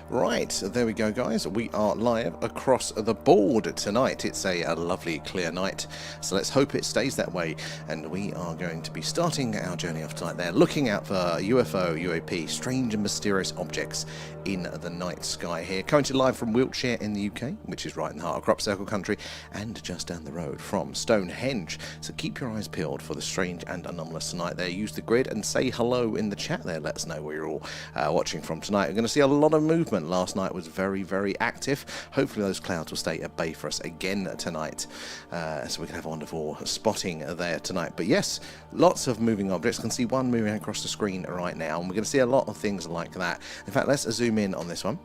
Right, so there we go, guys. We are live across the board tonight. It's a lovely, clear night, so let's hope it stays that way. And we are going to be starting our journey off tonight there, looking out for UFO, UAP, strange and mysterious objects in the night sky here. Coming to you live from Wiltshire in the UK, which is right in the heart of crop circle country, and just down the road from Stonehenge. So keep your eyes peeled for the strange and anomalous tonight there. Use the grid and say hello in the chat there. Let us know where you're all watching from tonight. We're going to see a lot of movement. Last night was very, very active. Hopefully those clouds will stay at bay for us again tonight, so we can have a wonderful spotting there tonight. But yes, lots of moving objects. You can see one moving across the screen right now, and we're going to see a lot of things like that. In fact, let's zoom in on this one.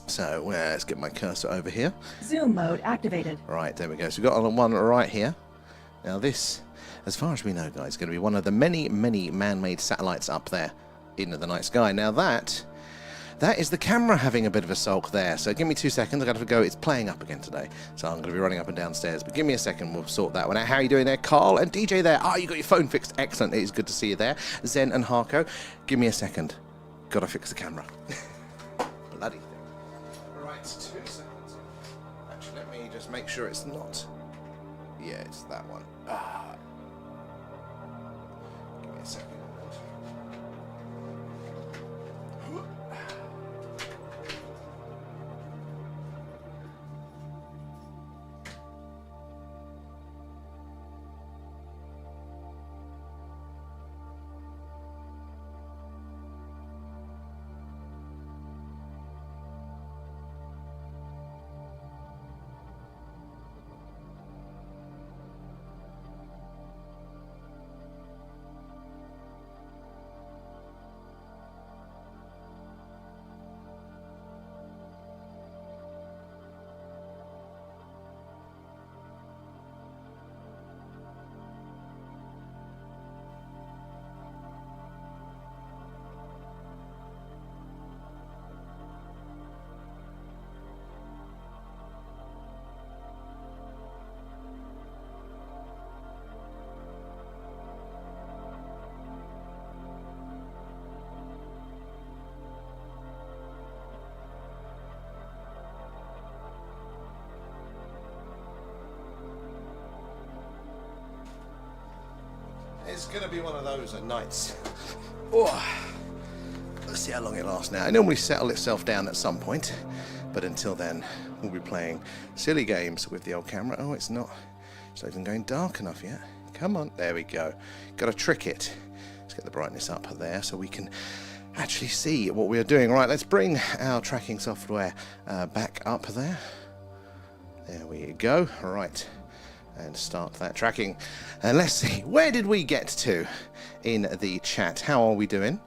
So let's get my cursor over here. Zoom mode activated. Right, there we go. So we've got one right here. Now this, as far as we know, guys, is going to be one of the many, many man-made satellites up there in the night sky. Now that is the camera having a bit of a sulk there. So give me 2 seconds. I've got to go. It's playing up again today. So I'm going to be running up and downstairs. But give me a second. We'll sort that one out. How are you doing there, Carl and DJ there? Oh, you got your phone fixed. Excellent. It is good to see you there. Zen and Harko. Give me a second. Got to fix the camera. Bloody thing. Right, 2 seconds. Actually, let me just make sure it's not. Yeah, it's that one. Give me a second. It's going to be one of those at nights. Oh, let's see how long it lasts now. It normally settle itself down at some point, but until then, we'll be playing silly games with the old camera. Oh, it's not even going dark enough yet. Come on, there we go. Got to trick it. Let's get the brightness up there so we can actually see what we're doing. Right, let's bring our tracking software back up there. There we go. Right. And start that tracking. And let's see, where did we get to in the chat? How are we doing?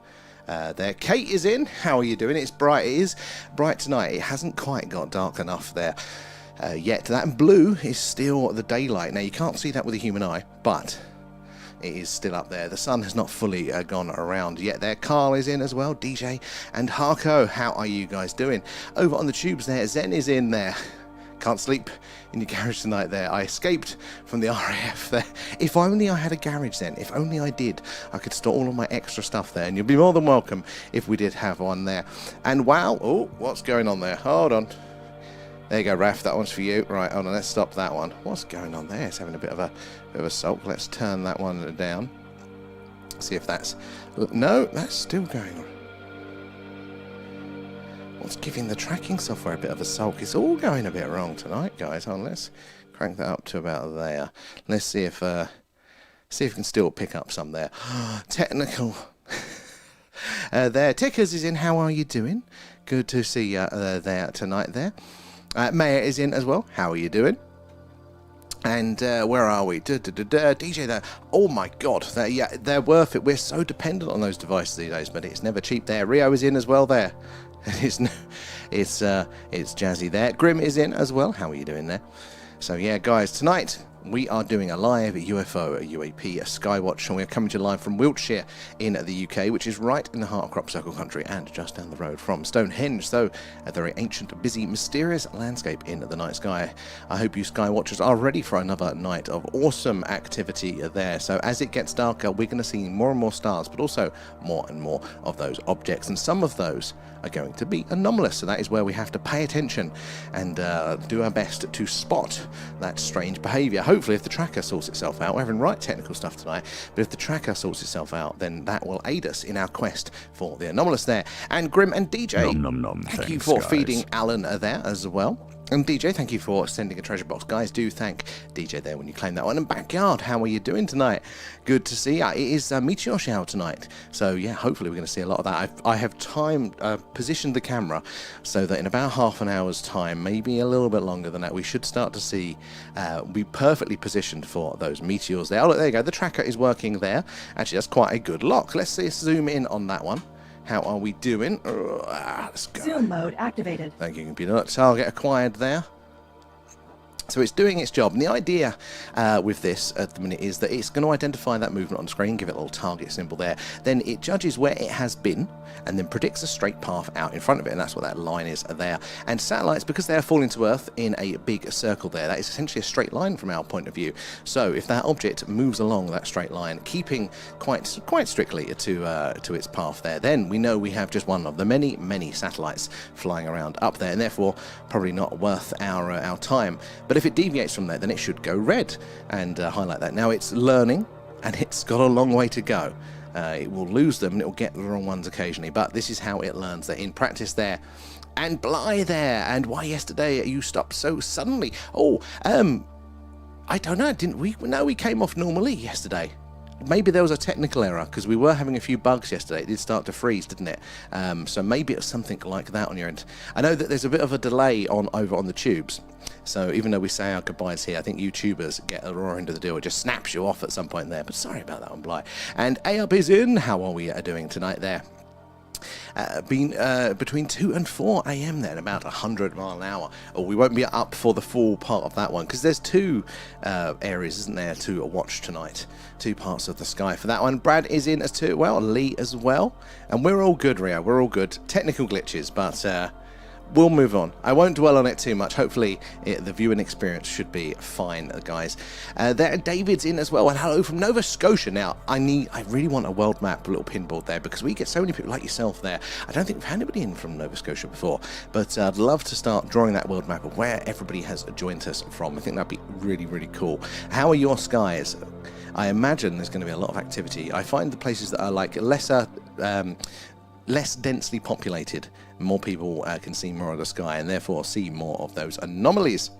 There, Kate is in. How are you doing? It's bright. It is bright tonight. It hasn't quite got dark enough there yet. That blue is still the daylight. Now, you can't see that with the human eye, but it is still up there. The sun has not fully gone around yet there. Carl is in as well, DJ and Harko. How are you guys doing? Over on the tubes there, Zen is in there. Can't sleep in your garage tonight there. I escaped from the RAF there. If only I had a garage then. If only I did. I could store all of my extra stuff there. And you'll be more than welcome if we did have one there. And wow. Oh, what's going on there? Hold on. There you go, Raf. That one's for you. Right, hold on. Let's stop that one. What's going on there? It's having a bit of a sulk. Let's turn that one down. See if that's... No, that's still going on. What's giving the tracking software a bit of a sulk? It's all going a bit wrong tonight, guys. Hold on, let's crank that up to about there. Let's see if we can still pick up some there. Technical. There, Tickers is in. How are you doing? Good to see you there tonight there. Maya is in as well. How are you doing? And where are we? DJ there. Oh my God. Yeah, they're worth it. We're so dependent on those devices these days, but it's never cheap there. Rio is in as well there. It's Jazzy there. Grim is in as well. How are you doing there? So yeah, guys, tonight we are doing a live UFO, a UAP, a Skywatch, and we're coming to you live from Wiltshire in the UK, which is right in the heart of crop circle country and just down the road from Stonehenge. So a very ancient, busy, mysterious landscape in the night sky. I hope you Skywatchers are ready for another night of awesome activity there. So as it gets darker, we're going to see more and more stars, but also more and more of those objects, and some of those are going to be anomalous. So that is where we have to pay attention and do our best to spot that strange behaviour. Hopefully, if the tracker sorts itself out, we're having right technical stuff tonight, but if the tracker sorts itself out, then that will aid us in our quest for the anomalous there. And Grim and DJ, thank you for feeding Alan there as well. And DJ, thank you for sending a treasure box. Guys, do thank DJ there when you claim that one. And Backyard, how are you doing tonight? Good to see you. It is a meteor shower tonight. So, yeah, hopefully we're going to see a lot of that. I have positioned the camera so that in about half an hour's time, maybe a little bit longer than that, we should start to see, be perfectly positioned for those meteors there. Oh, look, there you go. The tracker is working there. Actually, that's quite a good lock. Let's see, zoom in on that one. How are we doing? Let's go. Zoom mode activated. Thank you, computer. Target acquired there. So it's doing its job, and the idea with this at the minute is that it's going to identify that movement on screen, give it a little target symbol there, then it judges where it has been, and then predicts a straight path out in front of it, and that's what that line is there. And satellites, because they're falling to Earth in a big circle there, that is essentially a straight line from our point of view. So if that object moves along that straight line, keeping quite strictly to its path there, then we know we have just one of the many satellites flying around up there, and therefore probably not worth our time. But if it deviates from there, then it should go red, and highlight that. Now it's learning, and it's got a long way to go. It will lose them, and it will get the wrong ones occasionally, but this is how it learns that in practice there. And Bly there, and why yesterday you stopped so suddenly? Oh, I don't know, didn't we? No, we came off normally yesterday. Maybe there was a technical error, because we were having a few bugs yesterday. It did start to freeze, didn't it? So maybe it was something like that on your end. I know that there's a bit of a delay over on the tubes. So even though we say our goodbyes here, I think YouTubers get a raw end of the deal. It just snaps you off at some point there. But sorry about that one, Bly. And A-Up is in. How are we doing tonight there? Been between 2 and 4 a.m. then, about 100 mile an hour. Oh, we won't be up for the full part of that one, because there's two areas, isn't there, to watch tonight. Two parts of the sky for that one. Brad is in as too, well, Lee as well. And we're all good, Rio. We're all good. Technical glitches, but we'll move on. I won't dwell on it too much. Hopefully, the viewing experience should be fine, guys. There, David's in as well, and hello from Nova Scotia. Now, I really want a world map, a little pinboard there, because we get so many people like yourself there. I don't think we've had anybody in from Nova Scotia before, but I'd love to start drawing that world map of where everybody has joined us from. I think that'd be really cool. How are your skies? I imagine there's going to be a lot of activity. I find the places that are like less densely populated, more people can see more of the sky and therefore see more of those anomalies.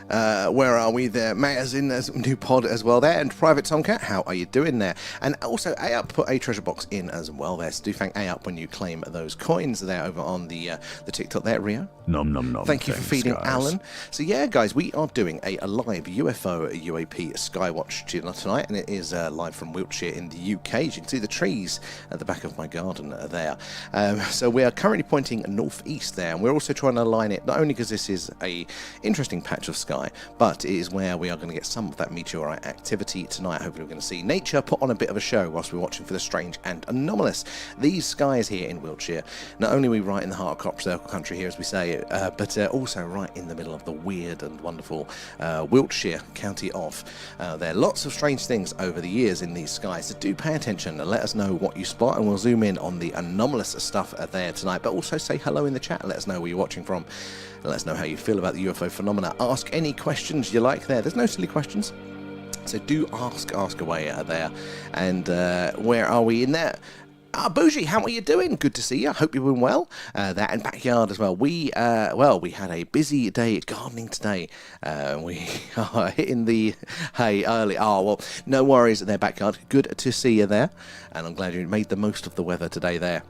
Where are we there? Mayor's in as new pod as well there, and Private Tomcat, how are you doing there? And also A-Up put a treasure box in as well there, so do thank A-Up when you claim those coins there over on the TikTok there, Rio. Nom. Thank you for feeding guys. Alan. So yeah, guys, we are doing a live UFO UAP Skywatch tonight, and it is live from Wiltshire in the UK. As you can see the trees at the back of my garden there. So we are currently pointing northeast there, and we're also trying to align it, not only because this is a interesting patch of sky, but it is where we are going to get some of that meteorite activity tonight. Hopefully we're going to see nature put on a bit of a show whilst we're watching for the strange and anomalous. These skies here in Wiltshire, not only are we right in the heart of crop circle country here, as we say, but also right in the middle of the weird and wonderful Wiltshire county off. There are lots of strange things over the years in these skies, so do pay attention and let us know what you spot, and we'll zoom in on the anomalous stuff there tonight. But also say hello in the chat, let us know where you're watching from. Let us know how you feel about the UFO phenomena. Ask any questions you like there. There's no silly questions, so do ask away there. And where are we in there? Bougie, how are you doing? Good to see you. Hope you're doing well. That and Backyard as well. We had a busy day gardening today. We are hitting the hay early. Oh, well, no worries there, Backyard. Good to see you there. And I'm glad you made the most of the weather today there.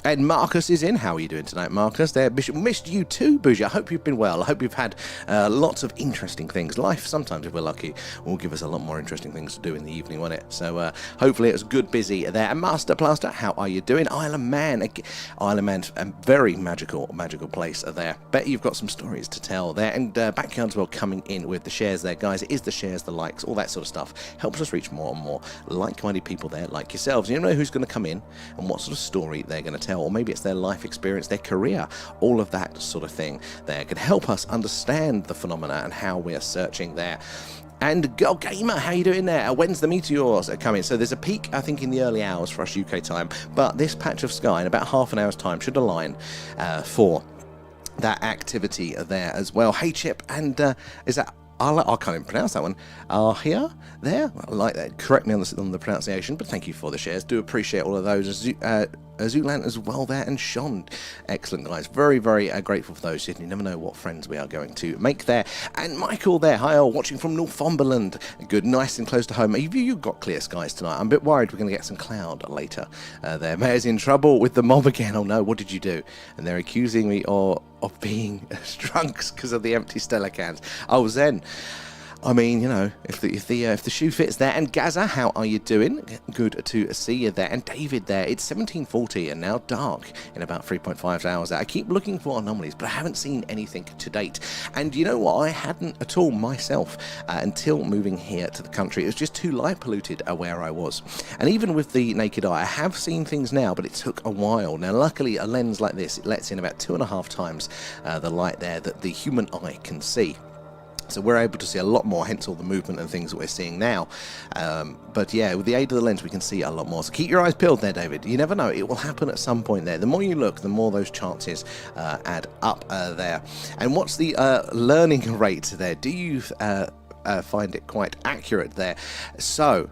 And Marcus is in. How are you doing tonight, Marcus? There, Bishop. Missed you too, Bougie. I hope you've been well. I hope you've had lots of interesting things. Life, sometimes, if we're lucky, will give us a lot more interesting things to do in the evening, won't it? So hopefully it was good busy there. And Master Plaster, how are you doing? Isle of Man. Isle of Man, a very magical place there. Bet you've got some stories to tell there. And Backyard as well coming in with the shares there, guys. It is the shares, the likes, all that sort of stuff. Helps us reach more and more like-minded people there, like yourselves. You know who's going to come in and what sort of story they're going to tell, or maybe it's their life experience, their career, all of that sort of thing there can help us understand the phenomena and how we are searching there. And Girl Gamer, how you doing there? When's the meteors coming? So there's a peak, I think, in the early hours for us UK time, but this patch of sky in about half an hour's time should align for that activity there as well. Hey Chip, and is that I can't even pronounce that one. Here, there, I like that. Correct me on the pronunciation, but thank you for the shares. Do appreciate all of those. Zulan as well there, and Sean, excellent guys. Very, very grateful for those. You never know what friends we are going to make there. And Michael there, hi all, watching from Northumberland. Good, nice and close to home. You've got clear skies tonight. I'm a bit worried we're going to get some cloud later there. Mayor's in trouble with the mob again. Oh no, what did you do? And they're accusing me of being drunks because of the empty Stella cans. Oh, Zen. I mean, you know, if the shoe fits there. And Gaza, how are you doing? Good to see you there. And David there. It's 17:40 and now dark in about 3.5 hours. I keep looking for anomalies, but I haven't seen anything to date. And you know what? I hadn't at all myself until moving here to the country. It was just too light polluted where I was. And even with the naked eye, I have seen things now, but it took a while. Now, luckily, a lens like this, it lets in about 2.5 times the light there that the human eye can see. So we're able to see a lot more, hence all the movement and things that we're seeing now. But yeah, with the aid of the lens, we can see a lot more. So keep your eyes peeled there, David. You never know. It will happen at some point there. The more you look, the more those chances add up there. And what's the learning rate there? Do you find it quite accurate there? So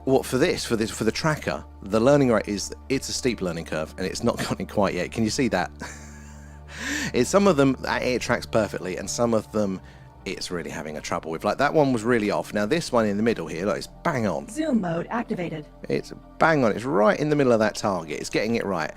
what for the tracker, the learning rate it's a steep learning curve, and it's not gotten quite yet. Can you see that? Some of them it tracks perfectly, and some of them it's really having a trouble with. Like that one was really off. Now this one in the middle here, look, it's bang on. Zoom mode activated. It's bang on. It's right in the middle of that target. It's getting it right.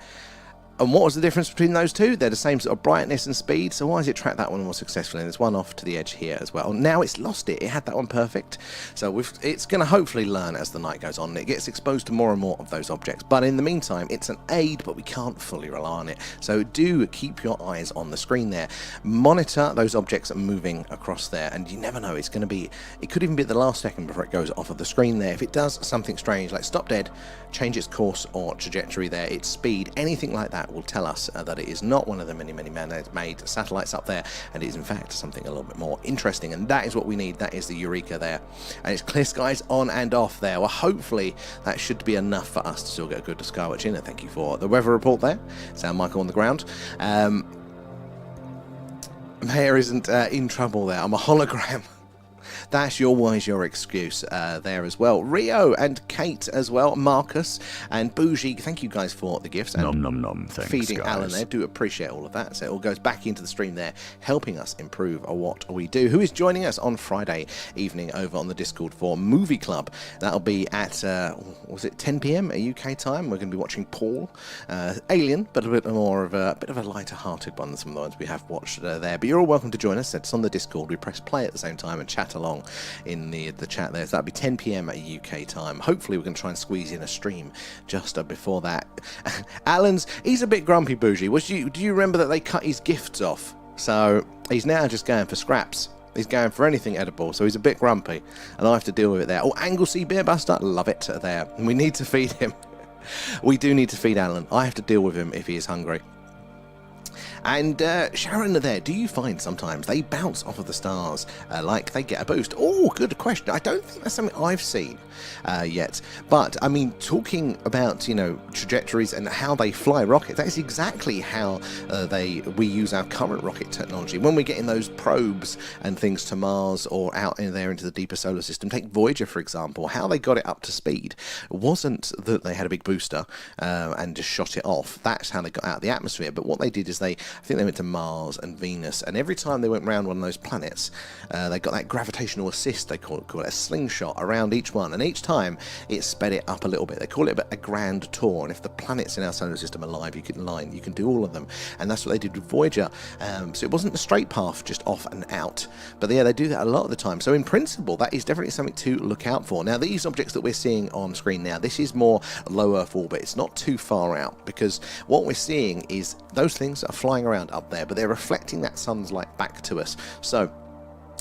And what was the difference between those two? They're the same sort of brightness and speed, so why has it tracked that one more successfully? And there's one off to the edge here as well. Now it's lost it. It had that one perfect. So it's going to hopefully learn as the night goes on. It gets exposed to more and more of those objects. But in the meantime, it's an aid, but we can't fully rely on it. So do keep your eyes on the screen there. Monitor those objects moving across there, and you never know. It could even be the last second before it goes off of the screen there. If it does something strange, like stop dead, change its course or trajectory there, its speed, anything like that will tell us that it is not one of the many man-made satellites up there, and it is in fact something a little bit more interesting. And that is what we need. That is the Eureka there, and it's clear skies on and off there. Well, hopefully that should be enough for us to still get a good Skywatch in. And thank you for the weather report there. Sound Michael on the ground. Mayor isn't in trouble there. I'm a hologram. That's your excuse there as well. Rio and Kate as well, Marcus and Bougie, thank you guys for the gifts. And nom nom nom, thanks feeding guys. Alan there, do appreciate all of that. So it all goes back into the stream there, helping us improve what we do. Who is joining us on Friday evening over on the Discord for Movie Club? That'll be at, was it 10 p.m. at UK time? We're going to be watching Paul, Alien, but a bit more of a lighter-hearted one than some of the ones we have watched there. But you're all welcome to join us. It's on the Discord. We press play at the same time and chat along in the chat there. So that'll be 10 p.m. at UK time. Hopefully we can try and squeeze in a stream just before that. Alan's, he's a bit grumpy, Bougie. Do you remember that they cut his gifts off? So he's now just going for scraps. He's going for anything edible, so he's a bit grumpy, and I have to deal with it there. Oh, Anglesey Beer Buster, love it there. And we need to feed him. We do need to feed Alan. I have to deal with him if he is hungry. And Sharon there, do you find sometimes they bounce off of the stars like they get a boost? Oh, good question. I don't think that's something I've seen yet. But, I mean, talking about, trajectories and how they fly rockets, that is exactly how we use our current rocket technology. When we're getting those probes and things to Mars or out in there into the deeper solar system, take Voyager, for example, how they got it up to speed wasn't that they had a big booster and just shot it off. That's how they got out of the atmosphere. But what they did is I think they went to Mars and Venus, and every time they went round one of those planets, they got that gravitational assist, they call it a slingshot around each one, and each time it sped it up a little bit. They call it a grand tour, and if the planets in our solar system are alive, you can do all of them, and that's what they did with Voyager. So it wasn't a straight path just off and out, but yeah, they do that a lot of the time. So in principle, that is definitely something to look out for. Now, these objects that we're seeing on screen now, this is more low Earth orbit. It's not too far out, because what we're seeing is those things are flying around up there, but they're reflecting that sun's light back to us. So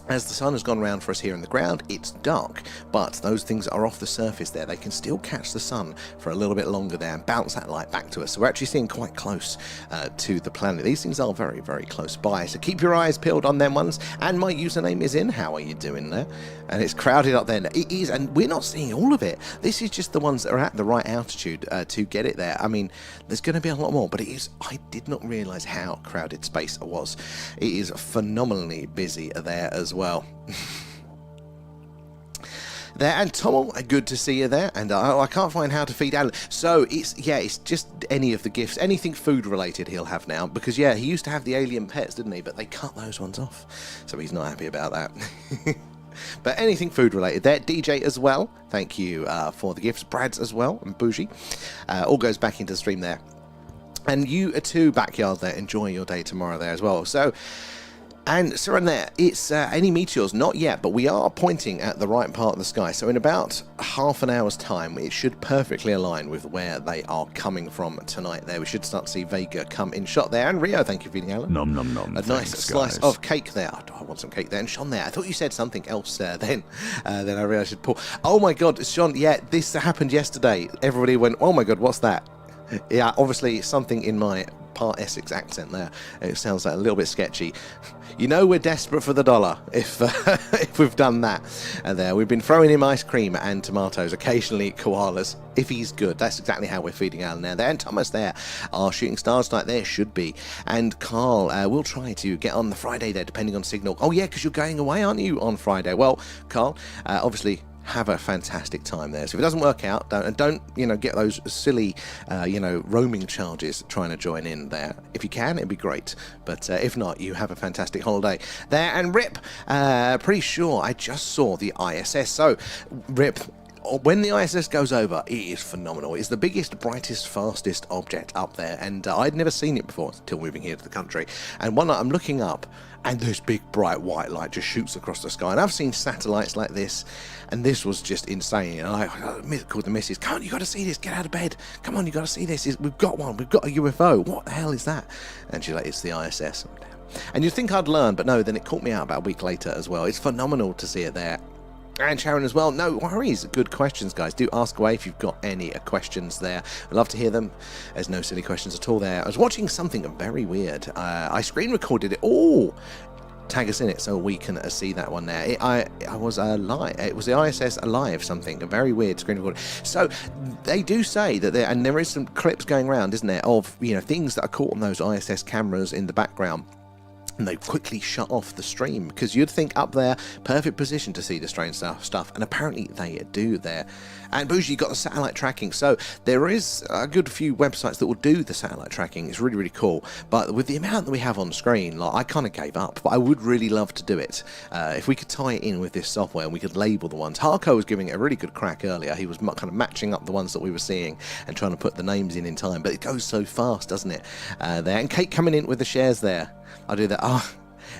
as the sun has gone round for us here in the ground, it's dark, but those things are off the surface there. They can still catch the sun for a little bit longer there and bounce that light back to us. So we're actually seeing quite close to the planet. These things are very, very close by. So keep your eyes peeled on them ones. And my username is in. How are you doing there? And it's crowded up there. It is, and we're not seeing all of it. This is just the ones that are at the right altitude to get it there. I mean, there's going to be a lot more, but it is. I did not realise how crowded space was. It is phenomenally busy there as well. There, and Tom, good to see you there, and I can't find how to feed Alan. So it's just any of the gifts, anything food related he'll have now, because yeah, he used to have the alien pets, didn't he, but they cut those ones off, so he's not happy about that. But anything food related there. DJ as well, thank you for the gifts. Brad's as well, and Bougie, all goes back into the stream there. And you too, Backyard there, enjoy your day tomorrow there as well. So, and so around there, it's any meteors, not yet, but we are pointing at the right part of the sky. So in about half an hour's time, it should perfectly align with where they are coming from tonight there. We should start to see Vega come in shot there. And Rio, thank you for eating, Alan. Nom nom nom. A nice slice of cake there. Oh, I want some cake there. And Sean there, I thought you said something else there then. Then I realised Paul. Oh my God, Sean, yeah, this happened yesterday. Everybody went, oh my God, what's that? Yeah, obviously something in my part Essex accent there. It sounds like a little bit sketchy. You know we're desperate for the dollar if if we've done that. And there we've been throwing him ice cream and tomatoes, occasionally koalas, if he's good. That's exactly how we're feeding Alan there. And Thomas there are shooting stars tonight. There should be. And Carl will try to get on the Friday there, depending on signal. Oh yeah, because you're going away, aren't you, on Friday? Well, Carl, obviously have a fantastic time there. So if it doesn't work out, don't get those silly roaming charges trying to join in there. If you can, it'd be great, but if not, you have a fantastic holiday there. And Rip, pretty sure I just saw the ISS. So Rip, when the ISS goes over, it is phenomenal. It's the biggest, brightest, fastest object up there, and I'd never seen it before until moving here to the country. And one night I'm looking up, and this big, bright white light just shoots across the sky. And I've seen satellites like this, and this was just insane. And I called the missus, come on, you got to see this, get out of bed. Come on, you got to see this. We've got one, we've got a UFO. What the hell is that? And she's like, it's the ISS. And you'd think I'd learn, but no, then it caught me out about a week later as well. It's phenomenal to see it there. And Sharon as well. No worries. Good questions, guys. Do ask away if you've got any questions there. I'd love to hear them. There's no silly questions at all there. I was watching something very weird. I screen recorded it. Oh, tag us in it so we can see that one there. I was alive. It was the ISS Alive something. A very weird screen recording. So they do say that there is some clips going around, isn't there, of things that are caught on those ISS cameras in the background. And they quickly shut off the stream, because you'd think up there, perfect position to see the strange stuff, and apparently they do there. And Bougie got the satellite tracking, so there is a good few websites that will do the satellite tracking. It's really, really cool. But with the amount that we have on screen, I kind of gave up, but I would really love to do it. If we could tie it in with this software and we could label the ones. Harko was giving it a really good crack earlier. He was kind of matching up the ones that we were seeing and trying to put the names in time, but it goes so fast, doesn't it? There. And Kate coming in with the shares there. I'll do that. Oh,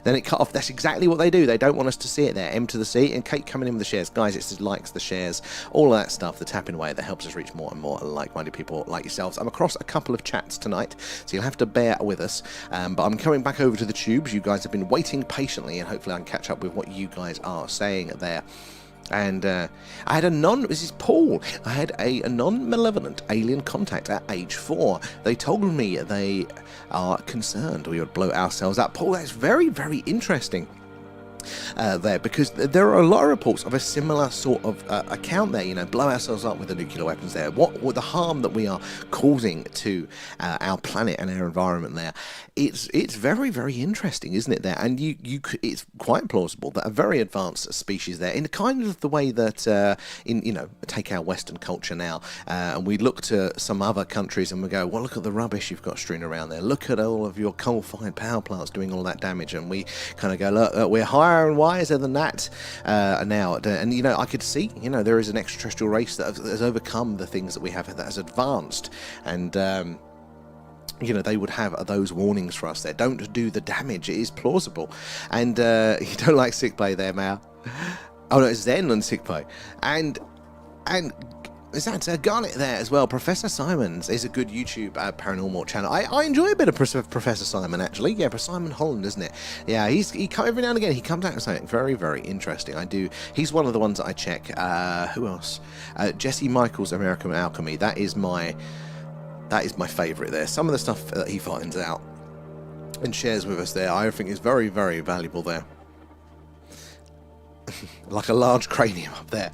then it cut off. That's exactly what they do. They don't want us to see it there. M to the C. And Kate coming in with the shares. Guys, it's the likes, the shares, all of that stuff, the tapping away that helps us reach more and more like-minded people like yourselves. I'm across a couple of chats tonight, so you'll have to bear with us. But I'm coming back over to the tubes. You guys have been waiting patiently, and hopefully I can catch up with what you guys are saying there. And I had this is Paul, I had a non-malevolent alien contact at age 4. They told me they are concerned we would blow ourselves up. Paul, that's very, very interesting. There, because there are a lot of reports of a similar sort of account there, blow ourselves up with the nuclear weapons there. What the harm that we are causing to our planet and our environment there. It's very, very interesting, isn't it there? And it's quite plausible that a very advanced species there, in kind of the way that take our Western culture now, and we look to some other countries and we go, well, look at the rubbish you've got strewn around there. Look at all of your coal-fired power plants doing all that damage, and we kind of go, look, we're higher far and wiser than that now. And, you know, I could see, you know, there is an extraterrestrial race that has overcome the things that we have, that has advanced. And, you know, they would have those warnings for us there. Don't do the damage. It is plausible. And you don't like sickbay there, Mao. Oh, no, it's Zen on sickbay. And is that Garnet there as well? Professor Simons is a good YouTube paranormal channel. I enjoy a bit of Professor Simon, actually. Yeah, Simon Holland, isn't it? Yeah, he every now and again he comes out with something very, very interesting. I do. He's one of the ones that I check. Who else? Jesse Michaels, American Alchemy. That is my favourite there. Some of the stuff that he finds out and shares with us there, I think is very, very valuable there. Like a large cranium up there.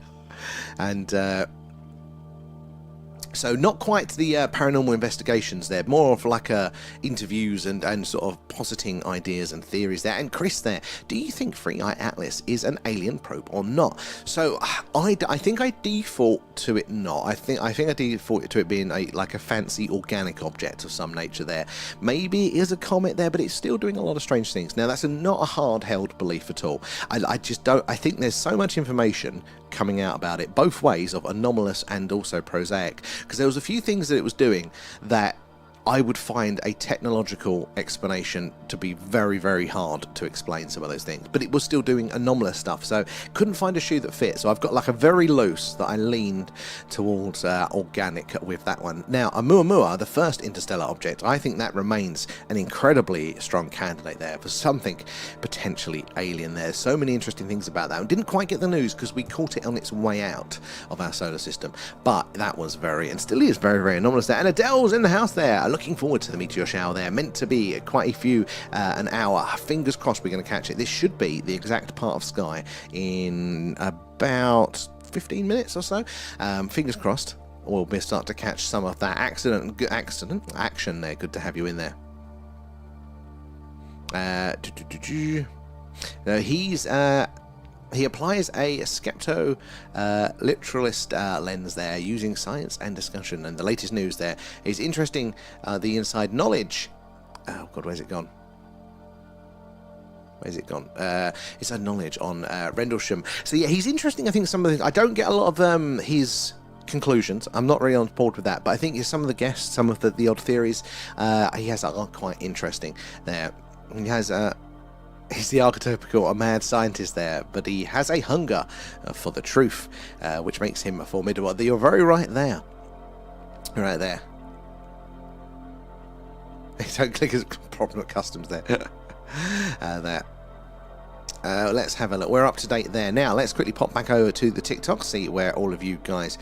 And so not quite the paranormal investigations there, more of like interviews and sort of positing ideas and theories there. And Chris there, do you think Free Eye Atlas is an alien probe or not? So I think I default to it not. I think I default to it being like a fancy organic object of some nature there. Maybe it is a comet there, but it's still doing a lot of strange things. Now that's not a hard-held belief at all. I just don't. I think there's so much information coming out about it both ways, of anomalous and also prosaic, because there was a few things that it was doing that I would find a technological explanation to be very, very hard to explain some of those things, but it was still doing anomalous stuff, so couldn't find a shoe that fit. So I've got like a very loose that I leaned towards organic with that one. Now Oumuamua, the first interstellar object, I think that remains an incredibly strong candidate there for something potentially alien. There's so many interesting things about that. We didn't quite get the news because we caught it on its way out of our solar system, but that was very, and still is very, very anomalous there. And Adele's in the house there. Looking forward to the meteor shower there. Meant to be quite a few, an hour. Fingers crossed we're going to catch it. This should be the exact part of sky in about 15 minutes or so. Fingers crossed we'll start to catch some of that action there. Good to have you in there. He applies a skepto literalist lens there, using science and discussion. And the latest news there is interesting. The inside knowledge. Oh God, where's it gone? Where's it gone? Inside knowledge on Rendlesham. So yeah, he's interesting. I think some of the, I don't get a lot of his conclusions. I'm not really on board with that, but I think some of the guests, some of the odd theories he has are quite interesting there. He has he's the archetypical a mad scientist there, but he has a hunger for the truth, which makes him a formidable. You're very right there. Right there. Don't click his problem customs there. There. Let's have a look. We're up to date there. Now, let's quickly pop back over to the TikTok, see where all of you guys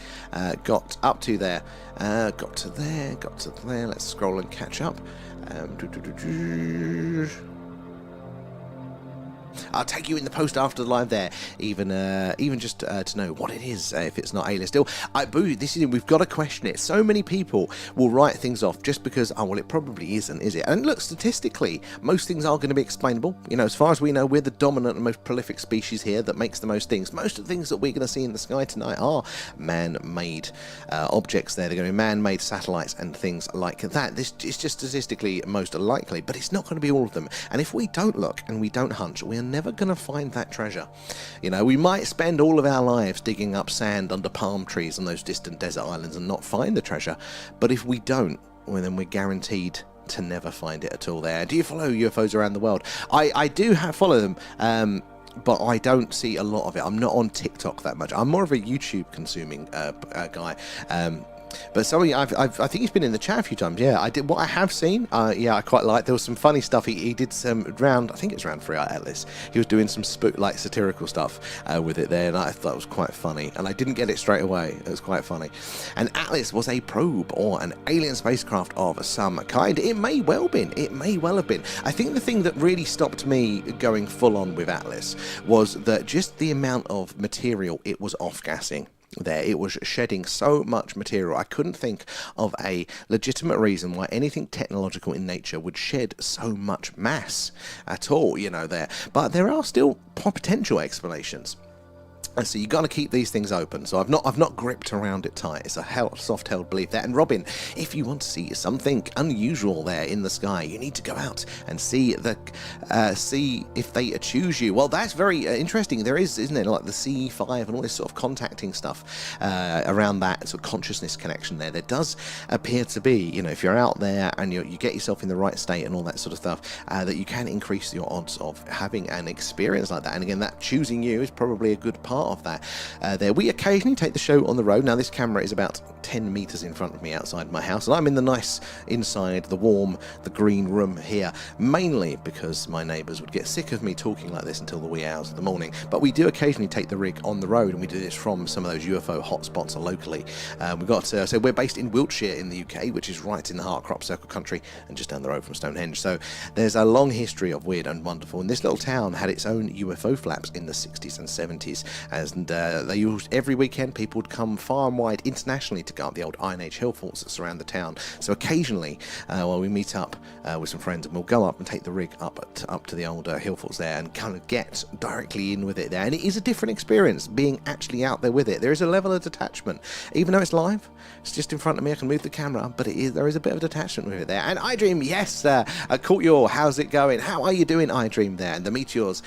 got up to there. Got to there. Let's scroll and catch up. I'll take you in the post after the live there, even just to know what it is, if it's not alien. Still, we've got to question it. So many people will write things off just because, oh, well, it probably isn't, is it? And look, statistically, most things are going to be explainable. You know, as far as we know, we're the dominant and most prolific species here that makes the most things. Most of the things that we're going to see in the sky tonight are man-made objects there. They're going to be man-made satellites and things like that. This is just statistically most likely, but it's not going to be all of them. And if we don't look and we don't hunt, we are never going to find that treasure. You know, we might spend all of our lives digging up sand under palm trees on those distant desert islands and not find the treasure, but if we don't, well, then we're guaranteed to never find it at all there. Do you follow UFOs around the world? I do follow them, but I don't see a lot of it. I'm not on TikTok that much. I'm more of a YouTube consuming guy. But some of you, I think he's been in the chat a few times. Yeah, I did. What I have seen, yeah, I quite like. There was some funny stuff. He did some round. I think it's around Free Eye Atlas. He was doing some like satirical stuff with it there, and I thought it was quite funny. And I didn't get it straight away. It was quite funny. And Atlas was a probe or an alien spacecraft of some kind. It may well have been. It may well have been. I think the thing that really stopped me going full on with Atlas was that just the amount of material it was off-gassing. There, it was shedding so much material. I couldn't think of a legitimate reason why anything technological in nature would shed so much mass at all, you know, there. But there are still potential explanations. And so you got to keep these things open. So I've not gripped around it tight. It's a soft-held belief there. And Robin, if you want to see something unusual there in the sky, you need to go out and see if they choose you. Well, that's very interesting. There is, isn't it, like the CE5 and all this sort of contacting stuff around that sort of consciousness connection there. There does appear to be, you know, if you're out there and you get yourself in the right state and all that sort of stuff, that you can increase your odds of having an experience like that. And again, that choosing you is probably a good part of that. There, we occasionally take the show on the road. Now, this camera is about 10 meters in front of me outside my house, and I'm in the nice inside, the warm, the green room here, mainly because my neighbours would get sick of me talking like this until the wee hours of the morning. But we do occasionally take the rig on the road, and we do this from some of those UFO hotspots locally. We've got so we're based in Wiltshire in the UK, which is right in the heart of crop circle country and just down the road from Stonehenge. So there's a long history of weird and wonderful, and this little town had its own UFO flaps in the 60s and 70s. And they used every weekend, people would come far and wide internationally to go up the old Iron Age hill forts that surround the town. So occasionally, we meet up with some friends, and we'll go up and take the rig up to the old hill forts there and kind of get directly in with it there. And it is a different experience being actually out there with it. There is a level of detachment, even though it's live. It's just in front of me. I can move the camera, but there is a bit of detachment with it there. And iDream, yes, I caught your. How's it going? How are you doing, iDream? There, and the meteors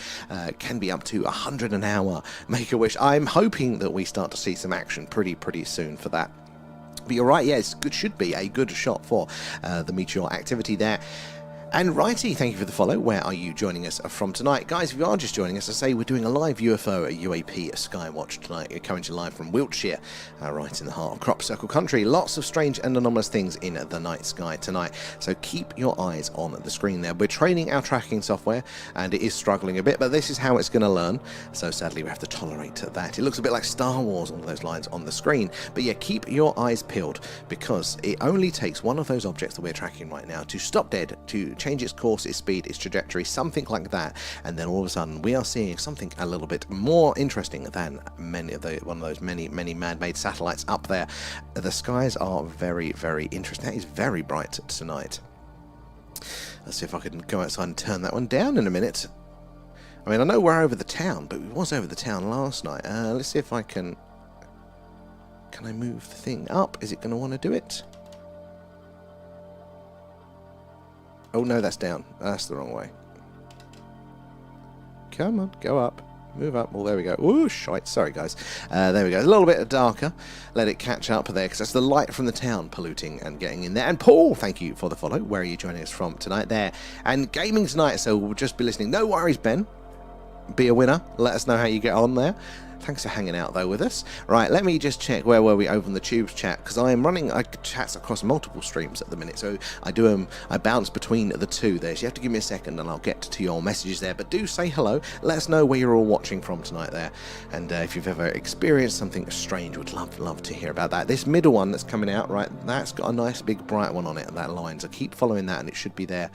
can be up to 100 an hour. Make a wish. I'm hoping that we start to see some action pretty soon for that. But you're right, yes, it should be a good shot for the Meteor activity there. And Righty, thank you for the follow. Where are you joining us from tonight? Guys, if you are just joining us, I say we're doing a live UFO UAP Skywatch tonight. We're coming to you live from Wiltshire, right in the heart of crop circle country. Lots of strange and anomalous things in the night sky tonight. So keep your eyes on the screen there. We're training our tracking software, and it is struggling a bit, but this is how it's going to learn. So sadly, we have to tolerate that. It looks a bit like Star Wars, all those lines on the screen. But yeah, keep your eyes peeled, because it only takes one of those objects that we're tracking right now to stop dead, to change its course, its speed, its trajectory, something like that, and then all of a sudden we are seeing something a little bit more interesting than one of those many man-made satellites up there. The skies are very interesting. That is very bright tonight. Let's see if I can go outside and turn that one down in a minute. I mean, I know we're over the town, but we was over the town last night. Let's see if I can I move the thing up? Is it going to want to do it? Oh no, that's down. That's the wrong way. Come on, go up. Move up. Well, there we go. Ooh, shite. Sorry, guys. There we go. A little bit darker. Let it catch up there, because that's the light from the town polluting and getting in there. And Paul, thank you for the follow. Where are you joining us from tonight? There. And gaming tonight, so we'll just be listening. No worries, Ben. Be a winner. Let us know how you get on there. Thanks for hanging out, though, with us. Right, let me just check where were we over on the Tubes chat, because I am running chats across multiple streams at the minute, so I bounce between the two there, so you have to give me a second and I'll get to your messages there. But do say hello, let us know where you're all watching from tonight there, and if you've ever experienced something strange, would love to hear about that. This middle one that's coming out, right, that's got a nice big bright one on it, that line, so keep following that and it should be there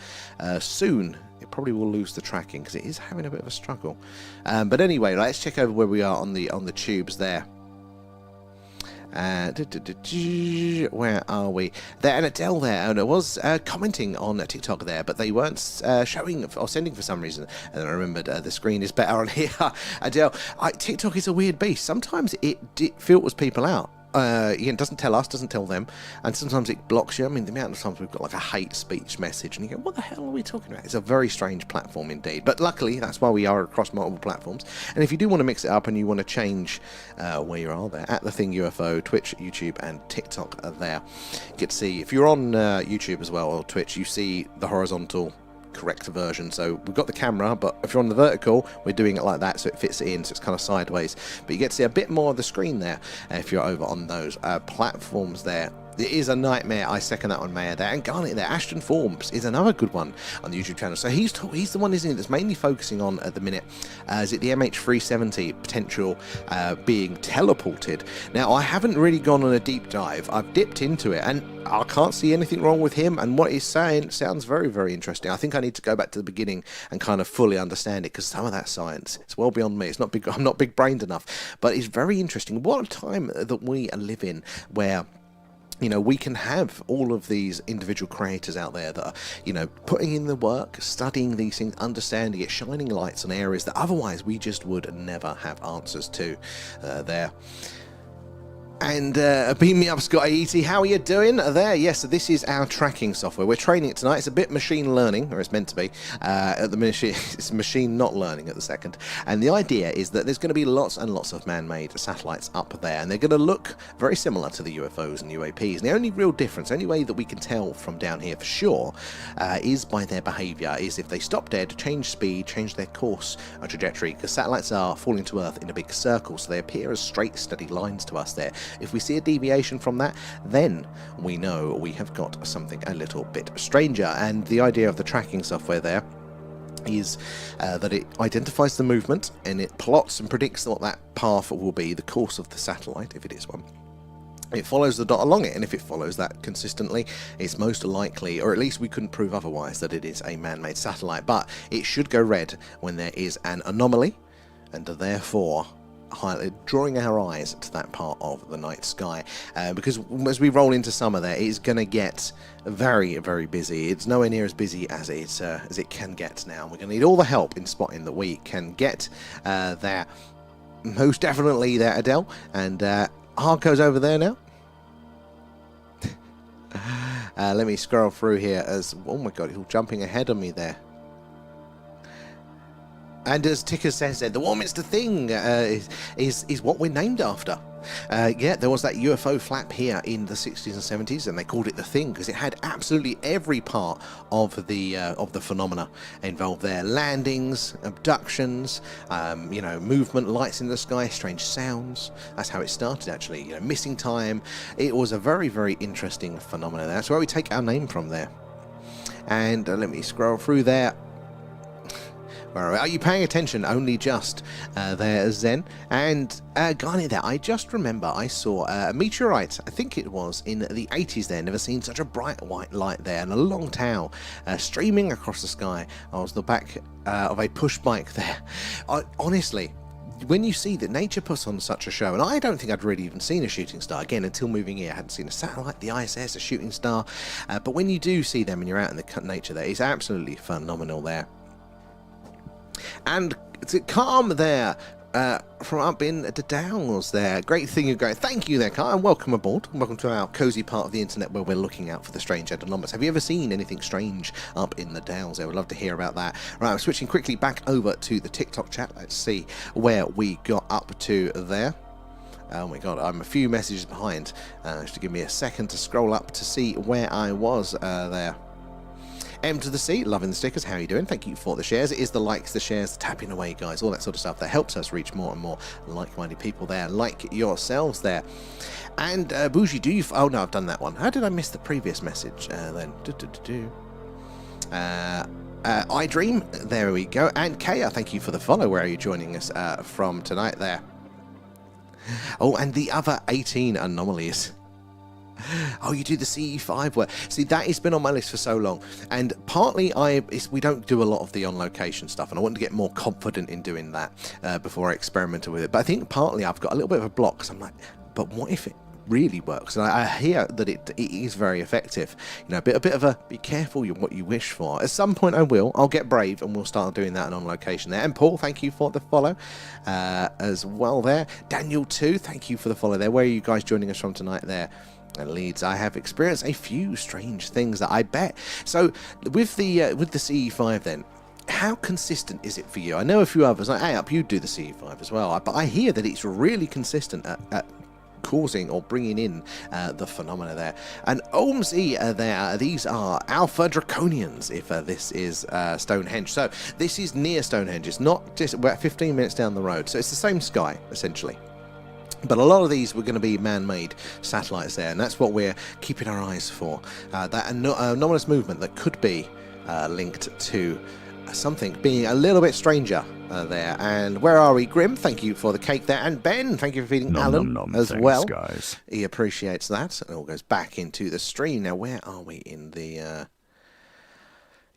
soon. It probably will lose the tracking because it is having a bit of a struggle. But anyway, let's check over where we are on the Tubes there. Where are we? There, and Adele there, and it was commenting on TikTok there, but they weren't showing or sending for some reason. And then I remembered the screen is better on here. Adele, TikTok is a weird beast. Sometimes it filters people out. It doesn't tell us, doesn't tell them, and sometimes it blocks you. I mean, the amount of times we've got like a hate speech message, and you go, what the hell are we talking about? It's a very strange platform indeed, but luckily that's why we are across multiple platforms. And if you do want to mix it up and you want to change where you are there, at The Thing UFO, Twitch, YouTube, and TikTok are there. You get to see, if you're on YouTube as well, or Twitch, you see the horizontal correct version. So we've got the camera, but if you're on the vertical, we're doing it like that, so it fits it in, so it's kind of sideways. But you get to see a bit more of the screen there if you're over on those platforms there. It is a nightmare. I second that one, Mayor there. And Garnet there, Ashton Forbes is another good one on the YouTube channel. So he's the one, isn't he, that's mainly focusing on at the minute. Is it the MH370 potential being teleported? Now, I haven't really gone on a deep dive. I've dipped into it, and I can't see anything wrong with him. And what he's saying sounds very interesting. I think I need to go back to the beginning and kind of fully understand it, because some of that science, it's well beyond me. It's not big. I'm not big-brained enough. But it's very interesting. What a time that we live in, where you know, we can have all of these individual creators out there that are, you know, putting in the work, studying these things, understanding it, shining lights on areas that otherwise we just would never have answers to there. And beam me up, Scott AET. How are you doing there? Yes, so this is our tracking software. We're training it tonight. It's a bit machine learning, or it's meant to be. At the minute, it's machine not learning at the second. And the idea is that there's going to be lots and lots of man-made satellites up there, and they're going to look very similar to the UFOs and UAPs. And the only real difference, only way that we can tell from down here for sure, is by their behaviour. Is if they stop dead, change speed, change their course or trajectory, because satellites are falling to Earth in a big circle, so they appear as straight, steady lines to us there. If we see a deviation from that, then we know we have got something a little bit stranger. And the idea of the tracking software there is that it identifies the movement and it plots and predicts what that path will be, the course of the satellite, if it is one. It follows the dot along it, and if it follows that consistently, it's most likely, or at least we couldn't prove otherwise, that it is a man-made satellite. But it should go red when there is an anomaly, and therefore drawing our eyes to that part of the night sky, because as we roll into summer there, it's going to get very, very busy. It's nowhere near as busy as it can get now. We're going to need all the help in spotting that we can get there. Most definitely there, Adele, and Harco's over there now. Let me scroll through here as, oh my god, he's all jumping ahead of me there. And as Ticker says there, the Warminster thing is what we're named after. Yeah, there was that UFO flap here in the 60s and 70s, and they called it the thing because it had absolutely every part of the phenomena involved there. Landings, abductions, you know, movement, lights in the sky, strange sounds. That's how it started, actually. You know, missing time. It was a very, very interesting phenomenon. That's where we take our name from there. And let me scroll through there. Are you paying attention? Only just there, Zen. And Garnet there, I just remember I saw a meteorite, I think it was in the 80s there. Never seen such a bright white light there, and a long tail streaming across the sky. I was the back of a push bike there. Honestly, when you see that nature puts on such a show, and I don't think I'd really even seen a shooting star, again, until moving here, I hadn't seen a satellite, the ISS, a shooting star, but when you do see them and you're out in the nature there, it's absolutely phenomenal there. And it's calm there from up in the Downs there. Great thing you're going. Thank you there, Carl, and welcome aboard. Welcome to our cosy part of the internet where we're looking out for the strange and anomalous. Have you ever seen anything strange up in the Downs? I would love to hear about that. Right, I'm switching quickly back over to the TikTok chat. Let's see where we got up to there. Oh my god, I'm a few messages behind. Just give me a second to scroll up to see where I was there. M to the C, loving the stickers. How are you doing? Thank you for the shares. It is the likes, the shares, the tapping away, guys, all that sort of stuff that helps us reach more and more like-minded people there, like yourselves there. And Bougie, do you? Oh no, I've done that one. How did I miss the previous message then? I Dream. There we go. And Kaya, thank you for the follow. Where are you joining us from tonight? There. Oh, and the other 18 anomalies. Oh, you do the CE5 work. See, that has been on my list for so long, and partly we don't do a lot of the on-location stuff, and I want to get more confident in doing that before I experimented with it. But I think partly I've got a little bit of a block, because I'm like, but what if it really works? And I hear that it is very effective. You know, a bit of a be careful what you wish for. At some point I'll get brave and we'll start doing that on location there. And Paul, thank you for the follow as well there. Daniel too, thank you for the follow there. Where are you guys joining us from tonight there? And Leeds, I have experienced a few strange things that I bet. So with the CE5 then, how consistent is it for you? I know a few others, like Up, you do the CE5 as well, but I hear that it's really consistent at causing or bringing in the phenomena there. And OMZ there, these are Alpha Draconians, if this is Stonehenge. So this is near Stonehenge. It's not just about 15 minutes down the road. So it's the same sky, essentially. But a lot of these were going to be man-made satellites there, and that's what we're keeping our eyes for. That anomalous movement that could be linked to something being a little bit stranger there. And where are we? Grim, thank you for the cake there. And Ben, thank you for feeding Alan as thanks, well. Guys. He appreciates that. It all goes back into the stream. Now, where are we in the...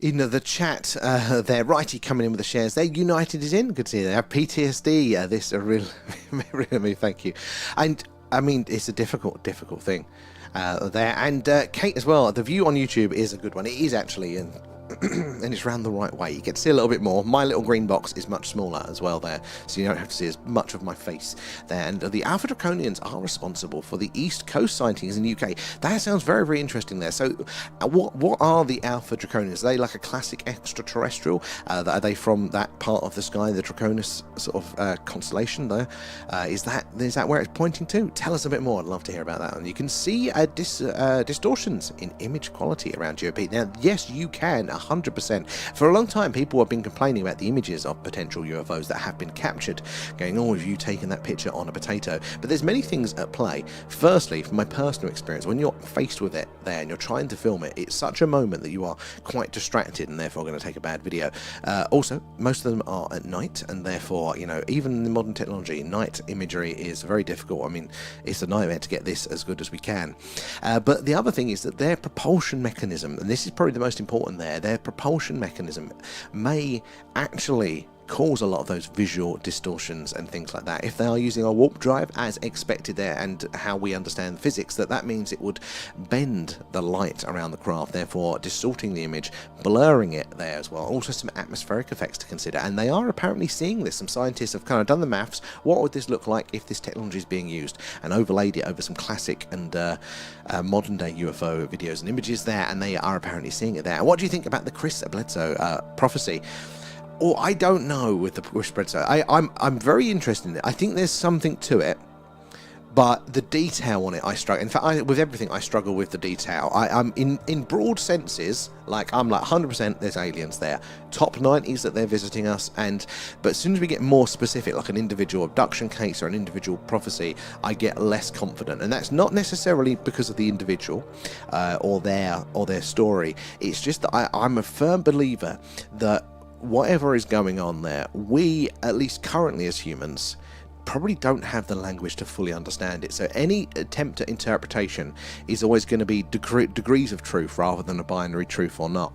in the chat there, Righty coming in with the shares there. United is in. Good to see you there. PTSD. This a real, really, thank you. And I mean, it's a difficult thing. there. And Kate as well, the view on YouTube is a good one. It is actually, and it's round the right way. You get to see a little bit more. My little green box is much smaller as well there, so you don't have to see as much of my face there. And the Alpha Draconians are responsible for the East Coast sightings in the UK. That sounds very, very interesting there. So what are the Alpha Draconians? Are they like a classic extraterrestrial? Are they from that part of the sky, the Draconis sort of constellation there? Is that where it's pointing to? Tell us a bit more. I'd love to hear about that. And you can see distortions in image quality around GOP. Now, yes, you can. 100%. For a long time, people have been complaining about the images of potential UFOs that have been captured, going, oh, have you taken that picture on a potato? But there's many things at play. Firstly, from my personal experience, when you're faced with it there and you're trying to film it, it's such a moment that you are quite distracted and therefore going to take a bad video. Also, most of them are at night, and therefore, you know, even in the modern technology, night imagery is very difficult. I mean, it's a nightmare to get this as good as we can. But the other thing is that their propulsion mechanism, and this is probably the most important there, their propulsion mechanism may actually cause a lot of those visual distortions and things like that. If they are using a warp drive as expected there, and how we understand physics, that means it would bend the light around the craft, therefore distorting the image, blurring it there as well. Also some atmospheric effects to consider, and they are apparently seeing this. Some scientists have kind of done the maths. What would this look like if this technology is being used, and overlaid it over some classic and modern day UFO videos and images there, and they are apparently seeing it there. And what do you think about the Chris Bledsoe prophecy? Or I don't know with the Chris Bledsoe. I'm very interested in it. I think there's something to it, but the detail on it, I struggle. In fact, with everything, I struggle with the detail. I'm in broad senses, I'm like 100% there's aliens there. Top 90s that they're visiting us, but as soon as we get more specific, like an individual abduction case or an individual prophecy, I get less confident. And that's not necessarily because of the individual or their story. It's just that I'm a firm believer that whatever is going on there, we, at least currently as humans, probably don't have the language to fully understand it. So any attempt at interpretation is always going to be degrees of truth rather than a binary truth or not.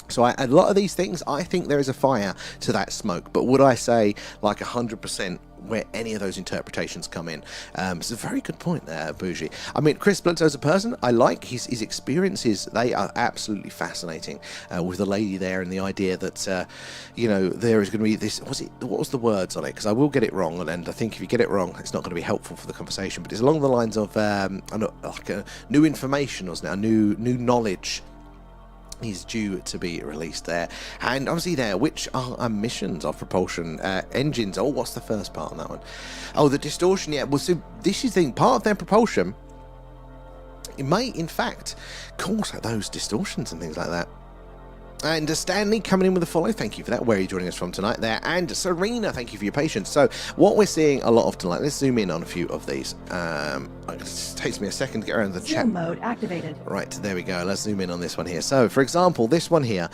So a lot of these things, I think there is a fire to that smoke. But would I say like 100% where any of those interpretations come in? It's a very good point there, Bougie. I mean, Chris Bledsoe as a person, I like his experiences. They are absolutely fascinating, with the lady there and the idea that, you know, there is going to be this, what was the words on it? Because I will get it wrong, and I think if you get it wrong, it's not going to be helpful for the conversation. But it's along the lines of like a new information, wasn't it? A new knowledge is due to be released there, and obviously there, which are emissions of propulsion engines. Oh, what's the first part on that one? Oh, the distortion. Yeah, well, so this is the thing. Part of their propulsion, it may in fact cause those distortions and things like that. And Stanley coming in with a follow, thank you for that. Where are you joining us from tonight there? And Serena, thank you for your patience. So what we're seeing a lot of tonight, let's zoom in on a few of these. It takes me a second to get around the chat. Zoom mode activated. Right, there we go. Let's zoom in on this one here. So, for example, this one here,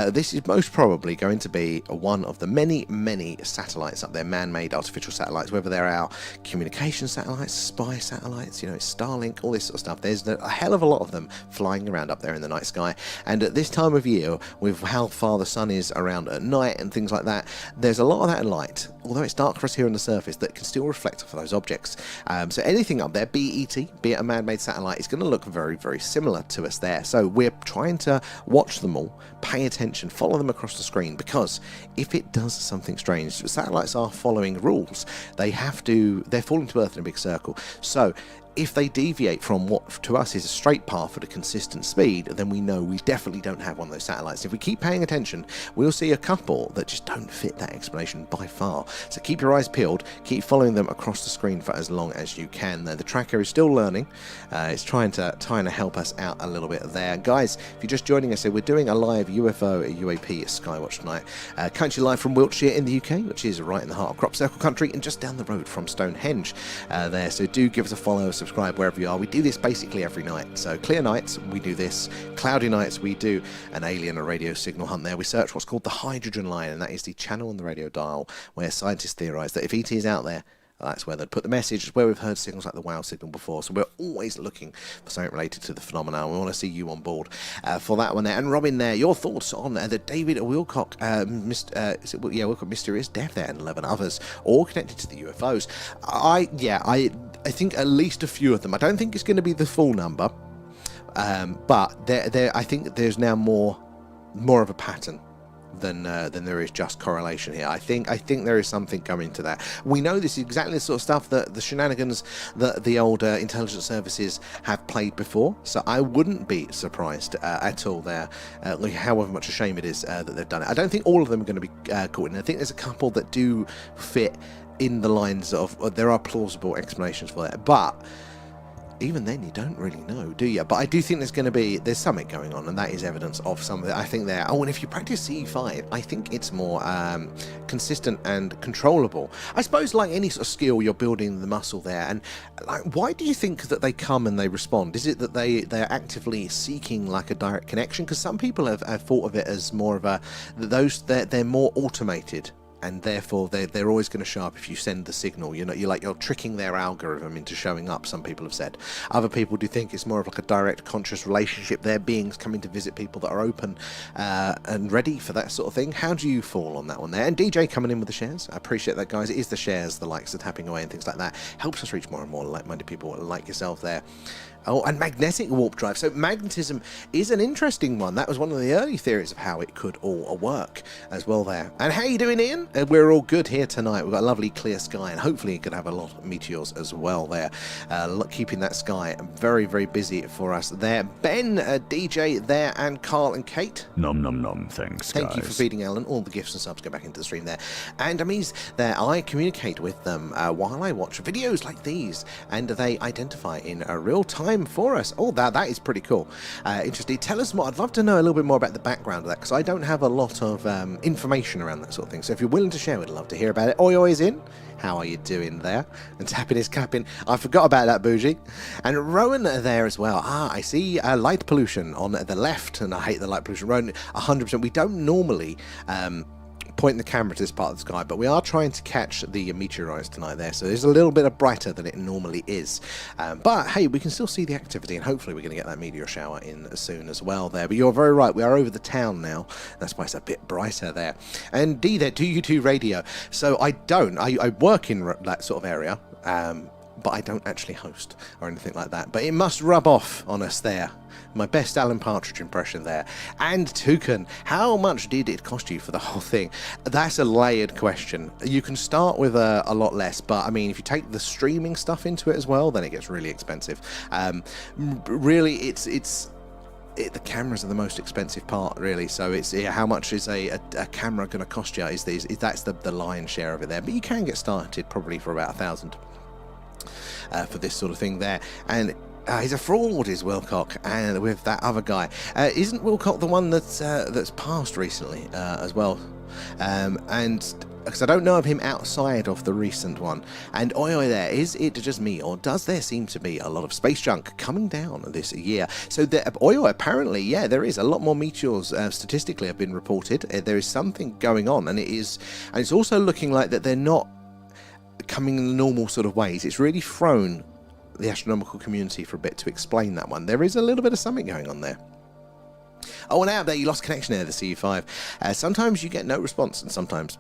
this is most probably going to be one of the many, many satellites up there, man-made artificial satellites, whether they're our communication satellites, spy satellites, you know, Starlink, all this sort of stuff. There's a hell of a lot of them flying around up there in the night sky. And at this time of year, with how far the sun is around at night and things like that, there's a lot of that light, although it's dark for us here on the surface, that can still reflect off of those objects. So anything up there, be it a man-made satellite, is going to look very, very similar to us there. So we're trying to watch them all, pay attention, follow them across the screen, because if it does something strange, satellites are following rules. They're falling to Earth in a big circle. So if they deviate from what to us is a straight path at a consistent speed, then we know we definitely don't have one of those satellites. If we keep paying attention, we'll see a couple that just don't fit that explanation by far. So keep your eyes peeled, keep following them across the screen for as long as you can. The tracker is still learning. It's trying to help us out a little bit there. Guys, if you're just joining us here, we're doing a live UFO UAP Skywatch tonight. Currently live from Wiltshire in the UK, which is right in the heart of Crop Circle country and just down the road from Stonehenge there. So do give us a follow, subscribe wherever you are. We do this basically every night. So clear nights, we do this. Cloudy nights, we do an alien or radio signal hunt there. We search what's called the hydrogen line, and that is the channel on the radio dial where scientists theorize that if ET is out there, that's where they'd put the message. It's where we've heard signals like the wow signal before. So we're always looking for something related to the phenomenon. We want to see you on board for that one there. And Robin there, your thoughts on the David Wilcock, Wilcock mysterious death there, and 11 others, all connected to the UFOs. I I think at least a few of them. I don't think it's going to be the full number, but I think there's now more of a pattern than there is just correlation here. I think there is something coming to that. We know this is exactly the sort of stuff that the shenanigans that the old intelligence services have played before, so I wouldn't be surprised at all there, however much a shame it is that they've done it. I don't think all of them are going to be caught in. I think there's a couple that do fit in the lines of there are plausible explanations for that, but even then you don't really know, do you? But I do think there's something going on, and that is evidence of some of it. I think there. Oh, and if you practice CE5, I think it's more consistent and controllable. I suppose like any sort of skill, you're building the muscle there. And like, why do you think that they come and they respond? Is it that they're actively seeking like a direct connection? Because some people have thought of it as more of they're more automated, and therefore they're always going to show up if you send the signal. You're tricking their algorithm into showing up, some people have said. Other people do think it's more of like a direct conscious relationship. They're beings coming to visit people that are open and ready for that sort of thing. How do you fall on that one there? And DJ coming in with the shares. I appreciate that, guys. It is the shares, the likes, the tapping away and things like that. Helps us reach more and more like-minded people like yourself there. Oh, and magnetic warp drive. So magnetism is an interesting one. That was one of the early theories of how it could all work as well there. And how you doing, Ian? We're all good here tonight. We've got a lovely clear sky, and hopefully you could have a lot of meteors as well there. Keeping that sky very, very busy for us there. Ben, DJ there, and Carl and Kate. Nom nom nom, thanks, guys. Thank you for feeding Ellen. All the gifts and subs go back into the stream there. And Amies there, I communicate with them while I watch videos like these, and they identify in a real time for us. Oh, that is pretty cool. Interesting. Tell us more. I'd love to know a little bit more about the background of that, because I don't have a lot of information around that sort of thing. So if you're willing to share, we'd love to hear about it. Oi is in. How are you doing there? And tapping his cap in. I forgot about that, Bougie. And Rowan there as well. I see light pollution on the left, and I hate the light pollution. Rowan, 100%. We don't normally point the camera to this part of the sky, but we are trying to catch the meteorites tonight there, so it's a little bit brighter than it normally is, but hey, we can still see the activity, and hopefully we're going to get that meteor shower in soon as well there. But you're very right, we are over the town now. That's why it's a bit brighter there. And D there, do you do radio? So I work in that sort of area, but I don't actually host or anything like that, but it must rub off on us there. My best Alan Partridge impression there. And Toucan, how much did it cost you for the whole thing? That's a layered question. You can start with a lot less, but I mean, if you take the streaming stuff into it as well, then it gets really expensive. Really, the cameras are the most expensive part, really. So it's how much is a camera going to cost you? That's the lion's share of it there. But you can get started probably for about $1,000 for this sort of thing there. And he's a fraud, is Wilcock, and with that other guy. Isn't Wilcock the one that's passed recently as well? And because I don't know of him outside of the recent one. And oi there, is it just me, or does there seem to be a lot of space junk coming down this year? So apparently, yeah, there is a lot more meteors statistically have been reported. There is something going on, and it's also looking like that they're not coming in the normal sort of ways. It's really thrown the astronomical community for a bit to explain that one. There is a little bit of something going on there. Oh, and out there, you lost connection there, the CE5. Sometimes you get no response, and sometimes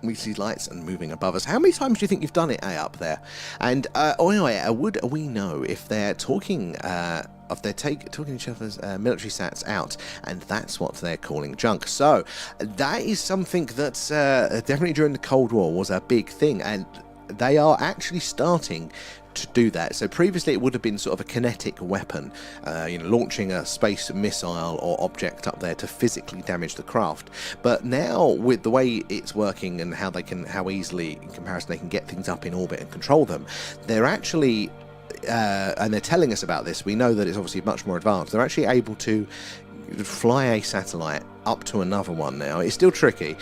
we see lights and moving above us. How many times do you think you've done it up there? And would we know if they're talking talking each other's military sats out, and that's what they're calling junk? So that is something that's definitely during the Cold War was a big thing, and they are actually starting to do that. So previously it would have been sort of a kinetic weapon, launching a space missile or object up there to physically damage the craft. But now with the way it's working and how easily in comparison they can get things up in orbit and control them, they're actually and they're telling us about this. We know that it's obviously much more advanced. They're actually able to fly a satellite up to another one now. It's still tricky,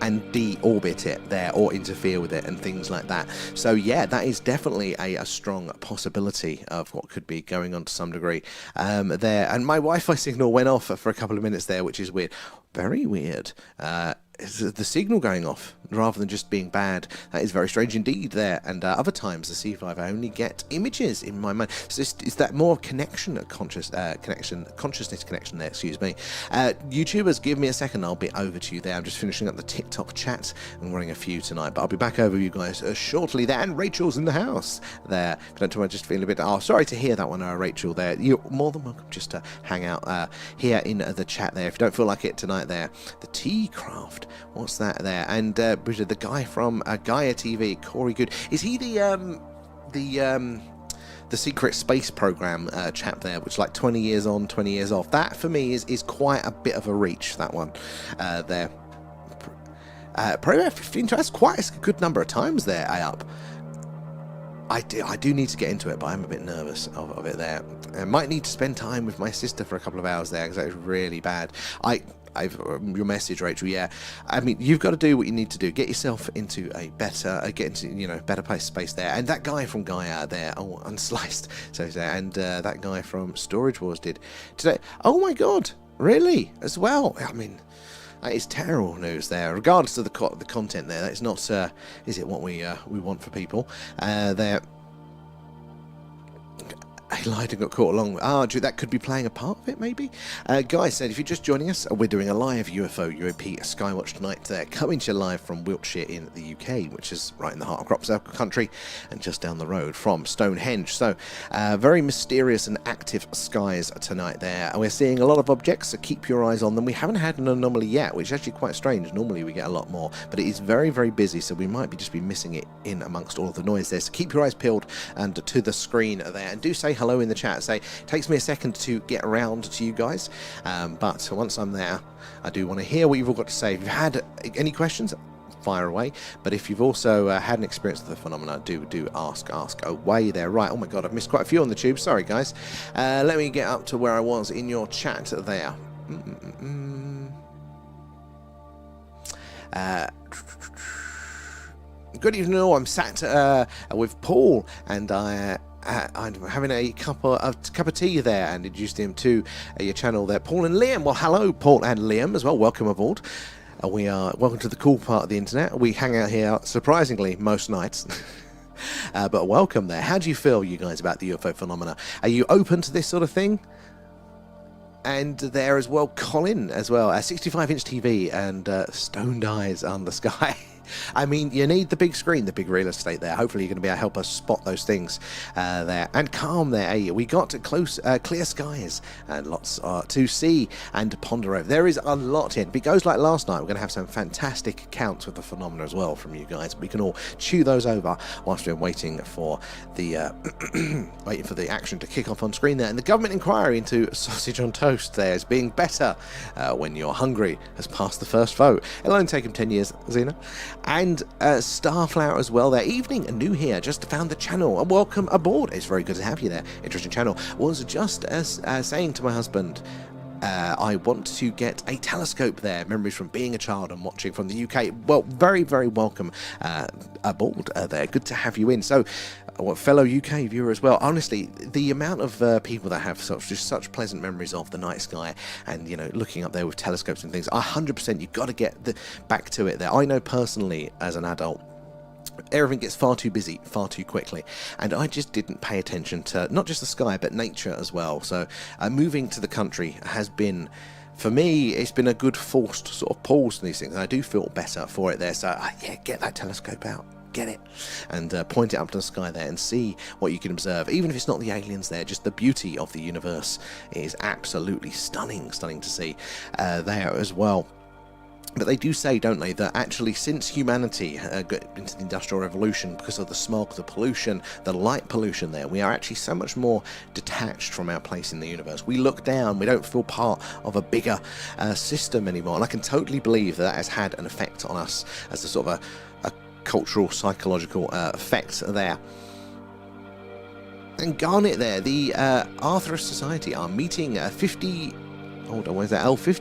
and de-orbit it there or interfere with it and things like that. So yeah, that is definitely a strong possibility of what could be going on to some degree there. And my Wi-Fi signal went off for a couple of minutes there, which is weird. Very weird. Is the signal going off rather than just being bad. That is very strange indeed there. And other times the C5 I only get images in my mind. So is that more consciousness connection there, excuse me. YouTubers, give me a second, I'll be over to you there. I'm just finishing up the TikTok chat and running a few tonight, but I'll be back over you guys shortly there. And Rachel's in the house there. If you don't mind, just feeling a bit, oh, sorry to hear that one, Rachel there. You're more than welcome just to hang out here in the chat there. If you don't feel like it tonight there. The T-Craft, what's that there? And the guy from Gaia TV, Corey Good, is he the secret space program chap there, which is like 20 years on, 20 years off? That for me is quite a bit of a reach, that one there. Probably about 15 times, that's quite a good number of times there, up. I do need to get into it, but I'm a bit nervous of it there. I might need to spend time with my sister for a couple of hours there, because that is really bad. Your message, Rachel, yeah. I mean, you've got to do what you need to do. Get yourself into a better, better space there. And that guy from Gaia there, oh, Unsliced, so and that guy from Storage Wars did today. Oh my God, really? As well? I mean, that is terrible news there. Regardless of the content there, that's not, is it what we want for people? There. I lied and got caught along. That could be playing a part of it, maybe? Guy said, if you're just joining us, we're doing a live UFO UAP Skywatch tonight there, coming to you live from Wiltshire in the UK, which is right in the heart of crop circle country and just down the road from Stonehenge. So, very mysterious and active skies tonight there. We're seeing a lot of objects, so keep your eyes on them. We haven't had an anomaly yet, which is actually quite strange. Normally we get a lot more, but it is very, very busy, so we might just be missing it in amongst all of the noise there. So keep your eyes peeled and to the screen there, and do say hello in the chat. Say, it takes me a second to get around to you guys, but once I'm there, I do want to hear what you've all got to say. If you've had any questions, fire away. But if you've also had an experience with the phenomena, do ask away there. Right, oh my God, I've missed quite a few on the tube. Sorry, guys. Let me get up to where I was in your chat there. Good evening all. I'm sat with Paul, and I'm having a cup of tea there, and introduced him to your channel there, Paul and Liam. Well, hello, Paul and Liam as well. Welcome aboard. Welcome to the cool part of the internet. We hang out here surprisingly most nights. But welcome there. How do you feel, you guys, about the UFO phenomena? Are you open to this sort of thing? And there as well, Colin as well, 65-inch TV and stoned eyes on the sky. I mean, you need the big screen, the big real estate there. Hopefully you're going to be able to help us spot those things there. And calm there, eh? We got clear skies and lots to see and ponder over. There is a lot in. If it goes like last night, we're going to have some fantastic accounts with the phenomena as well from you guys. We can all chew those over whilst we're waiting for the action to kick off on screen there. And the government inquiry into sausage on toast there is being better when you're hungry has passed the first vote. It'll only take him 10 years, Xena. And Starflower as well there. Evening, new here, just found the channel. Welcome aboard. It's very good to have you there. Interesting channel. Was just saying to my husband, I want to get a telescope there. Memories from being a child and watching from the UK. Well, very, very welcome aboard there. Good to have you in. So, fellow UK viewer as well. Honestly, the amount of people that have just such pleasant memories of the night sky and, looking up there with telescopes and things, 100% you've got to get back to it there. I know personally as an adult, everything gets far too busy far too quickly, and I just didn't pay attention to not just the sky but nature as well. So moving to the country has been, for me, it's been a good forced sort of pause to these things, and I do feel better for it there. So yeah, get that telescope out, get it, and point it up to the sky there and see what you can observe. Even if it's not the aliens there, just the beauty of the universe is absolutely stunning to see there as well. But they do say, don't they, that actually since humanity got into the Industrial Revolution, because of the smog, the pollution, the light pollution there, we are actually so much more detached from our place in the universe. We look down, we don't feel part of a bigger system anymore. And I can totally believe that has had an effect on us as a sort of a cultural, psychological effect there. And Garnet there, the Arthurist Society are meeting 50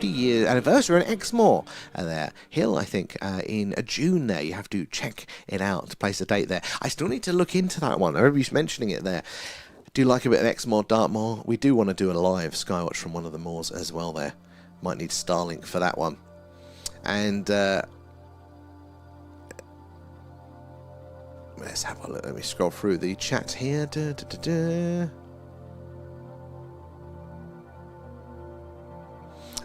year anniversary in Exmoor there. Hill, I think, in June there. You have to check it out to place a date there. I still need to look into that one. I remember you mentioning it there. I do like a bit of Exmoor, Dartmoor. We do want to do a live Skywatch from one of the moors as well there. Might need Starlink for that one. And let's have a look. Let me scroll through the chat here.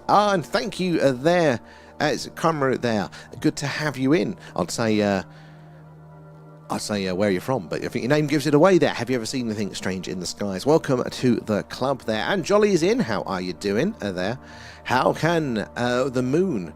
Ah, and thank you there. It's Camera there. Good to have you in. I'd say where you're from, but I think your name gives it away there. Have you ever seen anything strange in the skies? Welcome to the club there. And Jolly is in. How are you doing there? How can the moon,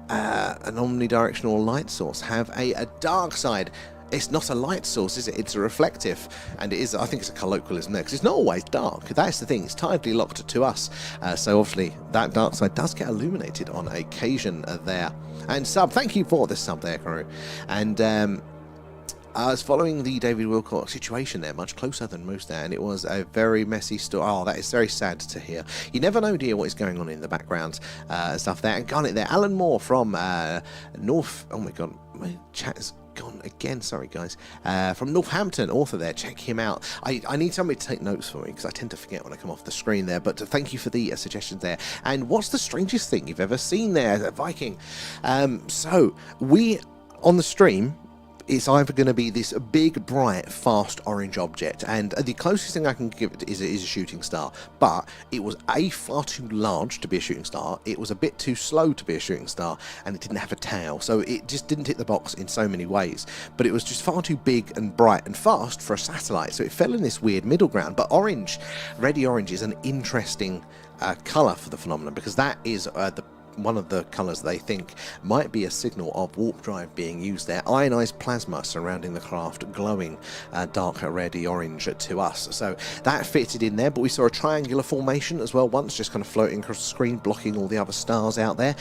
an omnidirectional light source, have a dark side? It's not a light source, is it? It's a reflective, and it is. I think it's a colloquialism there, because it's not always dark. That's the thing. It's tidally locked to us, so obviously that dark side does get illuminated on occasion there. And sub, thank you for the sub there, Karu. And I was following the David Wilcock situation there, much closer than most there, and it was a very messy story. Oh, that is very sad to hear. You never know, dear, what is going on in the background stuff there. And Garnet there, Alan Moore from North. Oh my God, my chat is gone again. Sorry, guys. From Northampton, author there. Check him out. I need somebody to take notes for me because I tend to forget when I come off the screen there. But thank you for the suggestions there. And what's the strangest thing you've ever seen there, Viking? So we on the stream, it's either going to be this big, bright, fast orange object, and the closest thing I can give it is a shooting star, but it was far too large to be a shooting star, it was a bit too slow to be a shooting star, and it didn't have a tail, so it just didn't hit the box in so many ways, but it was just far too big and bright and fast for a satellite, so it fell in this weird middle ground. But orange, reddy orange, is an interesting colour for the phenomenon, because that is one of the colours they think might be a signal of warp drive being used there. Ionized plasma surrounding the craft, glowing darker reddy orange to us. So that fitted in there, but we saw a triangular formation as well once, just kind of floating across the screen, blocking all the other stars out there.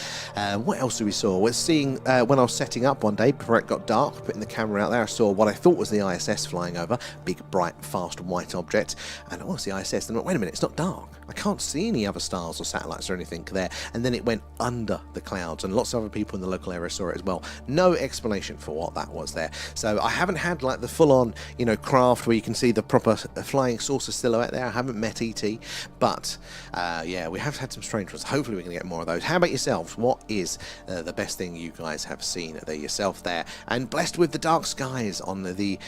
What else did we saw? We're seeing, when I was setting up one day, before it got dark, putting the camera out there, I saw what I thought was the ISS flying over, big, bright, fast, white object, and oh, it's the ISS. And I went, wait a minute, it's not dark. I can't see any other stars or satellites or anything there. And then it went under the clouds, and lots of other people in the local area saw it as well. No explanation for what that was there. So I haven't had like the full-on, you know, craft where you can see the proper flying saucer silhouette there. I haven't met ET, but yeah, we have had some strange ones. Hopefully we can get more of those. How about yourselves? What is the best thing you guys have seen there yourself there? And blessed with the dark skies on the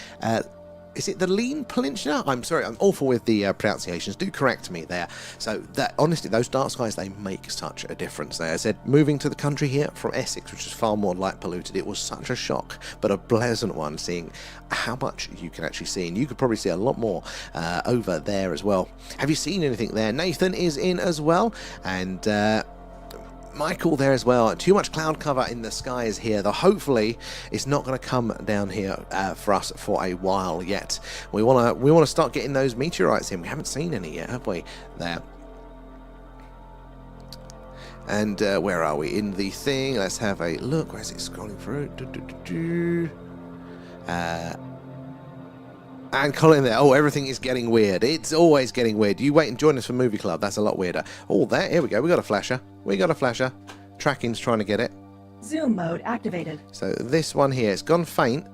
is it the Lean Peninsula? I'm sorry, I'm awful with the pronunciations. Do correct me there. So that, honestly, those dark skies, they make such a difference there. I said, moving to the country here from Essex, which is far more light polluted, it was such a shock, but a pleasant one, seeing how much you can actually see. And you could probably see a lot more over there as well. Have you seen anything there? Nathan is in as well. And Michael there as well. Too much cloud cover in the skies here, though hopefully it's not going to come down here for us for a while yet. We want to start getting those meteorites in. We haven't seen any yet, have we? There. And where are we in the thing? Let's have a look. Where's it scrolling through? And Colin there. Oh, everything is getting weird. It's always getting weird. You wait and join us for Movie Club. That's a lot weirder. Oh, there. Here we go. We got a flasher. We got a flasher. Tracking's trying to get it. Zoom mode activated. So this one here, it's gone faint,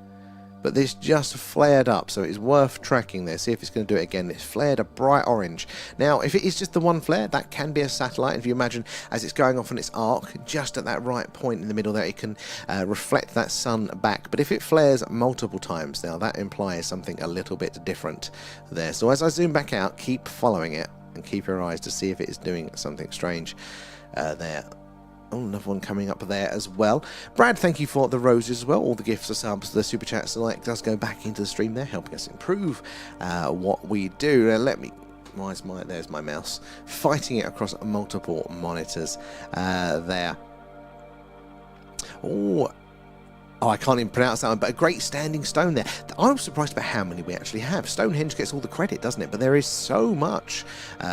but this just flared up, so it's worth tracking there. See if it's going to do it again. It's flared a bright orange. Now, if it is just the one flare, that can be a satellite. If you imagine as it's going off on its arc, just at that right point in the middle there, it can reflect that sun back. But if it flares multiple times, now that implies something a little bit different there. So as I zoom back out, keep following it and keep your eyes to see if it is doing something strange there. Oh, another one coming up there as well. Brad, thank you for the roses as well. All the gifts, the subs, the super chats, like does go back into the stream there, helping us improve what we do. Let me. There's my mouse fighting it across multiple monitors there. Oh, I can't even pronounce that one, but a great standing stone there. I'm surprised about how many we actually have. Stonehenge gets all the credit, doesn't it? But there is so much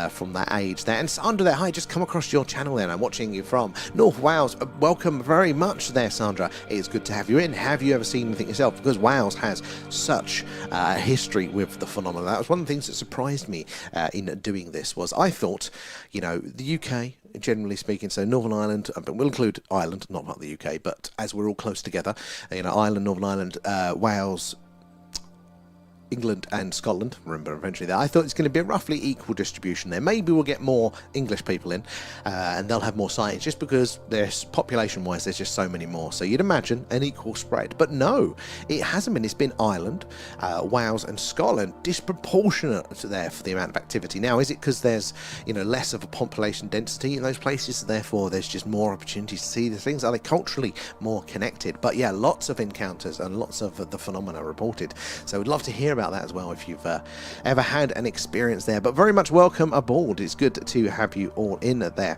from that age there. And Sandra there, hi, just come across your channel there, and I'm watching you from North Wales. Welcome very much there, Sandra. It is good to have you in. Have you ever seen anything yourself? Because Wales has such history with the phenomenon. That was one of the things that surprised me in doing this, was I thought, you know, the UK, generally speaking, so Northern Ireland, but we'll include Ireland, not part of the UK, but as we're all close together, you know, Ireland, Northern Ireland, Wales, England and Scotland, remember eventually there, I thought it's going to be a roughly equal distribution there. Maybe we'll get more English people in and they'll have more sightings just because there's population-wise there's just so many more. So you'd imagine an equal spread. But no, it hasn't been. It's been Ireland, Wales and Scotland, disproportionate there for the amount of activity. Now, is it because there's, you know, less of a population density in those places, so therefore there's just more opportunities to see the things? Are they culturally more connected? But yeah, lots of encounters and lots of the phenomena reported. So we'd love to hear about that as well if you've ever had an experience there. But very much welcome aboard. It's good to have you all in there.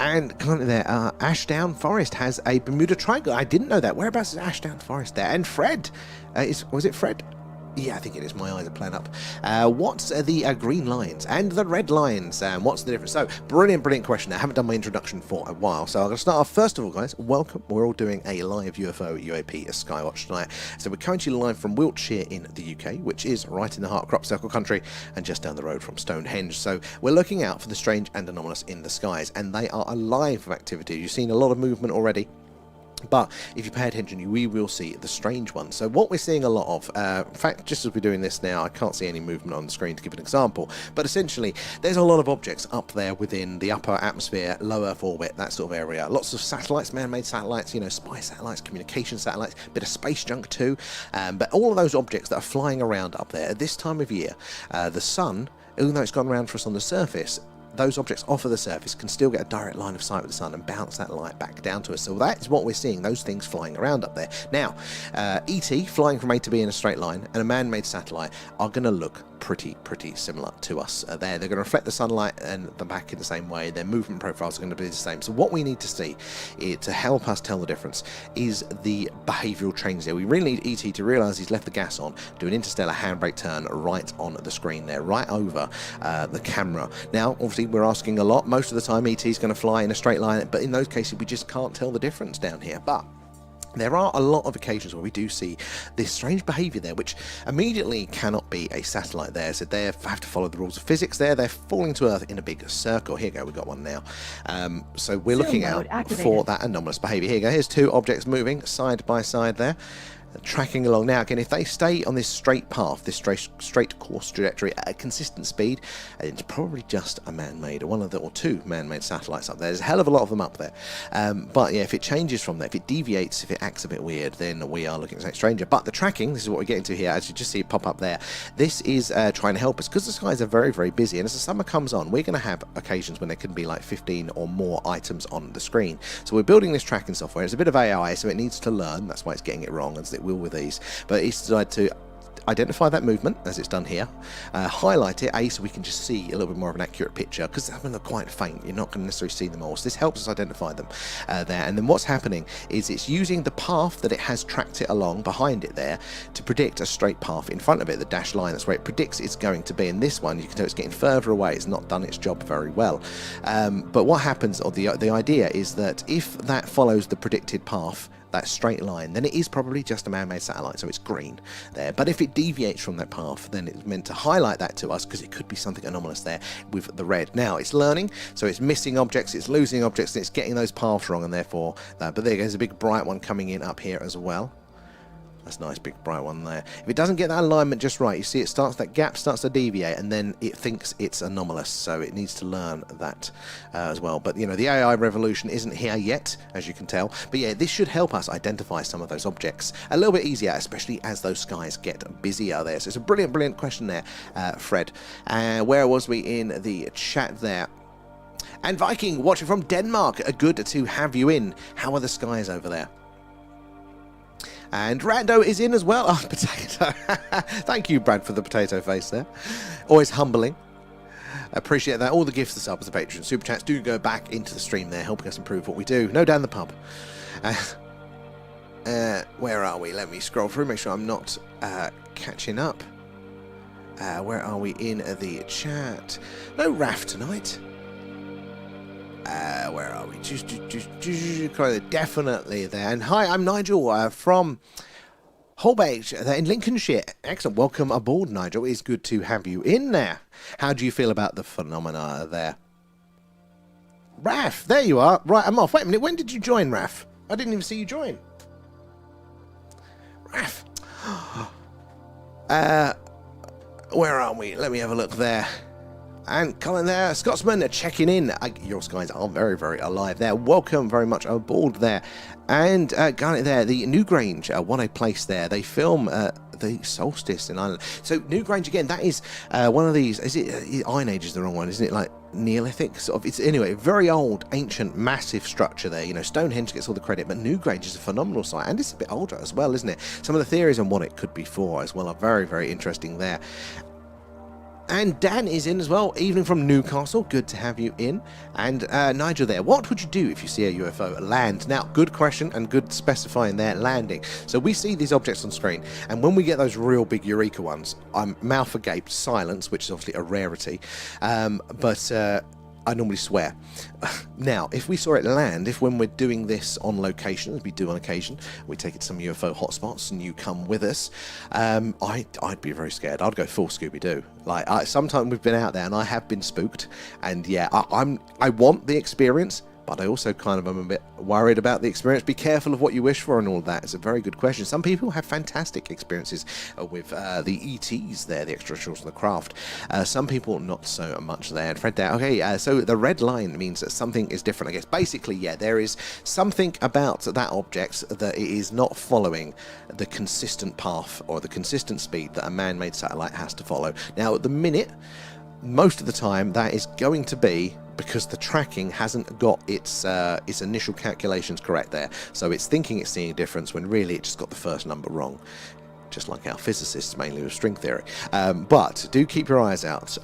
And currently there, Ashdown Forest has a Bermuda Triangle. I didn't know that. Whereabouts is Ashdown Forest there? And Fred, was it Fred? Yeah, I think it is. My eyes are playing up. What's the green lines and the red lines? What's the difference? So, brilliant question. I haven't done my introduction for a while. So, I'm going to start off. First of all, guys, welcome. We're all doing a live UFO UAP Skywatch tonight. So, we're coming to you live from Wiltshire in the UK, which is right in the heart of crop circle country and just down the road from Stonehenge. So, we're looking out for the strange and anomalous in the skies, and they are alive with activity. You've seen a lot of movement already. But if you pay attention, we will see the strange ones. So what we're seeing a lot of, in fact, just as we're doing this now, I can't see any movement on the screen to give an example. But essentially, there's a lot of objects up there within the upper atmosphere, low Earth orbit, that sort of area. Lots of satellites, man-made satellites, you know, spy satellites, communication satellites, bit of space junk too. But all of those objects that are flying around up there at this time of year, the sun, even though it's gone around for us on the surface, those objects off of the surface can still get a direct line of sight with the sun and bounce that light back down to us. So that is what we're seeing, those things flying around up there. Now, ET flying from A to B in a straight line and a man-made satellite are going to look pretty similar to us there. They're going to reflect the sunlight and the back in the same way. Their movement profiles are going to be the same. So what we need to see to help us tell the difference is the behavioural change there. We really need ET to realise he's left the gas on, do an interstellar handbrake turn right on the screen there, right over the camera. Now, obviously, we're asking a lot. Most of the time, ET is going to fly in a straight line, but in those cases, we just can't tell the difference down here. But there are a lot of occasions where we do see this strange behaviour there, which immediately cannot be a satellite there. So they have to follow the rules of physics there. They're falling to Earth in a big circle. Here you go, we've got one now. So we're looking out for that anomalous behaviour. Here you go, here's two objects moving side by side there. Tracking along now. Again, if they stay on this straight path, this straight course trajectory at a consistent speed, it's probably just a man-made, or two man-made satellites up there. There's a hell of a lot of them up there. But yeah, if it changes from there, if it deviates, if it acts a bit weird, then we are looking at something stranger. But the tracking, this is what we're getting to here, as you just see it pop up there. This is trying to help us because the skies are very busy, and as the summer comes on, we're going to have occasions when there can be like 15 or more items on the screen. So we're building this tracking software. It's a bit of AI, so it needs to learn. That's why it's getting it wrong, as it will with these. But it's decided to identify that movement as it's done here, highlight it, so we can just see a little bit more of an accurate picture, because when they're quite faint, you're not going to necessarily see them all. So this helps us identify them there. And then what's happening is it's using the path that it has tracked it along behind it there to predict a straight path in front of it, the dashed line. That's where it predicts it's going to be. And this one, you can tell it's getting further away. It's not done its job very well. But what happens, or the idea is that if that follows the predicted path, that straight line, then it is probably just a man-made satellite, so it's green there. But if it deviates from that path, then it's meant to highlight that to us, because it could be something anomalous there with the red. Now it's learning, so it's missing objects, it's losing objects, and it's getting those paths wrong, and therefore but there goes a big bright one coming in up here as well. That's a nice big bright one there. If it doesn't get that alignment just right, you see that gap starts to deviate, and then it thinks it's anomalous, so it needs to learn that as well. But you know, the AI revolution isn't here yet, as you can tell. But yeah, this should help us identify some of those objects a little bit easier, especially as those skies get busier there. So it's a brilliant question there, Fred. Where was we in the chat there? And Viking, watching from Denmark, good to have you in. How are the skies over there? And Rando is in as well. Oh, potato. Thank you, Brad, for the potato face there. Always humbling. Appreciate that. All the gifts, the subs, the Patreon, super chats do go back into the stream there, helping us improve what we do. No down the pub. Where are we? Let me scroll through, make sure I'm not catching up. Where are we in the chat? No Raf tonight. Where are we? Definitely there. And hi, I'm Nigel from Holbeach in Lincolnshire. Excellent. Welcome aboard, Nigel. It's good to have you in there. How do you feel about the phenomena there? Raf, there you are. Right, I'm off. Wait a minute. When did you join, Raf? I didn't even see you join. Raf. Where are we? Let me have a look there. And Colin there, Scotsman, checking in. Your guys are very, very alive there. Welcome very much aboard there. And Garnet there, the Newgrange, what a place there. They film the solstice in Ireland. So Newgrange, again, that is one of these, is it, Iron Age is the wrong one, isn't it? Like Neolithic, sort of. It's anyway, very old, ancient, massive structure there. You know, Stonehenge gets all the credit, but Newgrange is a phenomenal site, and it's a bit older as well, isn't it? Some of the theories on what it could be for as well are very, very interesting there. And Dan is in as well, evening from Newcastle. Good to have you in. And Nigel there. What would you do if you see a UFO land? Now, good question and good specifying there, landing. So we see these objects on screen, and when we get those real big Eureka ones, I'm mouth agape, silence, which is obviously a rarity. But I normally swear. Now, if we saw it land, if when we're doing this on location, as we do on occasion, we take it to some UFO hotspots and you come with us, I'd be very scared. I'd go full Scooby-Doo. Like, sometimes we've been out there and I have been spooked, and yeah, I want the experience, but I also kind of am a bit worried about the experience. Be careful of what you wish for and all that. It's a very good question. Some people have fantastic experiences with the ETs there, the extraterrestrials and the craft. Some people not so much there. And Fred there, okay, so the red line means that something is different, I guess. Basically, yeah, there is something about that object that it is not following the consistent path or the consistent speed that a man-made satellite has to follow. Now, at the minute, most of the time, that is going to be because the tracking hasn't got its initial calculations correct there. So it's thinking it's seeing a difference when really it just got the first number wrong. Just like our physicists, mainly with string theory. But do keep your eyes out.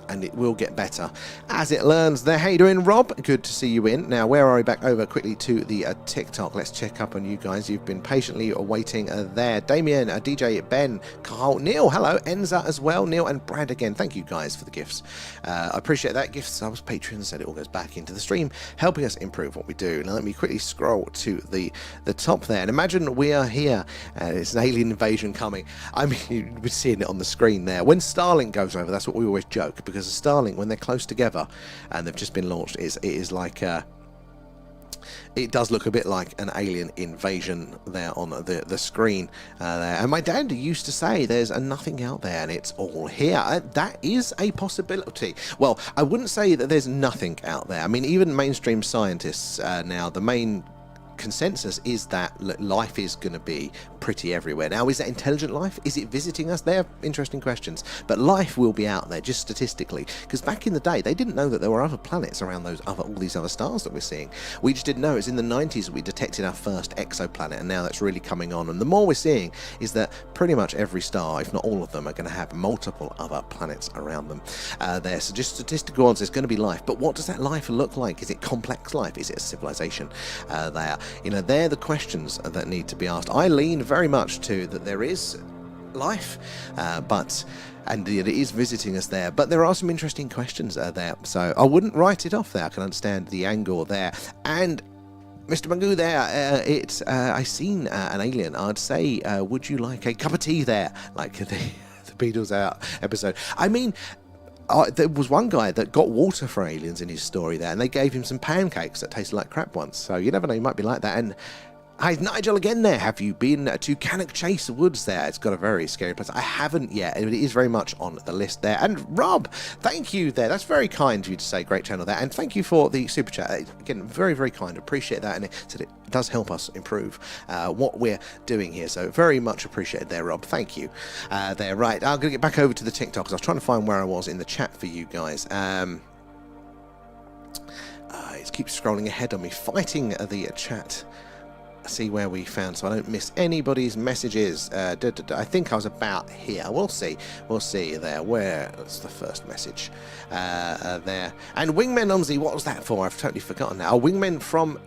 And it will get better as it learns there. How you doing, Rob? Good to see you in. Now, where are we? Back over quickly to the TikTok. Let's check up on you guys. You've been patiently waiting there. Damien, DJ, Ben, Carl, Neil, hello, Enza as well. Neil and Brad again. Thank you guys for the gifts. I appreciate that. Gifts, I was Patreon, said it all goes back into the stream, helping us improve what we do. Now, let me quickly scroll to the top there. And imagine we are here. It's an alien invasion coming. I mean, we're seeing it on the screen there. When Starlink goes over, that's what we always joke, because a Starlink, when they're close together and they've just been launched, it is like it does look a bit like an alien invasion there on the screen there. And my dad used to say there's nothing out there and it's all here. That is a possibility. Well, I wouldn't say that there's nothing out there. I mean, even mainstream scientists now, the main consensus is that life is going to be pretty everywhere. Now, is that intelligent life? Is it visiting us? They're interesting questions. But life will be out there, just statistically. Because back in the day, they didn't know that there were other planets around all these other stars that we're seeing. We just didn't know. It's in the 90s that we detected our first exoplanet, and now that's really coming on. And the more we're seeing is that pretty much every star, if not all of them, are going to have multiple other planets around them there. So just statistical odds, there's going to be life. But what does that life look like? Is it complex life? Is it a civilization there? You know, they're the questions that need to be asked. I lean very much to that there is life, and it is visiting us there, but there are some interesting questions there, so I wouldn't write it off there. I can understand the angle there. And Mr. Mangu there, I seen an alien. I'd say, would you like a cup of tea there? Like the Beatles out episode. I mean, there was one guy that got water for aliens in his story there, and they gave him some pancakes that tasted like crap once. So you never know, you might be like that. And hi, Nigel again there. Have you been to Cannock Chase Woods there? It's got a very scary place. I haven't yet, but it is very much on the list there. And Rob, thank you there. That's very kind of you to say. Great channel there. And thank you for the super chat. Again, very, very kind. Appreciate that. And it does help us improve what we're doing here. So very much appreciated there, Rob. Thank you there. Right, I'm going to get back over to the TikTok because I was trying to find where I was in the chat for you guys. It keeps scrolling ahead on me, fighting the chat. See where we found, so I don't miss anybody's messages. I think I was about here. We'll see there. Where's the first message there? And Wingmen Umzi, what was that for? I've totally forgotten now. Wingmen from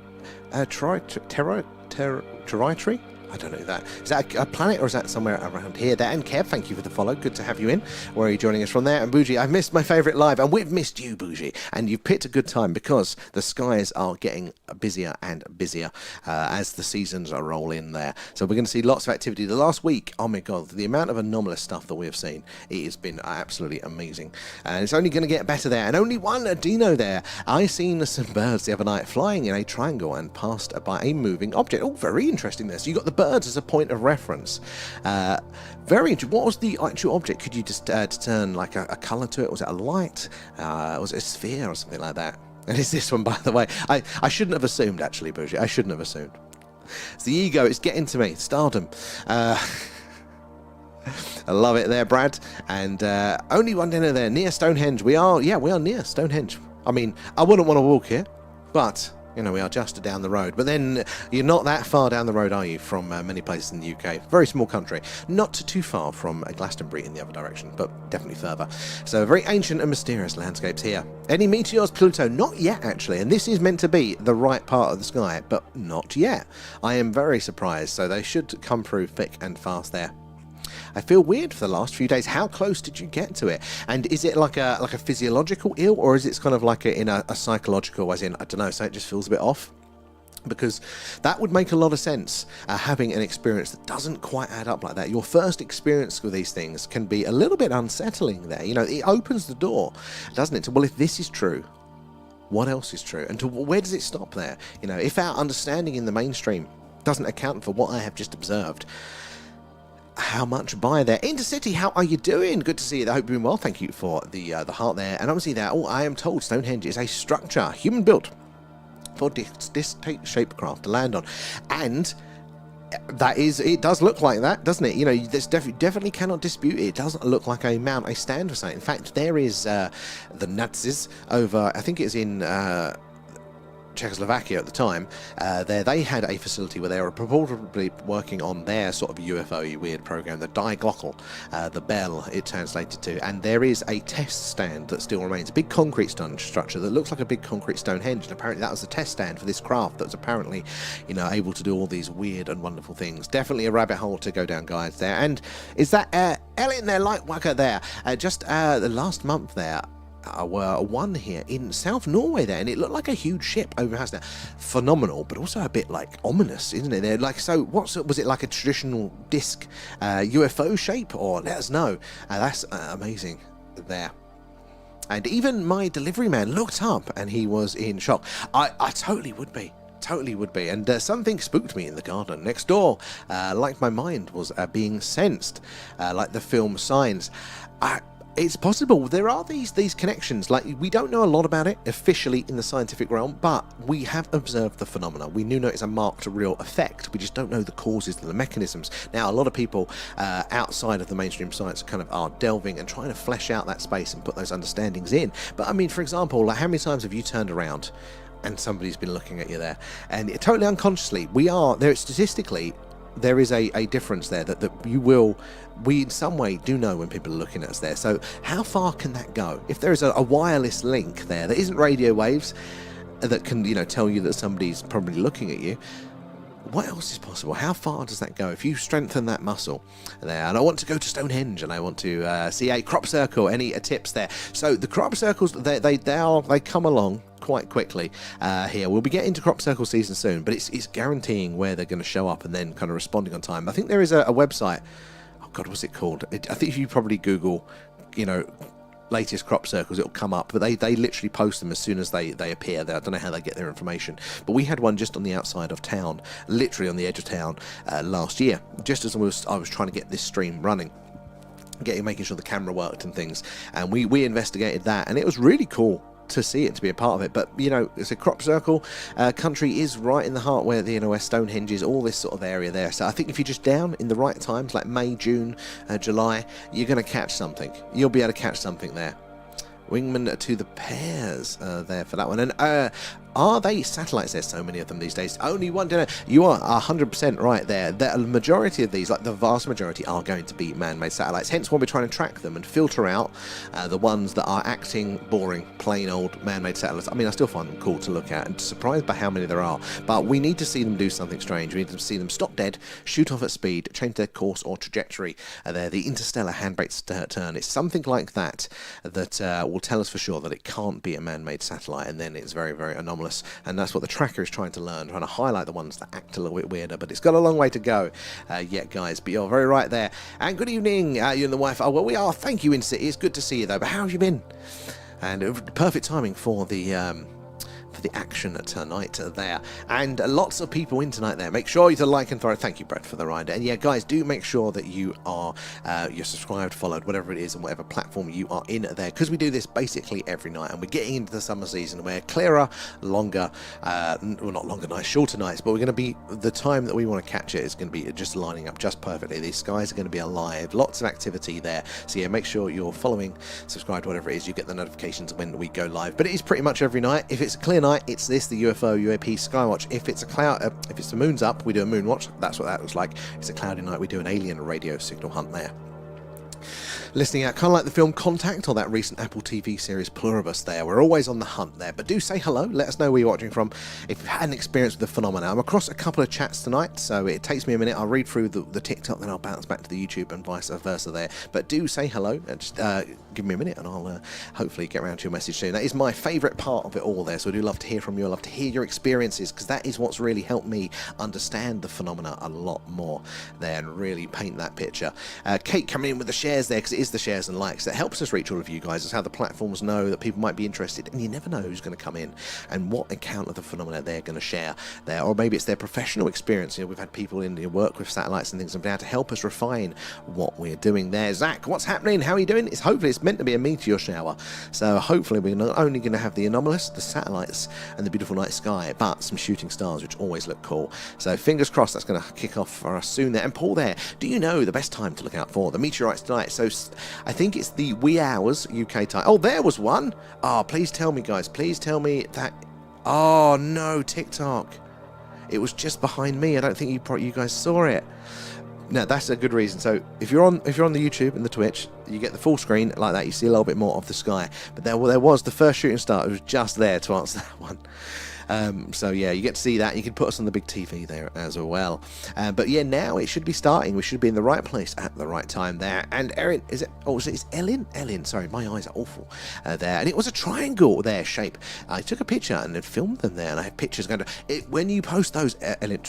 Territri? I don't know that. Is that a planet or is that somewhere around here? There. And Kev, thank you for the follow. Good to have you in. Where are you joining us from there? And Bougie, I've missed my favourite live, and we've missed you, Bougie. And you've picked a good time because the skies are getting busier and busier as the seasons roll in there. So we're going to see lots of activity. The last week, oh my God, the amount of anomalous stuff that we have seen, it has been absolutely amazing. And it's only going to get better there. And only one Dino there. I seen some birds the other night flying in a triangle and passed by a moving object. Oh, very interesting there. So you got the birds as a point of reference. Very interesting. What was the actual object? Could you just discern like a colour to it? Was it a light? Was it a sphere or something like that? And it's this one, by the way. I shouldn't have assumed, actually, Bougie. I shouldn't have assumed. It's the ego. It's getting to me. Stardom. I love it there, Brad. And only one dinner there, near Stonehenge. We are near Stonehenge. I mean, I wouldn't want to walk here, but you know, we are just down the road. But then you're not that far down the road, are you, from many places in the UK? Very small country. Not too far from Glastonbury in the other direction, but definitely further. So very ancient and mysterious landscapes here. Any meteors, Pluto? Not yet, actually. And this is meant to be the right part of the sky, but not yet. I am very surprised. So they should come through thick and fast there. I feel weird for the last few days. How close did you get to it? And is it like a physiological ill, or is it kind of like in a psychological, as in, I don't know, so it just feels a bit off? Because that would make a lot of sense, having an experience that doesn't quite add up like that. Your first experience with these things can be a little bit unsettling there. You know, it opens the door, doesn't it? So, well, if this is true, what else is true? And where does it stop there? You know, if our understanding in the mainstream doesn't account for what I have just observed, how much by there? Intercity, how are you doing? Good to see you. I hope you're doing well. Thank you for the heart there. And obviously there, I am told Stonehenge is a structure, human built, for disc-shaped craft to land on. And that is, it does look like that, doesn't it? You know, this definitely cannot dispute it. It doesn't look like a mount, a stand or something. In fact, there is the Nazis over, I think it's in Czechoslovakia at the time. They had a facility where they were purportedly working on their sort of UFO weird program, the Die Glockel, the bell it translated to, and there is a test stand that still remains, a big concrete structure that looks like a big concrete Stonehenge, and apparently that was the test stand for this craft that was apparently, you know, able to do all these weird and wonderful things. Definitely a rabbit hole to go down, guys, there. And is that Ellen there, Lightworker there, just the last month there, were one here in South Norway there, and it looked like a huge ship over the house there. Phenomenal, but also a bit like ominous, isn't it? They're like, so was it like a traditional disc UFO shape, or let us know. That's amazing there. And even my delivery man looked up and he was in shock. I totally would be. Totally would be. And something spooked me in the garden next door, like my mind was being sensed, like the film Signs. It's possible. There are these connections. Like, we don't know a lot about it officially in the scientific realm, but we have observed the phenomena. We know it's a marked real effect. We just don't know the causes and the mechanisms. Now, a lot of people outside of the mainstream science kind of are delving and trying to flesh out that space and put those understandings in. But I mean, for example, like, how many times have you turned around and somebody's been looking at you there? And totally unconsciously, we are there statistically. There is a difference there that we in some way do know when people are looking at us there. So how far can that go? If there is a wireless link there that isn't radio waves that can, you know, tell you that somebody's probably looking at you, what else is possible? How far does that go? If you strengthen that muscle there, and I want to go to Stonehenge, and I want to see a crop circle, any tips there? So the crop circles, they come along quite quickly here. We'll be getting to crop circle season soon, but it's guaranteeing where they're going to show up and then kind of responding on time. I think there is a website. Oh God, what's it called? I think if you probably Google, you know, latest crop circles, it'll come up, but they literally post them as soon as they appear. I don't know how they get their information, but we had one just on the outside of town, literally on the edge of town, last year, just as I was trying to get this stream running, making sure the camera worked and things, and we investigated that, and it was really cool to see it, to be a part of it. But you know, it's a crop circle country is right in the heart where the, you know, where Stonehenge is, all this sort of area there. So I think if you're just down in the right times, like May, June, July, you're going to catch something. You'll be able to catch something there. Wingman to the pairs there for that one. And are they satellites? There's so many of them these days. Only one dinner. You are 100% right there. The majority of these, like the vast majority, are going to be man-made satellites. Hence why we're trying to track them and filter out the ones that are acting boring, plain old man-made satellites. I mean, I still find them cool to look at and surprised by how many there are. But we need to see them do something strange. We need to see them stop dead, shoot off at speed, change their course or trajectory. They're the interstellar handbrake turn. It's something like that will tell us for sure that it can't be a man-made satellite, and then it's very, very anomalous. And that's what the tracker is trying to learn, trying to highlight the ones that act a little bit weirder, but it's got a long way to go yet, guys. But you're very right there. And good evening, you and the wife. Oh, well, we are. Thank you, Incity. It's good to see you, though. But how have you been? And perfect timing for the for the action tonight there. And lots of people in tonight there. Make sure you to like and throw. Thank you, Brett, for the reminder. And yeah, guys, do make sure that you are you're subscribed, followed, whatever it is, on whatever platform you are in there, because we do this basically every night, and we're getting into the summer season where clearer, longer, well, not longer nights, shorter nights, but we're going to be, the time that we want to catch it is going to be just lining up just perfectly. These skies are going to be alive, lots of activity there. So yeah, make sure you're following, subscribed, whatever it is, you get the notifications when we go live. But it is pretty much every night. If it's a clear night, it's this, the UFO, UAP, Skywatch. If it's a cloud, if it's the moon's up, we do a moon watch. That's what that looks like. If it's a cloudy night, we do an alien radio signal hunt there. Listening out, kind of like the film Contact or that recent Apple TV series Pluribus there. We're always on the hunt there, but do say hello. Let us know where you're watching from if you've had an experience with the phenomena. I'm across a couple of chats tonight, so it takes me a minute. I'll read through the TikTok, then I'll bounce back to the YouTube and vice versa there. But do say hello and just give me a minute and I'll hopefully get around to your message soon. That is my favourite part of it all there, so I do love to hear from you. I love to hear your experiences, because that is what's really helped me understand the phenomena a lot more there and really paint that picture. Kate coming in with the shares there, because it is the shares and likes that helps us reach all of you guys. It's how the platforms know that people might be interested, and you never know who's going to come in and what account of the phenomena they're going to share there, or maybe it's their professional experience. You know, we've had people in who work with satellites and things and been able to help us refine what we're doing there. Zach, what's happening? How are you doing? Hopefully it's meant to be a meteor shower, so hopefully we're not only going to have the anomalous, the satellites, and the beautiful night sky, but some shooting stars, which always look cool. So fingers crossed that's going to kick off for us soon there. And Paul there, do you know the best time to look out for the meteorites tonight? So I think it's the wee hours UK time. Oh, there was one. Oh, please tell me, guys. Please tell me that. Oh no, TikTok. It was just behind me. I don't think you guys saw it. No, that's a good reason. So if you're on the YouTube and the Twitch, you get the full screen like that. You see a little bit more of the sky. But there was the first shooting star. It was just there to answer that one. So yeah, you get to see that. You can put us on the big TV there as well. But yeah, now it should be starting. We should be in the right place at the right time there. And Erin, is it? Oh, it's Ellen. Ellen, sorry, my eyes are awful there. And it was a triangle there shape. I took a picture and then filmed them there, and I have pictures going to. When you post those, Ellen,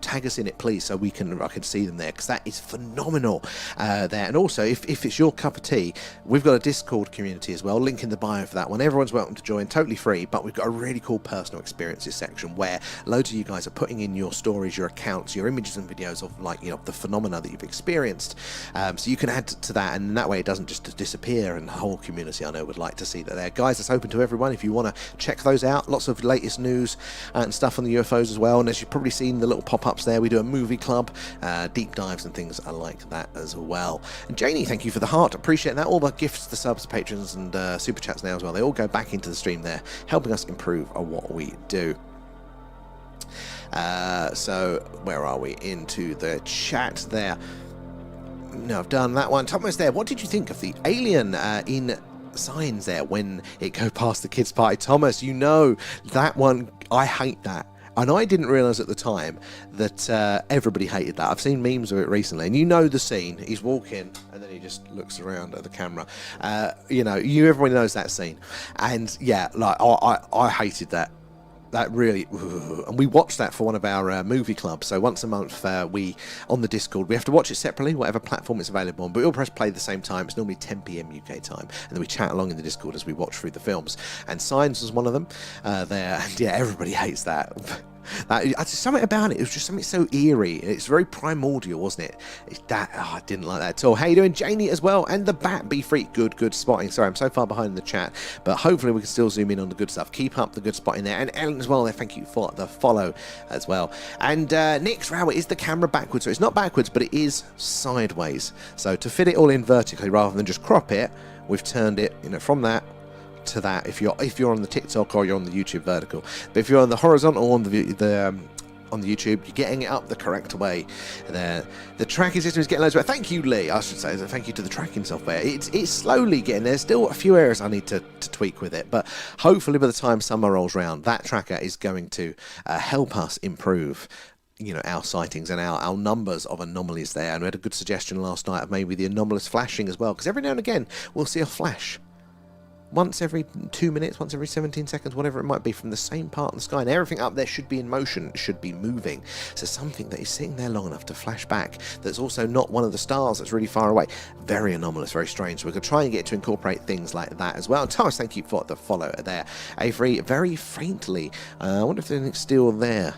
tag us in it, please, so I can see them there, because that is phenomenal there. And also, if it's your cup of tea, we've got a Discord community as well, link in the bio for that one. Everyone's welcome to join, totally free, but we've got a really cool personal experiences section where loads of you guys are putting in your stories, your accounts, your images and videos of, like, you know, the phenomena that you've experienced, so you can add to that, and that way it doesn't just disappear. And the whole community, I know, would like to see that there. Guys, it's open to everyone if you want to check those out. Lots of latest news and stuff on the UFOs as well, and as you've probably seen the little pop-ups there, we do a movie club, deep dives and things like that as well. And Janie, thank you for the heart, appreciate that. All the gifts, the subs, patrons and super chats now as well, they all go back into the stream there, helping us improve on what we do. So where are we? Into the chat there. No, I've done that one. Thomas there, what did you think of the alien in Signs there when it go past the kids' party? Thomas, you know that one, I hate that. And I didn't realise at the time that everybody hated that. I've seen memes of it recently, and you know the scene. He's walking, and then he just looks around at the camera. You know, everybody knows that scene. And yeah, like I hated that. That really, and we watched that for one of our movie clubs. So once a month, we on the Discord, we have to watch it separately, whatever platform it's available on. But we all press play at the same time. It's normally 10 p.m. UK time, and then we chat along in the Discord as we watch through the films. And Signs was one of them there. And yeah, everybody hates that. Something about it. It was just something so eerie. It's very primordial, wasn't it? I didn't like that at all. How you doing, Janie, as well? And the Bat Be Freak. Good spotting. Sorry, I'm so far behind in the chat, but hopefully we can still zoom in on the good stuff. Keep up the good spotting there. And Ellen as well there. Thank you for the follow as well. And Nick's Row, is the camera backwards? So it's not backwards, but it is sideways. So to fit it all in vertically rather than just crop it, we've turned it, you know, from that to that. If you're on the TikTok or you're on the YouTube vertical, but if you're on the horizontal on the on the YouTube, you're getting it up the correct way there. The tracking system is getting loads better. Thank you, Lee. I should say thank you to the tracking software. It's slowly getting there. There's still a few areas I need to tweak with it, but hopefully by the time summer rolls around, that tracker is going to help us improve, you know, our sightings and our numbers of anomalies there. And we had a good suggestion last night of maybe the anomalous flashing as well, because every now and again we'll see a flash. once every 2 minutes, once every 17 seconds, whatever it might be, from the same part of the sky, and everything up there should be in motion, should be moving. So something that is sitting there long enough to flash back, that's also not one of the stars that's really far away. Very anomalous, very strange. So we're going to try and get to incorporate things like that as well. And Thomas, thank you for the follow there. Avery, very faintly. I wonder if there's anything still there.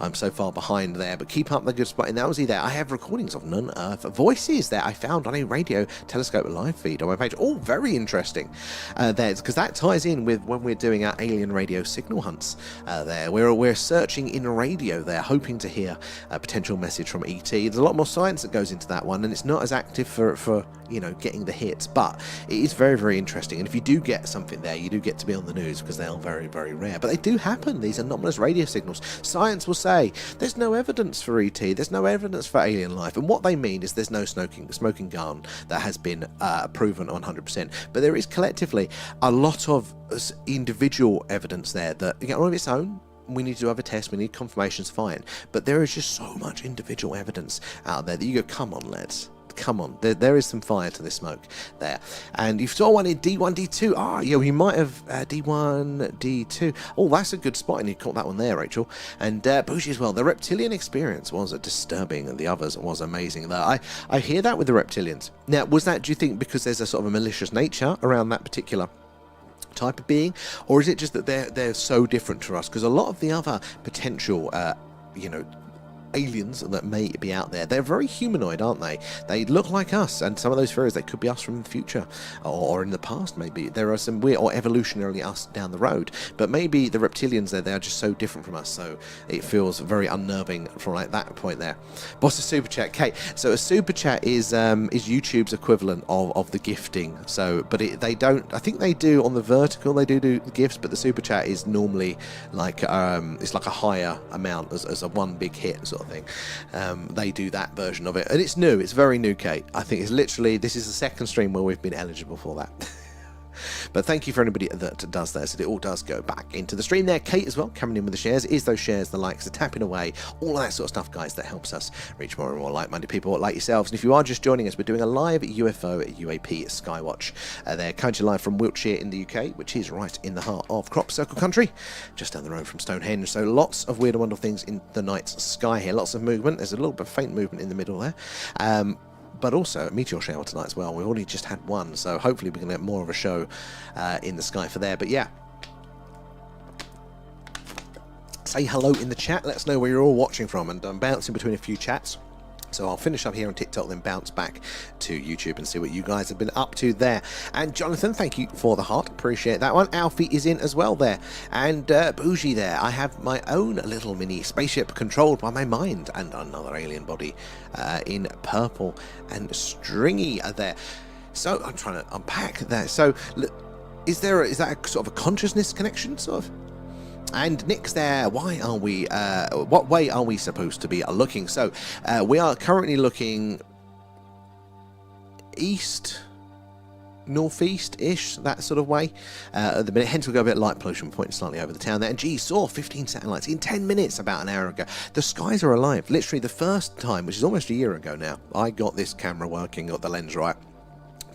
I'm so far behind there, but keep up the good spot. And that was there. I have recordings of non-Earth voices that I found on a radio telescope live feed on my page. Oh, very interesting there, because that ties in with when we're doing our alien radio signal hunts there. We're searching in radio there, hoping to hear a potential message from ET. There's a lot more science that goes into that one, and it's not as active for you know, getting the hits, but it is very, very interesting. And if you do get something there, you do get to be on the news, because they are very, very rare. But they do happen, these anomalous radio signals. Science will say there's no evidence for ET, there's no evidence for alien life, and what they mean is there's no smoking gun that has been proven 100%, but there is collectively a lot of individual evidence there that, you know, on its own, we need to do other tests, we need confirmations, fine, but there is just so much individual evidence out there that you go, come on, lads. Come on, there is some fire to this smoke there. And you saw one in D1, D2. Ah, yeah, we might have D1, D2. Oh, that's a good spot, and you caught that one there, Rachel. And Bougie as well. The reptilian experience was disturbing, and the others was amazing. I hear that with the reptilians. Now, was that, do you think, because there's a sort of a malicious nature around that particular type of being, or is it just that they're so different to us? Because a lot of the other potential, you know, aliens that may be out there, they're very humanoid, aren't they? They look like us, and some of those theories, they could be us from the future or in the past. Maybe there are some weird, or evolutionarily us down the road, but maybe the reptilians there, they are just so different from us, so it feels very unnerving from like that point there. Boss, a super chat, Kate. So a super chat is YouTube's equivalent of the gifting. So but they don't, I think they do on the vertical, they do the gifts, but the super chat is normally like it's like a higher amount as a one big hit sort of thing. They do that version of it, and it's new, it's very new, Kate. I think it's literally, this is the second stream where we've been eligible for that. But thank you for anybody that does that, so it all does go back into the stream there. Kate as well, coming in with the shares. Is those shares, the likes, the tapping away, all of that sort of stuff, guys, that helps us reach more and more like-minded people like yourselves. And if you are just joining us, we're doing a live UFO UAP Skywatch. They're coming to you live from Wiltshire in the UK, which is right in the heart of Crop Circle country, just down the road from Stonehenge. So lots of weird and wonderful things in the night sky here. Lots of movement. There's a little bit of faint movement in the middle there. But also a meteor shower tonight as well. We've already just had one, so hopefully we can get more of a show in the sky for there. But yeah, say hello in the chat. Let us know where you're all watching from, and I'm bouncing between a few chats. So I'll finish up here on TikTok, then bounce back to YouTube and see what you guys have been up to there. And Jonathan, thank you for the heart. Appreciate that one. Alfie is in as well there. And Bougie there. I have my own little mini spaceship controlled by my mind, and another alien body in purple and stringy there. So I'm trying to unpack that. So is that a sort of a consciousness connection, sort of? And Nick's there. Why are we, what way are we supposed to be looking? So we are currently looking east, northeast-ish, that sort of way at the minute. Hence we've got a bit of light pollution, pointing slightly over the town there. And gee, saw 15 satellites in 10 minutes about an hour ago. The skies are alive. Literally the first time, which is almost a year ago now, I got this camera working, got the lens right,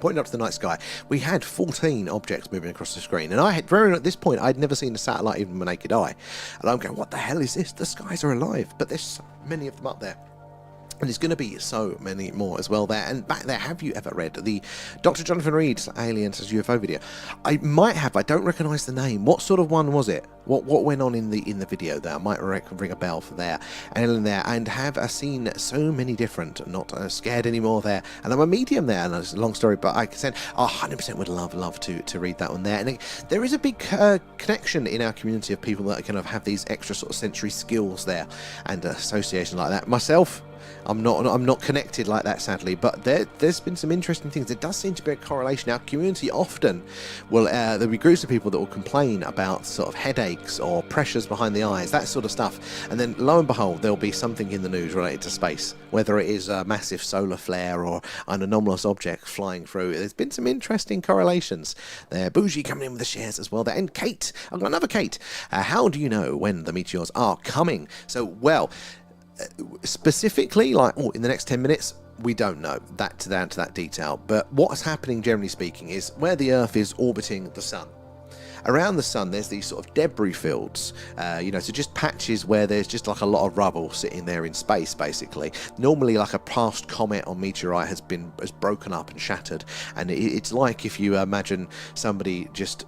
pointing up to the night sky. We had 14 objects moving across the screen, and I had at this point I'd never seen a satellite even with my naked eye, and I'm going, what the hell is this? The skies are alive, but there's so many of them up there. And there's going to be so many more as well there. And back there, have you ever read the Dr. Jonathan Reed's Aliens as UFO video? I might have. I don't recognise the name. What sort of one was it? What went on in the video there? I might ring a bell for there and there. And have seen so many different. Not scared anymore there. And I'm a medium there. And it's a long story, but I said 100% would love to read that one there. And there is a big connection in our community of people that kind of have these extra sort of sensory skills there and association like that. Myself, I'm not connected like that, sadly, but there's been some interesting things. There does seem to be a correlation. Our community often will there'll be groups of people that will complain about sort of headaches or pressures behind the eyes, that sort of stuff, and then lo and behold there'll be something in the news related to space, whether it is a massive solar flare or an anomalous object flying through. There's been some interesting correlations there. Bougie coming in with the shares as well there. And Kate, I've got another Kate. How do you know when the meteors are coming? So, well, specifically, like, in the next 10 minutes, we don't know that down to that detail. But what's happening, generally speaking, is where the Earth is orbiting the sun. Around the sun, there's these sort of debris fields, so just patches where there's just like a lot of rubble sitting there in space, basically. Normally, like a past comet or meteorite has broken up and shattered, and it's like if you imagine somebody just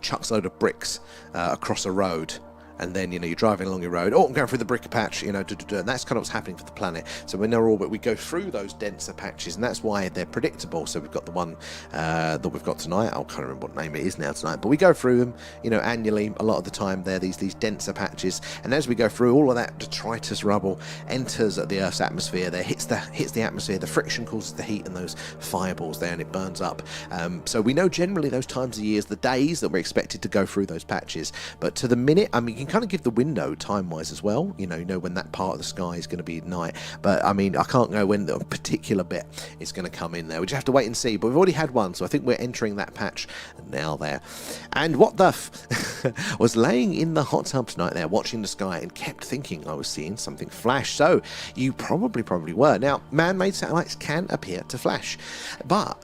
chucks a load of bricks across a road. And then, you're driving along your road. Oh, I'm going through the brick patch, and that's kind of what's happening for the planet. So in their orbit, we go through those denser patches, and that's why they're predictable. So we've got the one that we've got tonight. I can't remember what name it is now tonight, but we go through them, annually. A lot of the time, they're these denser patches, and as we go through all of that detritus rubble enters the Earth's atmosphere. There hits the atmosphere. The friction causes the heat and those fireballs there, and it burns up. So we know generally those times of years, the days that we're expected to go through those patches. But to the minute, I mean, you can kind of give the window time-wise as well. You know when that part of the sky is going to be at night. But I mean, I can't know when the particular bit is going to come in there. We just have to wait and see. But we've already had one, so I think we're entering that patch now there. And what the was laying in the hot tub tonight there, watching the sky, and kept thinking I was seeing something flash. So you probably were. Now, man-made satellites can appear to flash, but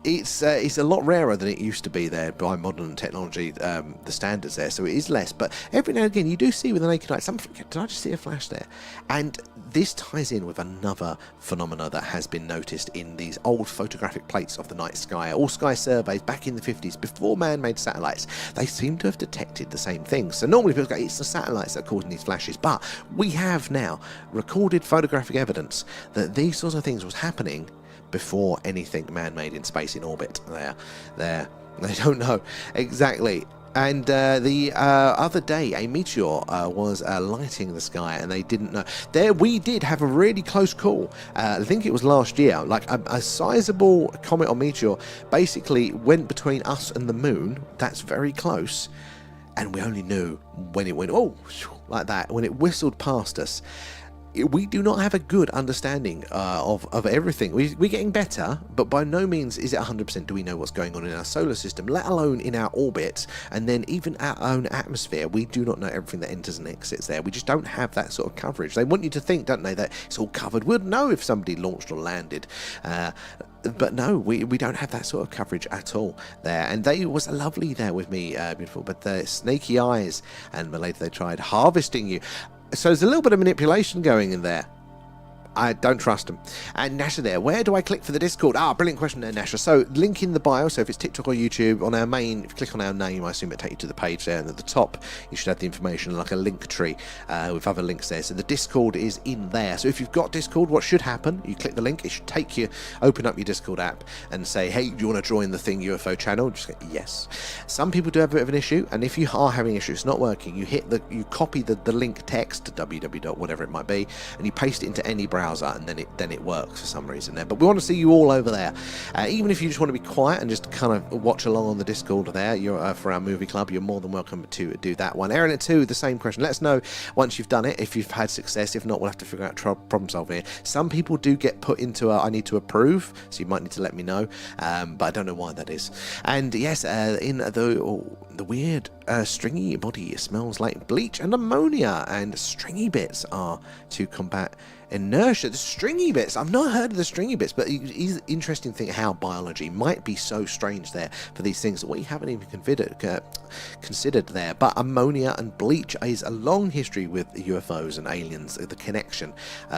it's a lot rarer than it used to be there by modern technology, the standards there, so it is less. But every now and again, you do see with the naked eye, did I just see a flash there? And this ties in with another phenomena that has been noticed in these old photographic plates of the night sky. All sky surveys back in the 50s, before man-made satellites, they seem to have detected the same things. So normally people go, it's the satellites that are causing these flashes, but we have now recorded photographic evidence that these sorts of things was happening before anything man-made in space in orbit. They don't know exactly. And the other day, a meteor was lighting the sky, and they didn't know. There, we did have a really close call. I think it was last year. Like a sizable comet or meteor basically went between us and the moon. That's very close. And we only knew when it went, like that, when it whistled past us. We do not have a good understanding of everything. We're getting better, but by no means is it 100% do we know what's going on in our solar system, let alone in our orbit, and then even our own atmosphere. We do not know everything that enters and exits there. We just don't have that sort of coverage. They want you to think, don't they, that it's all covered. We'd know if somebody launched or landed. But no, we don't have that sort of coverage at all there. And they was lovely there with me, beautiful, but the snaky eyes, and later they tried harvesting you. So there's a little bit of manipulation going in there. I don't trust them. And Nasha there, where do I click for the Discord? Brilliant question there, Nasha. So link in the bio, so if it's TikTok or YouTube, on our main, if you click on our name, I assume it'll take you to the page there, and at the top you should have the information like a link tree with other links there. So the Discord is in there. So if you've got Discord, what should happen, you click the link, it should take you, open up your Discord app and say, hey, do you want to join the Thing UFO channel? Just go, yes. Some people do have a bit of an issue, and if you are having issues, it's not working, you copy the link text to www, whatever it might be, and you paste it into any browser, and then it works for some reason there. But we want to see you all over there. Even if you just want to be quiet and just kind of watch along on the Discord there, you're for our movie club, you're more than welcome to do that one. Aaron at 2, the same question. Let us know once you've done it, if you've had success. If not, we'll have to figure out problem solving here. Some people do get put into I need to approve, so you might need to let me know, but I don't know why that is. And yes, in the weird stringy body smells like bleach and ammonia, and stringy bits are to combat inertia. The stringy bits, I've not heard of the stringy bits, but it's an interesting thing how biology might be so strange there for these things that we haven't even considered there. But ammonia and bleach is a long history with UFOs and aliens, the connection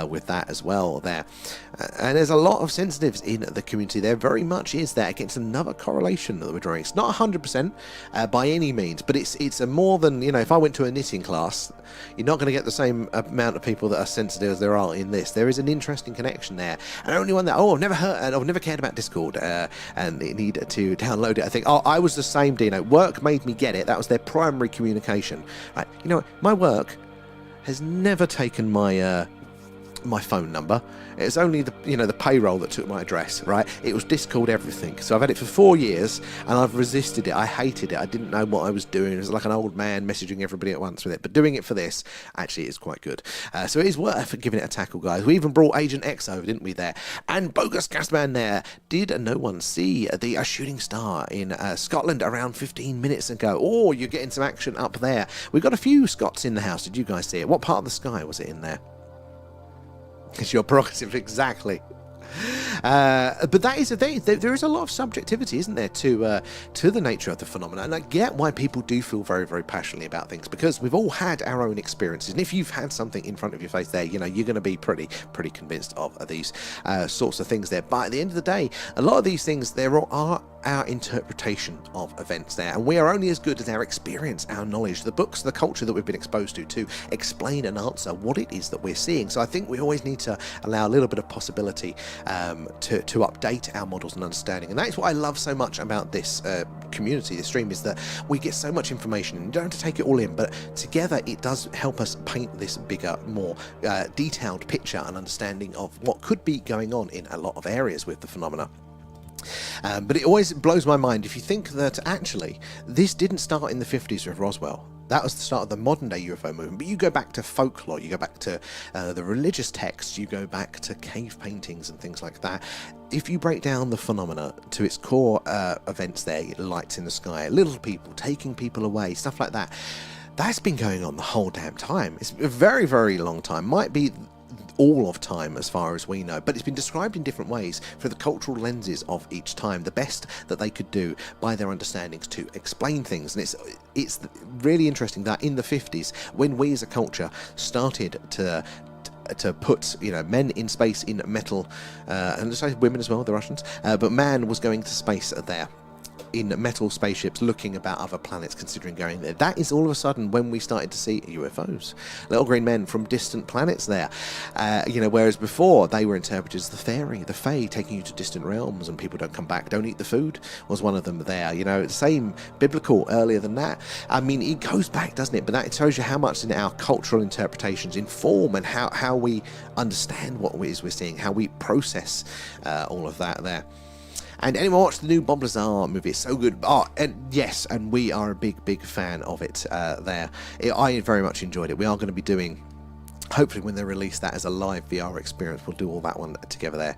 with that as well there. And there's a lot of sensitives in the community. There very much is there against another correlation that we're drawing. It's not 100% by any means, but it's a more than, if I went to a knitting class, you're not going to get the same amount of people that are sensitive as there are in this. There is an interesting connection there, and only one that I've never heard, and I've never cared about Discord, and need to download it. I think I was the same, Dino. Work made me get it. That was their primary communication. Right? My work has never taken my phone number. It's only the payroll that took my address, right? It was Discord everything. So I've had it for 4 years, and I've resisted it. I hated it. I didn't know what I was doing. It was like an old man messaging everybody at once with it. But doing it for this, actually, is quite good. So it is worth giving it a tackle, guys. We even brought Agent X over, didn't we, there? And Bogus Gasman there. Did no one see the shooting star in Scotland around 15 minutes ago? Oh, you're getting some action up there. We've got a few Scots in the house. Did you guys see it? What part of the sky was it in there? It's your prerogative, exactly. But that is the thing. There is a lot of subjectivity, isn't there, to the nature of the phenomena, and I get why people do feel very, very passionately about things, because we've all had our own experiences, and if you've had something in front of your face there, you know, you're going to be pretty convinced of these sorts of things there. But at the end of the day, a lot of these things, there are our interpretation of events there, and we are only as good as our experience, our knowledge, the books, the culture that we've been exposed to explain and answer what it is that we're seeing. So I think we always need to allow a little bit of possibility to update our models and understanding, and that's what I love so much about this community, this stream, is that we get so much information and you don't have to take it all in, but together it does help us paint this bigger, more detailed picture and understanding of what could be going on in a lot of areas with the phenomena. But it always blows my mind if you think that actually this didn't start in the 50s with Roswell. That was the start of the modern day UFO movement. But you go back to folklore, you go back to the religious texts, you go back to cave paintings and things like that. If you break down the phenomena to its core events there, lights in the sky, little people taking people away, stuff like that, that's been going on the whole damn time. It's a very, very long time. Might be all of time as far as we know, but it's been described in different ways through the cultural lenses of each time, the best that they could do by their understandings to explain things. And it's really interesting that in the 50s, when we as a culture started to put, you know, men in space in metal, and so women as well, the Russians, but man was going to space there in metal spaceships, looking about other planets, considering going there. That is all of a sudden when we started to see UFOs, little green men from distant planets there. You know, whereas before they were interpreted as the fairy, the fae, taking you to distant realms, and people don't come back, don't eat the food, was one of them there. You know, same biblical earlier than that. I mean, it goes back, doesn't it? But that shows you how much in our cultural interpretations inform and how we understand what it is we're seeing, how we process all of that there. And anyone watched the new Bob Lazar movie? It's so good. Oh, and yes, and we are a big fan of it there. I very much enjoyed it. We are going to be doing, hopefully when they release that as a live VR experience, we'll do all that one together there.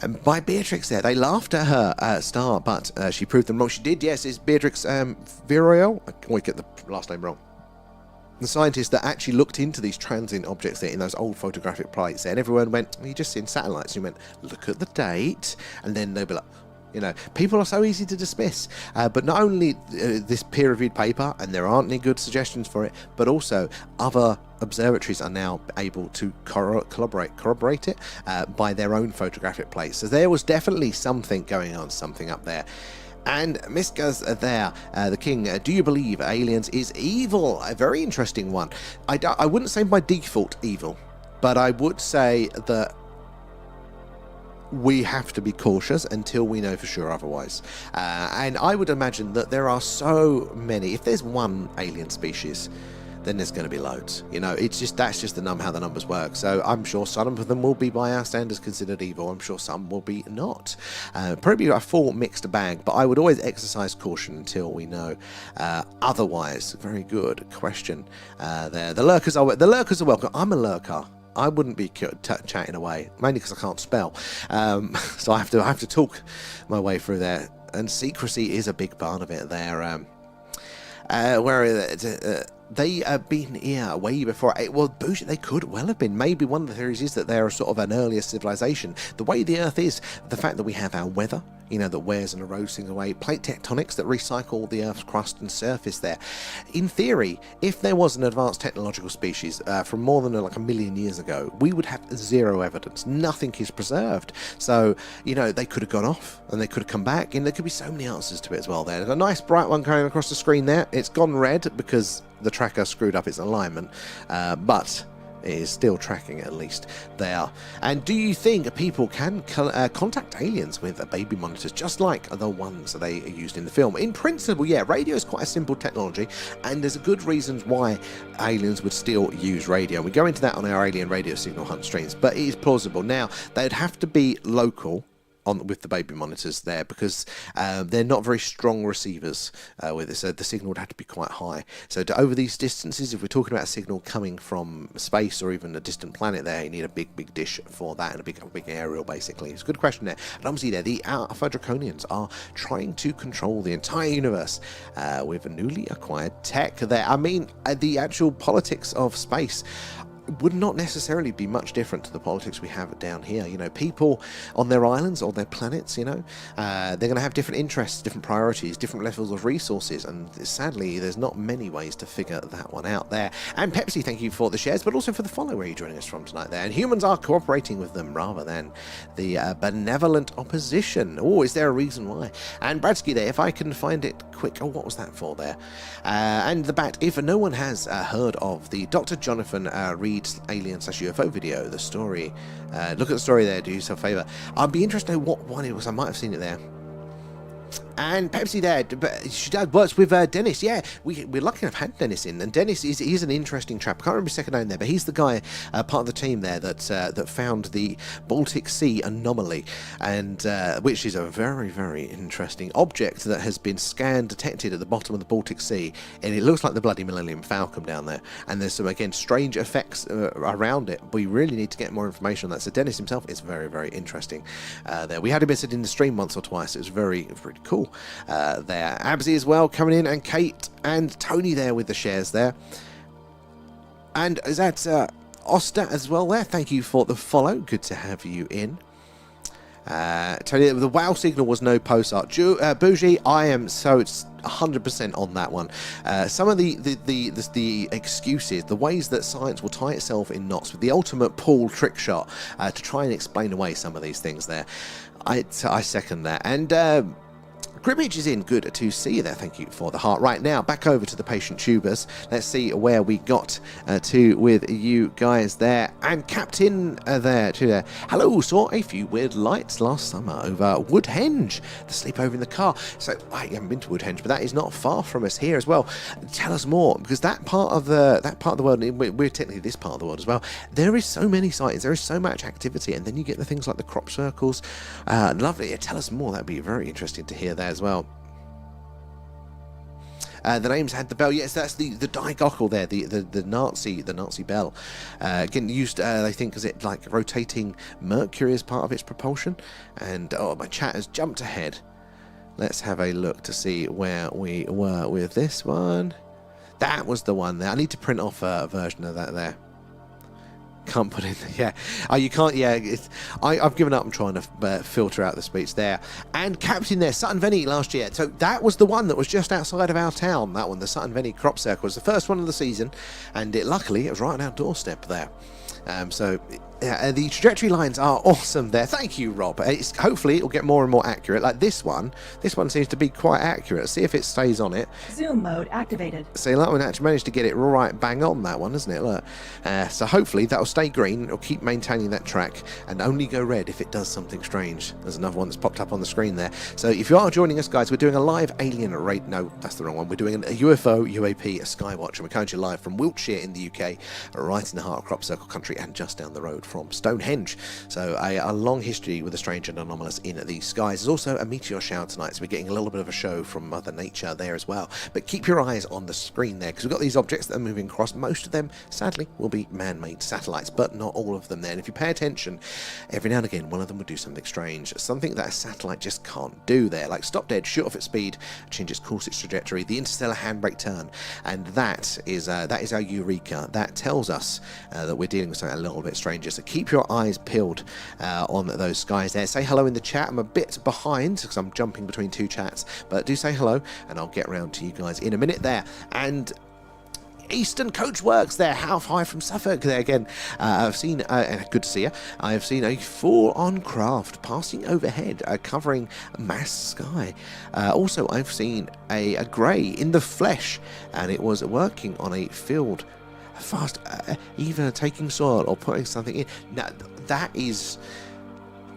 And by Beatrix there, they laughed at her star, but she proved them wrong. She did, yes, it's Beatrix Viroel. I always get the last name wrong. The scientist that actually looked into these transient objects there in those old photographic plates there, and everyone went, well, you're just seeing satellites. And you went, look at the date, and then they'll be like, you know, people are so easy to dismiss. But not only this peer-reviewed paper, and there aren't any good suggestions for it, but also other observatories are now able to corroborate it by their own photographic plates. So there was definitely something going on, something up there. And Miska's there, the king, do you believe aliens is evil? A very interesting one. I wouldn't say by default evil, but I would say that we have to be cautious until we know for sure otherwise. And I would imagine that there are so many. If there's one alien species, then there's going to be loads. You know, it's just how the numbers work. So I'm sure some of them will be by our standards considered evil. I'm sure some will be not. Probably a full mixed bag, but I would always exercise caution until we know otherwise. Very good question there. The lurkers are welcome. I'm a lurker. I wouldn't be chatting away, mainly because I can't spell. So I have to talk my way through there. And secrecy is a big part of it there. They have been here way before. Well, bullshit, they could well have been. Maybe one of the theories is that they're sort of an earlier civilization. The way the Earth is, the fact that we have our weather, you know, that wears and erodes things away, plate tectonics that recycle the Earth's crust and surface there. In theory, if there was an advanced technological species from more than like a million years ago, we would have zero evidence. Nothing is preserved. So, you know, they could have gone off and they could have come back, and there could be so many answers to it as well there. There's a nice bright one going across the screen there. It's gone red because the tracker screwed up its alignment, but it is still tracking at least there. And do you think people can contact aliens with baby monitors, just like the ones that they used in the film? In principle, yeah, radio is quite a simple technology, and there's a good reasons why aliens would still use radio. We go into that on our alien radio signal hunt streams, but it is plausible. Now, they'd have to be local with the baby monitors there, because they're not very strong receivers with it, so the signal would have to be quite high. So over these distances, if we're talking about a signal coming from space or even a distant planet there, you need a big dish for that, and a big aerial basically. It's a good question there. And obviously there, the Alpha Draconians are trying to control the entire universe with a newly acquired tech there. I mean, the actual politics of space, would not necessarily be much different to the politics we have down here. You know, people on their islands or their planets, you know, they're going to have different interests, different priorities, different levels of resources, and sadly there's not many ways to figure that one out there. And Pepsi, thank you for the shares, but also for the follow where you're joining us from tonight there. And humans are cooperating with them rather than the benevolent opposition. Oh, is there a reason why? And Bradsky there, if I can find it quick. Oh, what was that for there? And the bat, if no one has heard of the Dr. Jonathan Reed's Alien/UFO video, the story, look at the story there, do yourself a favour. I'd be interested to know what one it was. I might have seen it there. And Pepsi there, but she works with Dennis. Yeah, we're lucky enough to have Dennis in, and Dennis he's an interesting chap. I can't remember his second name there, but he's the guy, part of the team there that found the Baltic Sea anomaly, and which is a very, very interesting object that has been scanned, detected at the bottom of the Baltic Sea, and it looks like the bloody Millennium Falcon down there. And there's some, again, strange effects around it. We really need to get more information on that. So Dennis himself is very, very interesting there. We had him visited in the stream once or twice. It was very, very cool. There, Absy as well coming in, and Kate and Tony there with the shares there, and is that Oster as well there. Thank you for the follow, good to have you in. Tony, the wow signal was no post art. Bougie, I am so 100% on that one. Some of the excuses, the ways that science will tie itself in knots with the ultimate Paul trick shot to try and explain away some of these things there. I second that. And Cribbage is in, good to see you there, thank you for the heart. Right now, back over to the patient tubers. Let's see where we got to with you guys there. And Captain there too there. Hello, saw a few weird lights last summer over Woodhenge. The sleepover in the car. So I haven't been to Woodhenge, but that is not far from us here as well. Tell us more, because that part of the world, we're technically this part of the world as well. There is so many sightings, there is so much activity, and then you get the things like the crop circles. Lovely. Tell us more. That'd be very interesting to hear there as well. The names had the bell. Yes, that's the digockle there, the Nazi bell. Again, used I think as it like rotating mercury as part of its propulsion. And oh, my chat has jumped ahead. Let's have a look to see where we were with this one. That was the one there. I need to print off a version of that there. Can't put in, yeah. Oh, you can't, yeah. I've given up. I'm trying to filter out the speech there. And Captain there, Sutton Veney last year. So that was the one that was just outside of our town. That one, the Sutton Veney crop circle, was the first one of the season, and luckily it was right on our doorstep there. The trajectory lines are awesome there. Thank you, Rob. Hopefully it will get more and more accurate. Like this one seems to be quite accurate. See if it stays on it. Zoom mode activated. See, that one actually managed to get it right bang on, that one, isn't it? Look. So hopefully that'll stay green. It'll keep maintaining that track and only go red if it does something strange. There's another one that's popped up on the screen there. So if you are joining us, guys, we're doing a live alien raid. No, that's the wrong one. We're doing a UFO, UAP, a Skywatch, and we're coming to you live from Wiltshire in the UK, right in the heart of crop circle country and just down the road from Stonehenge. So a long history with the strange and anomalous in the skies. There's also a meteor shower tonight, so we're getting a little bit of a show from Mother Nature there as well. But keep your eyes on the screen there, because we've got these objects that are moving across. Most of them, sadly, will be man-made satellites, but not all of them there. And if you pay attention, every now and again, one of them will do something strange, something that a satellite just can't do there, like stop dead, shoot off its speed, change its course, its trajectory, the interstellar handbrake turn, and that is our eureka. That tells us that we're dealing with something a little bit stranger. So keep your eyes peeled on those skies there. Say hello in the chat. I'm a bit behind because I'm jumping between two chats, but do say hello and I'll get round to you guys in a minute there. And Eastern Coach Works there, half high from Suffolk there again. I've seen, good to see you, I have seen a full-on craft passing overhead, covering mass sky. Also, I've seen a grey in the flesh, and it was working on a field fast, either taking soil or putting something in. Now, that is...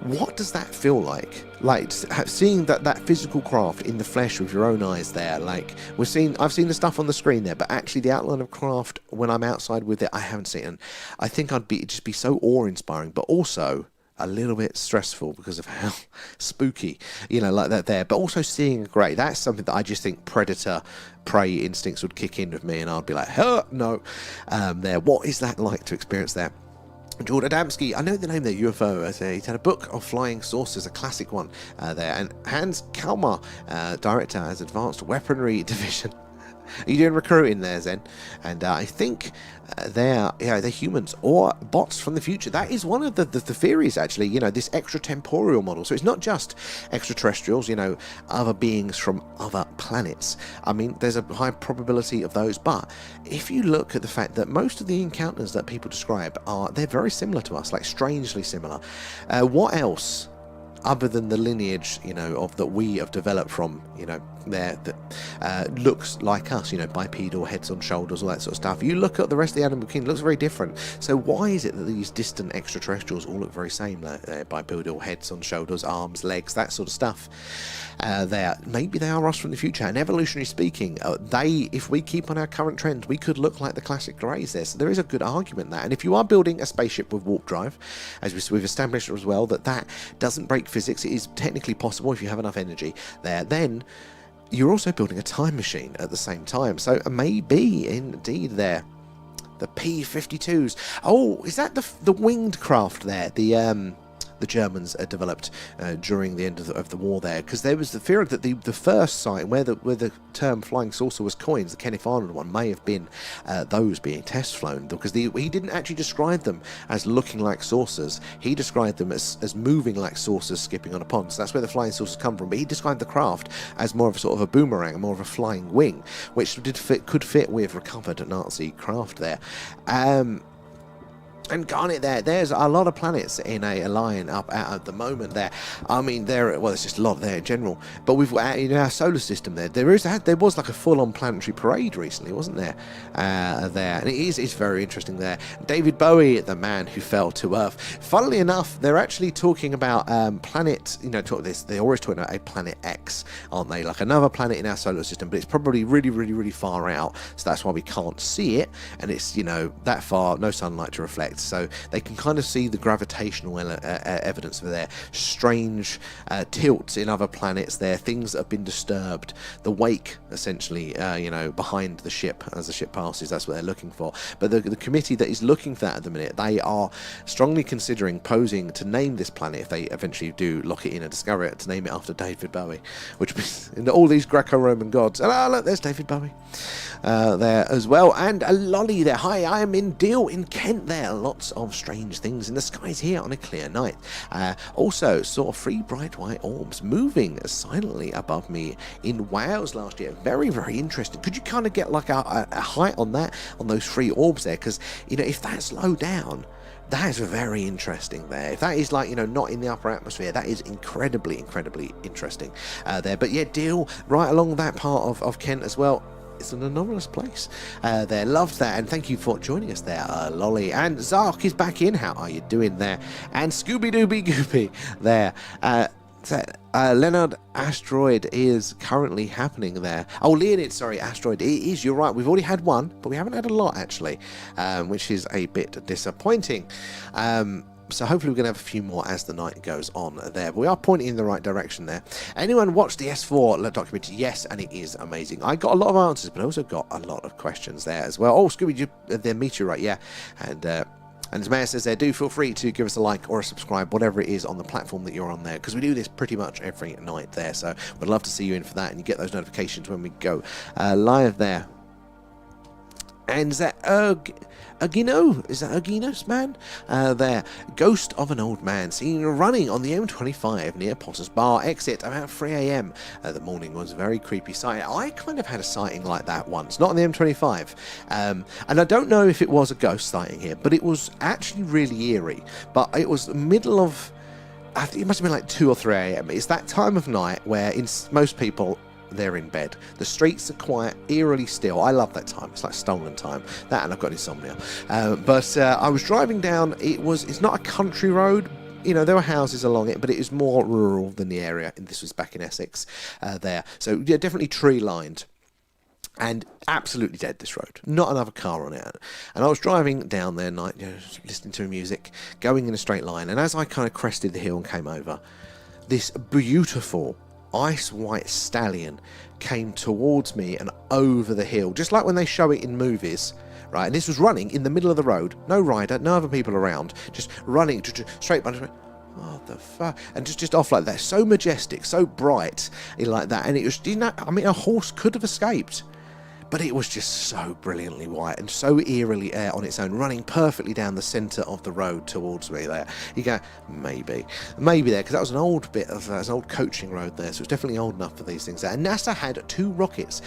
What does that feel like? Like seeing that physical craft in the flesh with your own eyes there. Like I've seen the stuff on the screen there, but actually the outline of craft when I'm outside with it, I haven't seen it. I think it'd just be so awe-inspiring, but also a little bit stressful because of how spooky, like that there. But also seeing a grey, that's something that I just think predator prey instincts would kick in with me, and I'd be like, no. There, what is that like to experience that? George Adamski, I know the name there, UFO. He's had a book of flying saucers, a classic one there. And Hans Kalmar, director, has Advanced Weaponry Division. Are you doing recruiting there, Zen? And I think they're humans or bots from the future. That is one of the theories, actually, this extratemporal model. So it's not just extraterrestrials, other beings from other planets. I mean, there's a high probability of those, but if you look at the fact that most of the encounters that people describe they're very similar to us, like strangely similar. What else, other than the lineage, of that we have developed from, there that looks like us, bipedal, heads on shoulders, all that sort of stuff. You look at the rest of the animal kingdom, it looks very different. So why is it that these distant extraterrestrials all look very same, like bipedal, heads on shoulders, arms, legs, that sort of stuff? Maybe they are us from the future, and evolutionary speaking, if we keep on our current trends, we could look like the classic greys there. So there is a good argument there. And if you are building a spaceship with warp drive, as we've established as well, that doesn't break physics, it is technically possible if you have enough energy there, then you're also building a time machine at the same time. So maybe indeed there, the P-52s. Oh, is that the winged craft there? The Germans developed during the end of the war there, because there was the fear that the first sighting where the term flying saucer was coined, the Kenneth Arnold one, may have been those being test flown, because he didn't actually describe them as looking like saucers. He described them as moving like saucers skipping on a pond. So that's where the flying saucers come from. But he described the craft as more of a sort of a boomerang, more of a flying wing, which could fit with recovered Nazi craft there. And Garnet there's a lot of planets in a line up at the moment there. I mean, there's just a lot there in general. But we've in our solar system there was like a full-on planetary parade recently, wasn't there? And it's very interesting there. David Bowie, the man who fell to Earth. Funnily enough, they're actually talking about planet. They're always talking about a planet X, aren't they? Like another planet in our solar system, but it's probably really, really, really far out. So that's why we can't see it, and it's that far, no sunlight to reflect. So they can kind of see the gravitational evidence of their strange tilts in other planets there, things that have been disturbed, the wake essentially, behind the ship as the ship passes. That's what they're looking for. But the committee that is looking for that at the minute, they are strongly considering posing to name this planet, if they eventually do lock it in and discover it, to name it after David Bowie, which in all these Greco-Roman gods. And look, there's David Bowie there as well, and a lolly there. Hi, I am in Deal in Kent there. Lots of strange things in the skies here on a clear night. Also saw 3 bright white orbs moving silently above me in Wales last year. Very, very interesting. Could you kind of get like a height on those 3 orbs there? Because if that's low down, that is very interesting there. If that is like, not in the upper atmosphere, that is incredibly, incredibly interesting there. But yeah, Deal right along that part of Kent as well. It's an anomalous place there. Loved that, and thank you for joining us there, Lolly. And Zark is back in. How are you doing there? And Scooby-Dooby Goopy there. Leonard Asteroid is currently happening there. Oh, Leonid, sorry, Asteroid. It is, you're right. We've already had one, but we haven't had a lot, actually, which is a bit disappointing. So hopefully we're going to have a few more as the night goes on there. But we are pointing in the right direction there. Anyone watched the S4 documentary? Yes, and it is amazing. I got a lot of answers, but I also got a lot of questions there as well. Oh, Scooby, the Meteor, yeah. And as Maya says there, do feel free to give us a like or a subscribe, whatever it is on the platform that you're on there, because we do this pretty much every night there. So we'd love to see you in for that, and you get those notifications when we go live there. And is that Agino? Is that Aginos, man? There. Ghost of an old man seen running on the M25 near Potter's Bar exit about 3 a.m. The morning was a very creepy sight. I kind of had a sighting like that once, not on the M25. And I don't know if it was a ghost sighting here, but it was actually really eerie. But it was the middle of, I think it must have been like 2 or 3 a.m. It's that time of night where most people, they're in bed. The streets are quiet, eerily still. I love that time. It's like stolen time. That, and I've got insomnia. But I was driving down. It's not a country road. There were houses along it, but it is more rural than the area. And this was back in Essex there. So yeah, definitely tree lined. And absolutely dead, this road. Not another car on it. And I was driving down there night, listening to music, going in a straight line. And as I kind of crested the hill and came over, this beautiful ice white stallion came towards me and over the hill, just like when they show it in movies, right? And this was running in the middle of the road, no rider, no other people around, just running straight by. What the fuck? And just off like that, so majestic, so bright, like that. And it was, a horse could have escaped, but it was just so brilliantly white and so eerily on its own, running perfectly down the centre of the road towards me there. You go, maybe there, because that was an old bit of an old coaching road there, so it's definitely old enough for these things there. And NASA had 2 rockets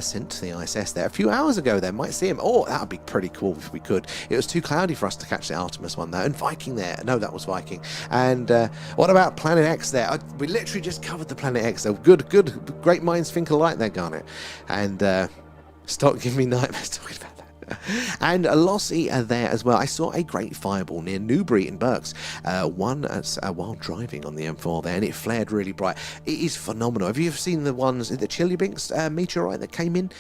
sent to the ISS there a few hours ago there. Might see them. Oh, that would be pretty cool if we could. It was too cloudy for us to catch the Artemis one though. And Viking there. No, that was Viking. And what about Planet X there? We literally just covered the Planet X. So good. Great minds think alike there, Garnet. And stop giving me nightmares talking about that. And a lossy there as well. I saw a great fireball near Newbury in Berks, one while driving on the M4 there, and it flared really bright. It is phenomenal. Have you ever seen the ones, the Chelyabinsk meteorite that came in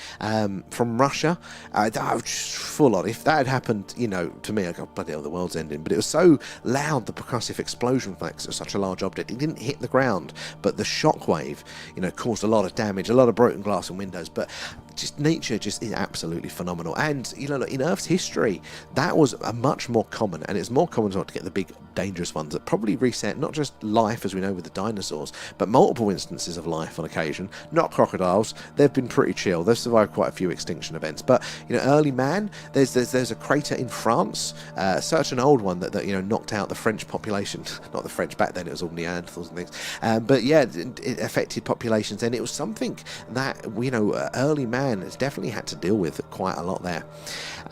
from Russia? That was just full on. If that had happened, to me, I go, bloody hell, the world's ending. But it was so loud, the percussive explosion effects of such a large object. It didn't hit the ground, but the shockwave, caused a lot of damage, a lot of broken glass and windows. But just nature just is absolutely phenomenal. And in Earth's history, that was a much more common, and it's more common not to get the big dangerous ones that probably reset not just life as we know with the dinosaurs, but multiple instances of life on occasion. Not crocodiles. They've been pretty chill. They've survived quite a few extinction events. But early man, there's a crater in France, such an old one that knocked out the French population. Not the French back then, it was all Neanderthals and things. But yeah, it affected populations, and it was something that early man has definitely had to deal with quite a lot there.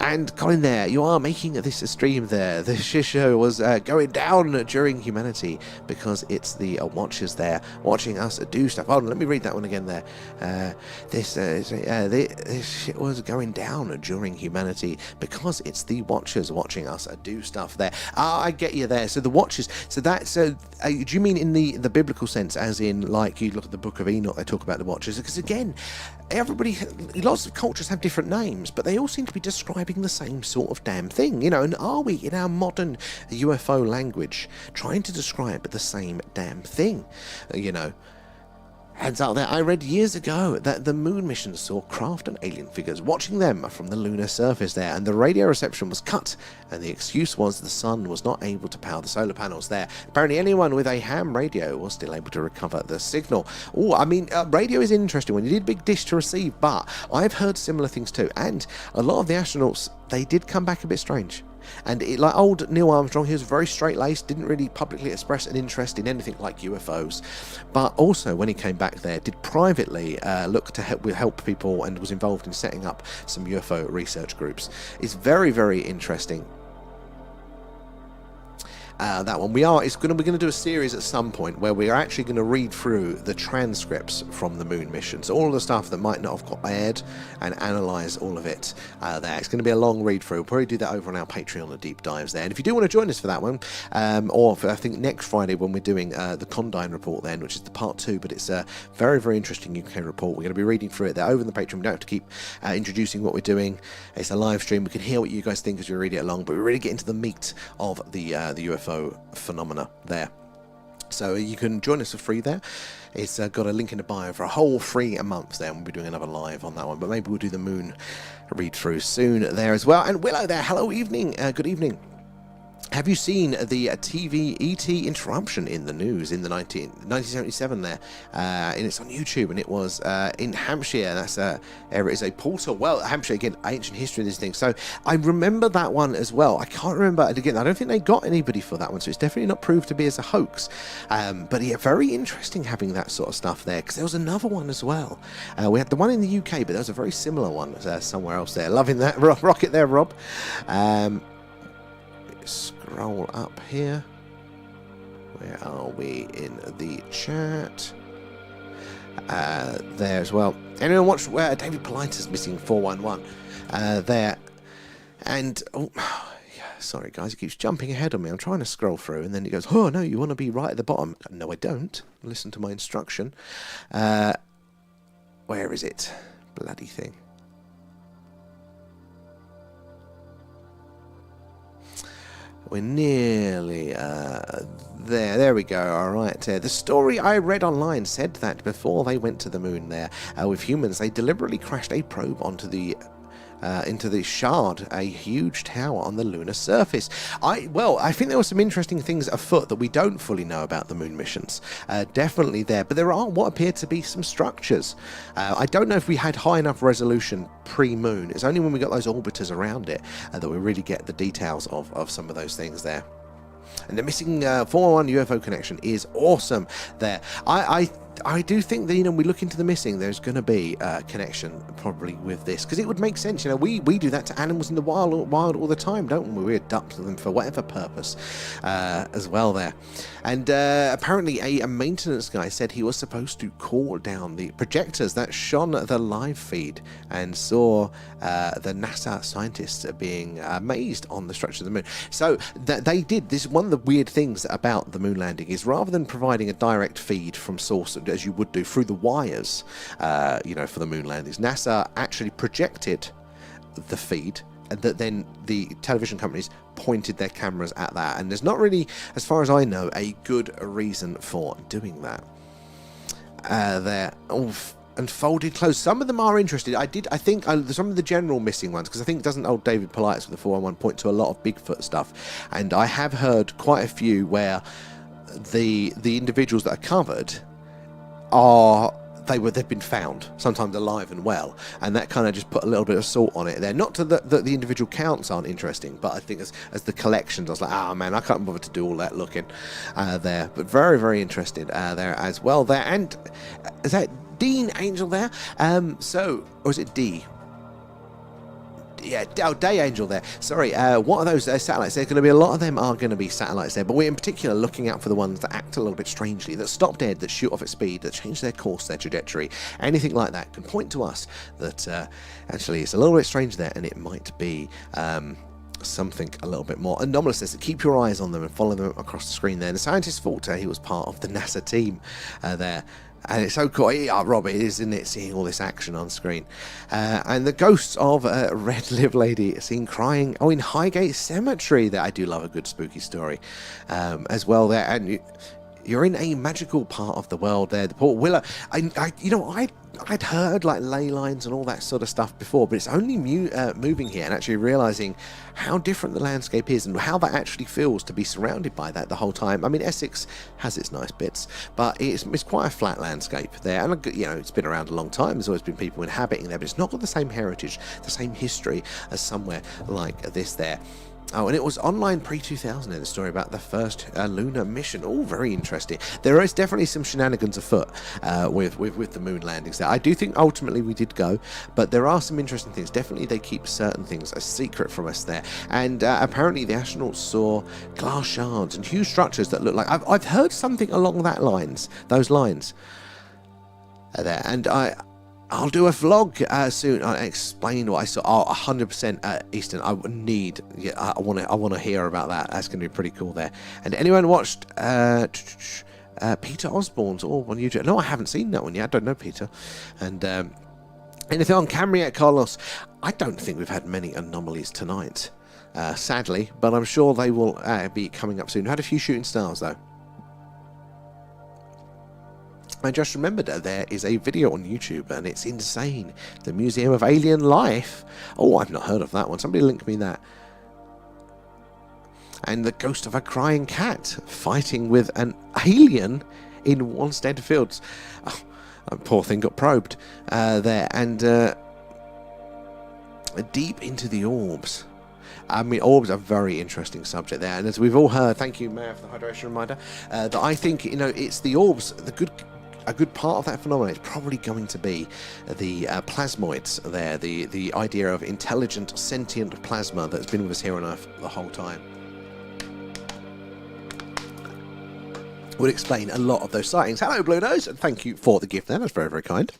And Colin there, you are making this stream there. The show was going down during humanity because it's the watchers there watching us do stuff. Hold on, let me read that one again there. This shit was going down during humanity because it's the watchers watching us do stuff there. I get you there. So the watchers, so that's, do you mean in the biblical sense, as in like you look at the Book of Enoch, they talk about the watchers? Because again, lots of cultures have different names, but they all seem to be describing the same sort of damn thing, and are we, in our modern UFO language, trying to describe the same damn thing, Heads out there, I read years ago that the moon missions saw craft and alien figures watching them from the lunar surface there, and the radio reception was cut, and the excuse was the sun was not able to power the solar panels there. Apparently anyone with a ham radio was still able to recover the signal. Radio is an interesting one. You need a big dish to receive, but I've heard similar things too, and a lot of the astronauts, they did come back a bit strange. And like old Neil Armstrong, he was very straight-laced, didn't really publicly express an interest in anything like UFOs, but also when he came back there, did privately look to help people and was involved in setting up some UFO research groups. It's very, very interesting. That one. We're going to do a series at some point where we are actually going to read through the transcripts from the moon missions, all of the stuff that might not have got aired, and analyse all of it there. It's going to be a long read through. We'll probably do that over on our Patreon, the deep dives there. And if you do want to join us for that one, or for, I think next Friday when we're doing the Condign report then, which is the part 2, but it's a very, very interesting UK report. We're going to be reading through it there over on the Patreon. We don't have to keep introducing what we're doing. It's a live stream. We can hear what you guys think as we read it along, but we really get into the meat of the UFO phenomena there. So you can join us for free there. It's got a link in the bio for a whole free month there, and we'll be doing another live on that one, but maybe we'll do the moon read through soon there as well. And Willow there, hello, evening, good evening. Have you seen the TV ET interruption in the news in the 1977 there? And it's on YouTube, and it was in Hampshire. That's it is a portal. Well, Hampshire, again, ancient history of these things. So I remember that one as well. I can't remember, and again, I don't think they got anybody for that one, so it's definitely not proved to be as a hoax. But yeah, very interesting having that sort of stuff there, because there was another one as well. We had the one in the UK, but there was a very similar one somewhere else there. Loving that rocket there, Rob. Scroll up here. Where are we in the chat? There as well. Anyone watch where David Politer's missing 411 there? And sorry guys, it keeps jumping ahead on me. I'm trying to scroll through, and then it goes, oh no, you want to be right at the bottom. No, I don't. Listen to my instruction. Where is it? Bloody thing. We're nearly there. There we go. All right. The story I read online said that before they went to the moon there with humans, they deliberately crashed a probe onto the into the Shard, a huge tower on the lunar surface. I think there were some interesting things afoot that we don't fully know about the moon missions. Definitely there, but there are what appear to be some structures. I don't know if we had high enough resolution pre-moon. It's only when we got those orbiters around it that we really get the details of some of those things there. And the missing 411 UFO connection is awesome there. I do think that, you know, we look into the missing, there's going to be a connection probably with this, because it would make sense. You know, we do that to animals in the wild all the time, don't we? We abduct them for whatever purpose as well there. And apparently a maintenance guy said he was supposed to call down the projectors that shone the live feed and saw the NASA scientists being amazed on the structure of the moon. So they did this. One of the weird things about the moon landing is, rather than providing a direct feed from source as you would do through the wires, you know, for the moon landings, NASA actually projected the feed, and that then the television companies pointed their cameras at that. And there's not really, as far as I know, a good reason for doing that. There. And folded clothes. Some of them are interesting. I think some of the general missing ones, because I think, doesn't old David Politis with the 411 point to a lot of Bigfoot stuff, and I have heard quite a few where the individuals that are covered they've been found, sometimes alive and well, and that kind of just put a little bit of salt on it there. Not to that the individual counts aren't interesting, but I think as the collections, I was like, oh man, I can't bother to do all that looking there. But very, very interested there as well there. And is that Dean Angel there? Or is it D? Yeah, Day Angel there. Sorry, what are those satellites? There's going to be a lot of them are going to be satellites there, but we're in particular looking out for the ones that act a little bit strangely, that stop dead, that shoot off at speed, that change their course, their trajectory. Anything like that can point to us that actually it's a little bit strange there, and it might be something a little bit more anomalous. So keep your eyes on them and follow them across the screen there. And the scientist thought he was part of the NASA team there. And it's so cool. Yeah, Rob, it is, isn't it, seeing all this action on screen. And the ghosts of a red live lady seen crying in Highgate Cemetery. There, I do love a good spooky story as well there. And you're in a magical part of the world there, the Port Willow. I'd heard like ley lines and all that sort of stuff before, but it's only moving here and actually realising how different the landscape is and how that actually feels to be surrounded by that the whole time. I mean, Essex has its nice bits, but it's quite a flat landscape there, and you know, it's been around a long time. There's always been people inhabiting there, but it's not got the same heritage, the same history as somewhere like this there. Oh, and it was online pre-2000 in the story about the first lunar mission. All very interesting. There is definitely some shenanigans afoot with the moon landings there. I do think ultimately we did go, but there are some interesting things. Definitely they keep certain things a secret from us there. And apparently the astronauts saw glass shards and huge structures that look like... I've heard something along those lines there. And I'll do a vlog soon. I explain what I saw. Oh, 100% Eastern. I need. Yeah, I want to hear about that. That's going to be pretty cool there. And anyone watched Peter Osborne's on YouTube? No, I haven't seen that one yet. I don't know Peter. And anything on camera yet, Carlos? I don't think we've had many anomalies tonight, sadly. But I'm sure they will be coming up soon. We had a few shooting stars though. I just remembered that there is a video on YouTube and it's insane. The Museum of Alien Life. Oh, I've not heard of that one. Somebody link me that. And the ghost of a crying cat fighting with an alien in Wanstead Fields. Oh, that poor thing got probed there. And deep into the orbs. I mean, orbs are a very interesting subject there. And as we've all heard, thank you, Mayor, for the hydration reminder, that I think, you know, it's the orbs, a good part of that phenomenon is probably going to be the plasmoids there, the idea of intelligent, sentient plasma that's been with us here on Earth the whole time. Would explain a lot of those sightings. Hello, Blue Nose, and thank you for the gift there. That's very, very kind.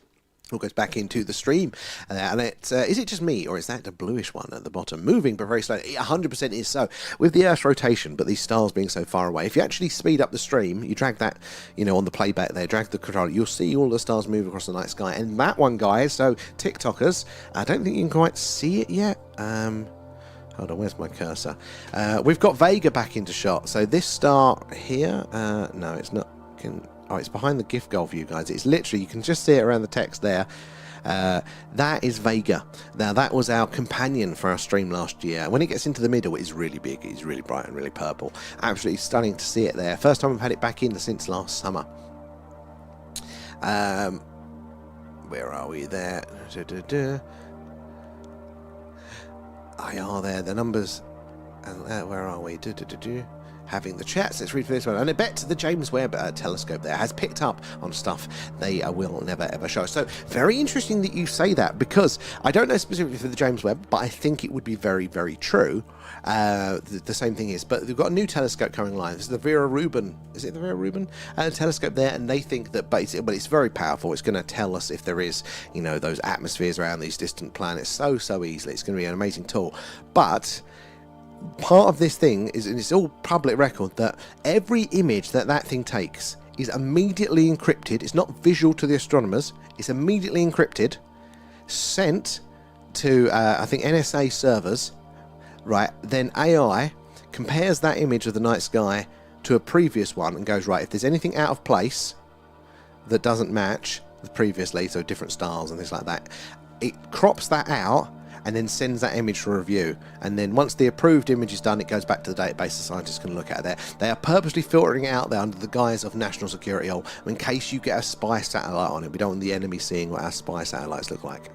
All goes back into the stream, and it's is it just me, or is that the bluish one at the bottom moving but very slowly? 100% is so, with the Earth's rotation, but these stars being so far away. If you actually speed up the stream, you drag that, you know, on the playback there, drag the controller, you'll see all the stars move across the night sky. And that one, guys, so TikTokers, I don't think you can quite see it yet. Hold on, where's my cursor? We've got Vega back into shot. So this star here, no, it's not. Oh, it's behind the gift goal for you guys. It's literally, you can just see it around the text there. That is Vega. Now, that was our companion for our stream last year. When it gets into the middle, it's really big, it's really bright and really purple. Absolutely stunning to see it there. First time we've had it back in since last summer. Where are we there? There, the numbers. And where are we? Having the chats. Let's read for this one. And I bet the James Webb telescope there has picked up on stuff they will never ever show. So very interesting that you say that, because I don't know specifically for the James Webb, but I think it would be very, very true. The same thing is, but they've got a new telescope coming live. This is the Vera Rubin. Is it the Vera Rubin telescope there? And they think that, but it's very powerful. It's going to tell us if there is, you know, those atmospheres around these distant planets so easily. It's going to be an amazing tool. But part of this thing is, and it's all public record, that every image that thing takes is immediately encrypted. It's not visual to the astronomers. It's immediately encrypted, sent to I think NSA servers, right? Then AI compares that image of the night sky to a previous one and goes, right, if there's anything out of place that doesn't match the previously, so different stars and things like that, it crops that out and then sends that image for review. And then once the approved image is done, it goes back to the database. The scientists can look at it there. They are purposely filtering it out there under the guise of national security, in case you get a spy satellite on it. We don't want the enemy seeing what our spy satellites look like.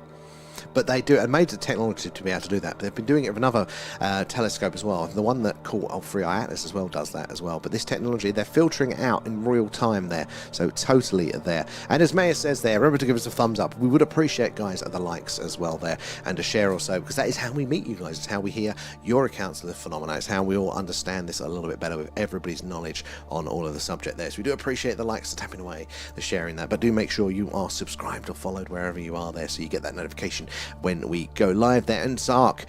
But they do, and made the technology to be able to do that. But they've been doing it with another telescope as well. The one that called Free Eye Atlas as well does that as well. But this technology, they're filtering it out in real time there. So totally there. And as Maya says there, remember to give us a thumbs up. We would appreciate, guys, the likes as well there, and a share or so, because that is how we meet you guys. It's how we hear your accounts of the phenomena. It's how we all understand this a little bit better with everybody's knowledge on all of the subject there. So we do appreciate the likes, the tapping away, the sharing that. But do make sure you are subscribed or followed wherever you are there, so you get that notification when we go live there. And Zark,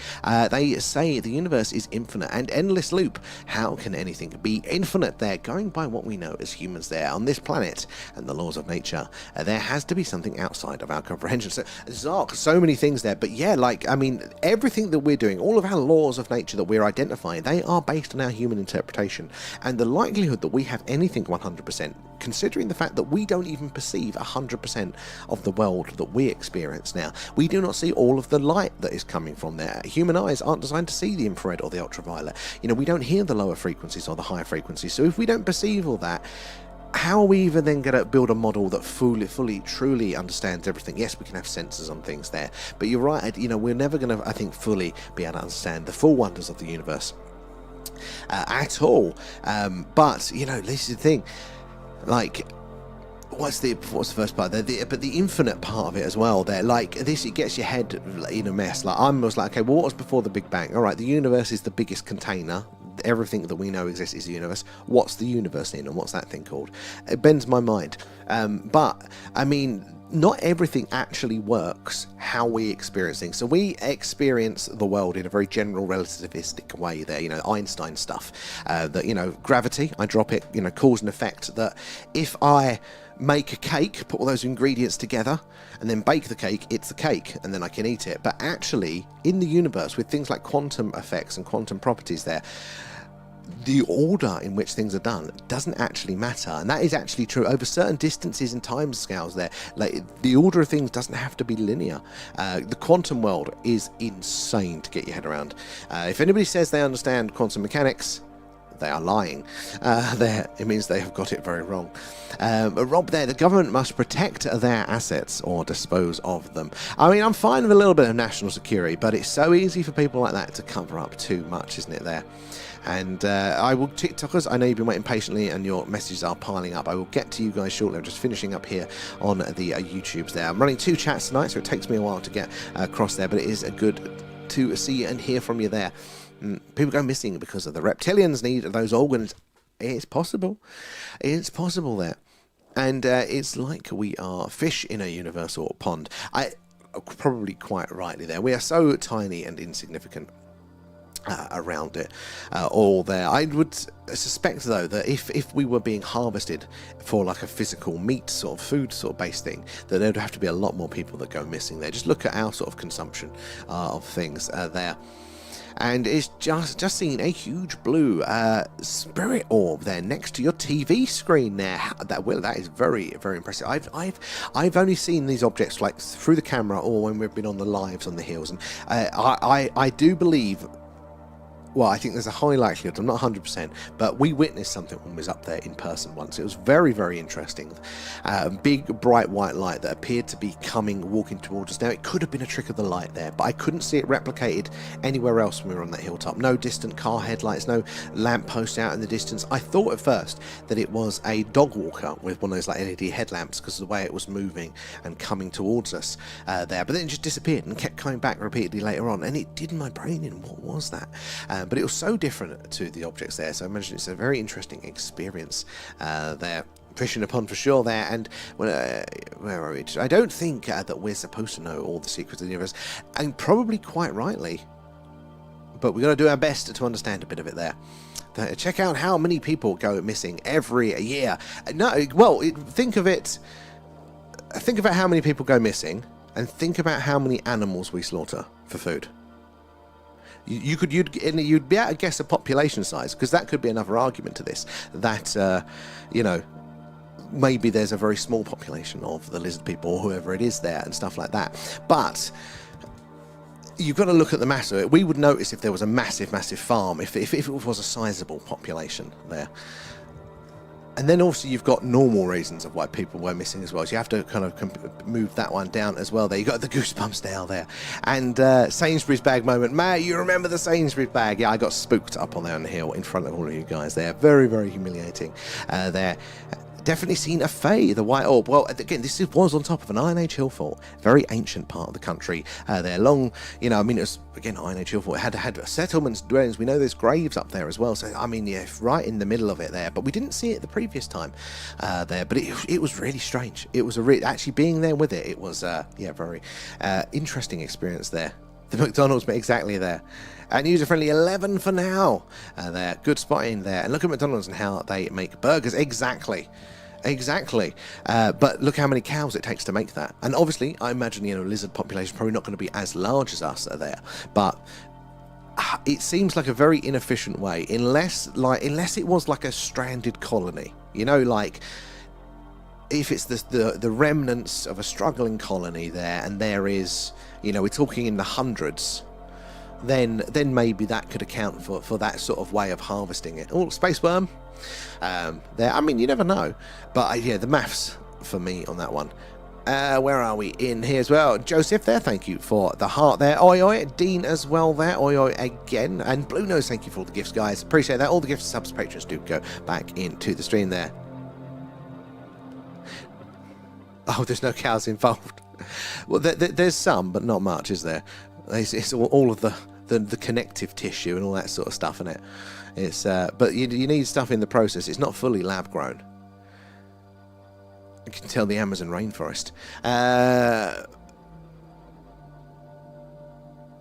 they say the universe is infinite and endless loop. How can anything be infinite there? Going by what we know as humans there on this planet and the laws of nature, there has to be something outside of our comprehension. So Zark, so many things there, but yeah, like, I mean, everything that we're doing, all of our laws of nature that we're identifying, they are based on our human interpretation. And the likelihood that we have anything 100%, considering the fact that we don't even perceive 100% of the world that we experience now, we do not see all of the light that is coming from there. Human eyes aren't designed to see the infrared or the ultraviolet. You know, we don't hear the lower frequencies or the higher frequencies. So if we don't perceive all that, how are we even then going to build a model that fully, truly understands everything? Yes, we can have sensors on things there, but you're right, you know, we're never going to, I think, fully be able to understand the full wonders of the universe at all. But, you know, this is the thing, like, what's the first part there? But the infinite part of it as well there, like this, it gets your head in a mess. Like, I was like, okay, well, what was before the Big Bang? All right, the universe is the biggest container. Everything that we know exists is the universe. What's the universe in, and what's that thing called? It bends my mind. But I mean, not everything actually works how we experience things. So we experience the world in a very general relativistic way there, you know, Einstein stuff, that, you know, gravity, I drop it, you know, cause and effect, that if I make a cake, put all those ingredients together and then bake the cake, it's the cake, and then I can eat it. But actually in the universe, with things like quantum effects and quantum properties there, the order in which things are done doesn't actually matter. And that is actually true over certain distances and time scales there. Like, the order of things doesn't have to be linear. The quantum world is insane to get your head around. If anybody says they understand quantum mechanics, they are lying. There, it means they have got it very wrong. Rob there, the government must protect their assets or dispose of them. I mean, I'm fine with a little bit of national security, but it's so easy for people like that to cover up too much, isn't it there? And I will, TikTokers, I know you've been waiting patiently and your messages are piling up. I will get to you guys shortly. I'm just finishing up here on the YouTubes there. I'm running 2 chats tonight, so it takes me a while to get across there, but it is good to see and hear from you there. People go missing because of the reptilians need those organs. It's possible. It's possible there. And it's like we are fish in a universal pond. Probably quite rightly there. We are so tiny and insignificant around it all there. I would suspect, though, that if we were being harvested for like a physical meat sort of food sort of based thing, that there would have to be a lot more people that go missing there. Just look at our sort of consumption of things there. and it's just seen a huge blue spirit orb there next to your TV screen there. That is very, very impressive. I've only seen these objects like through the camera or when we've been on the lives on the hills, and I do believe. Well, I think there's a high likelihood, I'm not 100%, but we witnessed something when we was up there in person once. It was very, very interesting. Big, bright white light that appeared to be walking towards us. Now, it could have been a trick of the light there, but I couldn't see it replicated anywhere else when we were on that hilltop. No distant car headlights, no lamp posts out in the distance. I thought at first that it was a dog walker with one of those like LED headlamps because of the way it was moving and coming towards us there, but then it just disappeared and kept coming back repeatedly later on, and it did my brain in. What was that? But it was so different to the objects there, so I imagine it's a very interesting experience there. Fishing upon for sure there, and where are we? I don't think that we're supposed to know all the secrets of the universe, and probably quite rightly, but we're going to do our best to understand a bit of it there. Check out how many people go missing every year. No, well, think about how many people go missing, and think about how many animals we slaughter for food. You'd be able to guess a population size, because that could be another argument to this, that maybe there's a very small population of the lizard people or whoever it is there and stuff like that. But you've got to look at the mass of it. We would notice if there was a massive farm, if it was a sizable population there. And then also you've got normal reasons of why people were missing as well. So you have to kind of move that one down as well there. You got the goosebumps now there. And Sainsbury's bag moment. Mate, you remember the Sainsbury's bag? Yeah, I got spooked up on there on the hill in front of all of you guys there. Very, very humiliating there. Definitely seen a fae, the white orb. Well, again, this was on top of an Iron Age hill fort, very ancient part of the country. They're long, it was, again, Iron Age hill fort. It had settlements, dwellings. We know there's graves up there as well. So, yeah, right in the middle of it there. But we didn't see it the previous time there. But it was really strange. It was actually being there with it. It was, very interesting experience there. The McDonald's, but exactly there. And user-friendly 11 for now. There, good spotting there. And look at McDonald's and how they make burgers. Exactly. But look how many cows it takes to make that. And obviously, I imagine, lizard population probably not going to be as large as us are there. But it seems like a very inefficient way, unless it was like a stranded colony. Like if it's the remnants of a struggling colony there, and there is, we're talking in the hundreds. Then maybe that could account for that sort of way of harvesting it. Oh, space worm. There. You never know. But the maths for me on that one. Where are we? In here as well. Joseph there, thank you for the heart there. Oi oi. Dean as well there. Oi oi again. And Blue Nose, thank you for all the gifts, guys. Appreciate that. All the gifts, subs, patrons do go back into the stream there. Oh, there's no cows involved. Well, there's some, but not much, is there? It's all of the connective tissue and all that sort of stuff in it. It's but you need stuff in the process. It's not fully lab grown. You can tell the Amazon rainforest.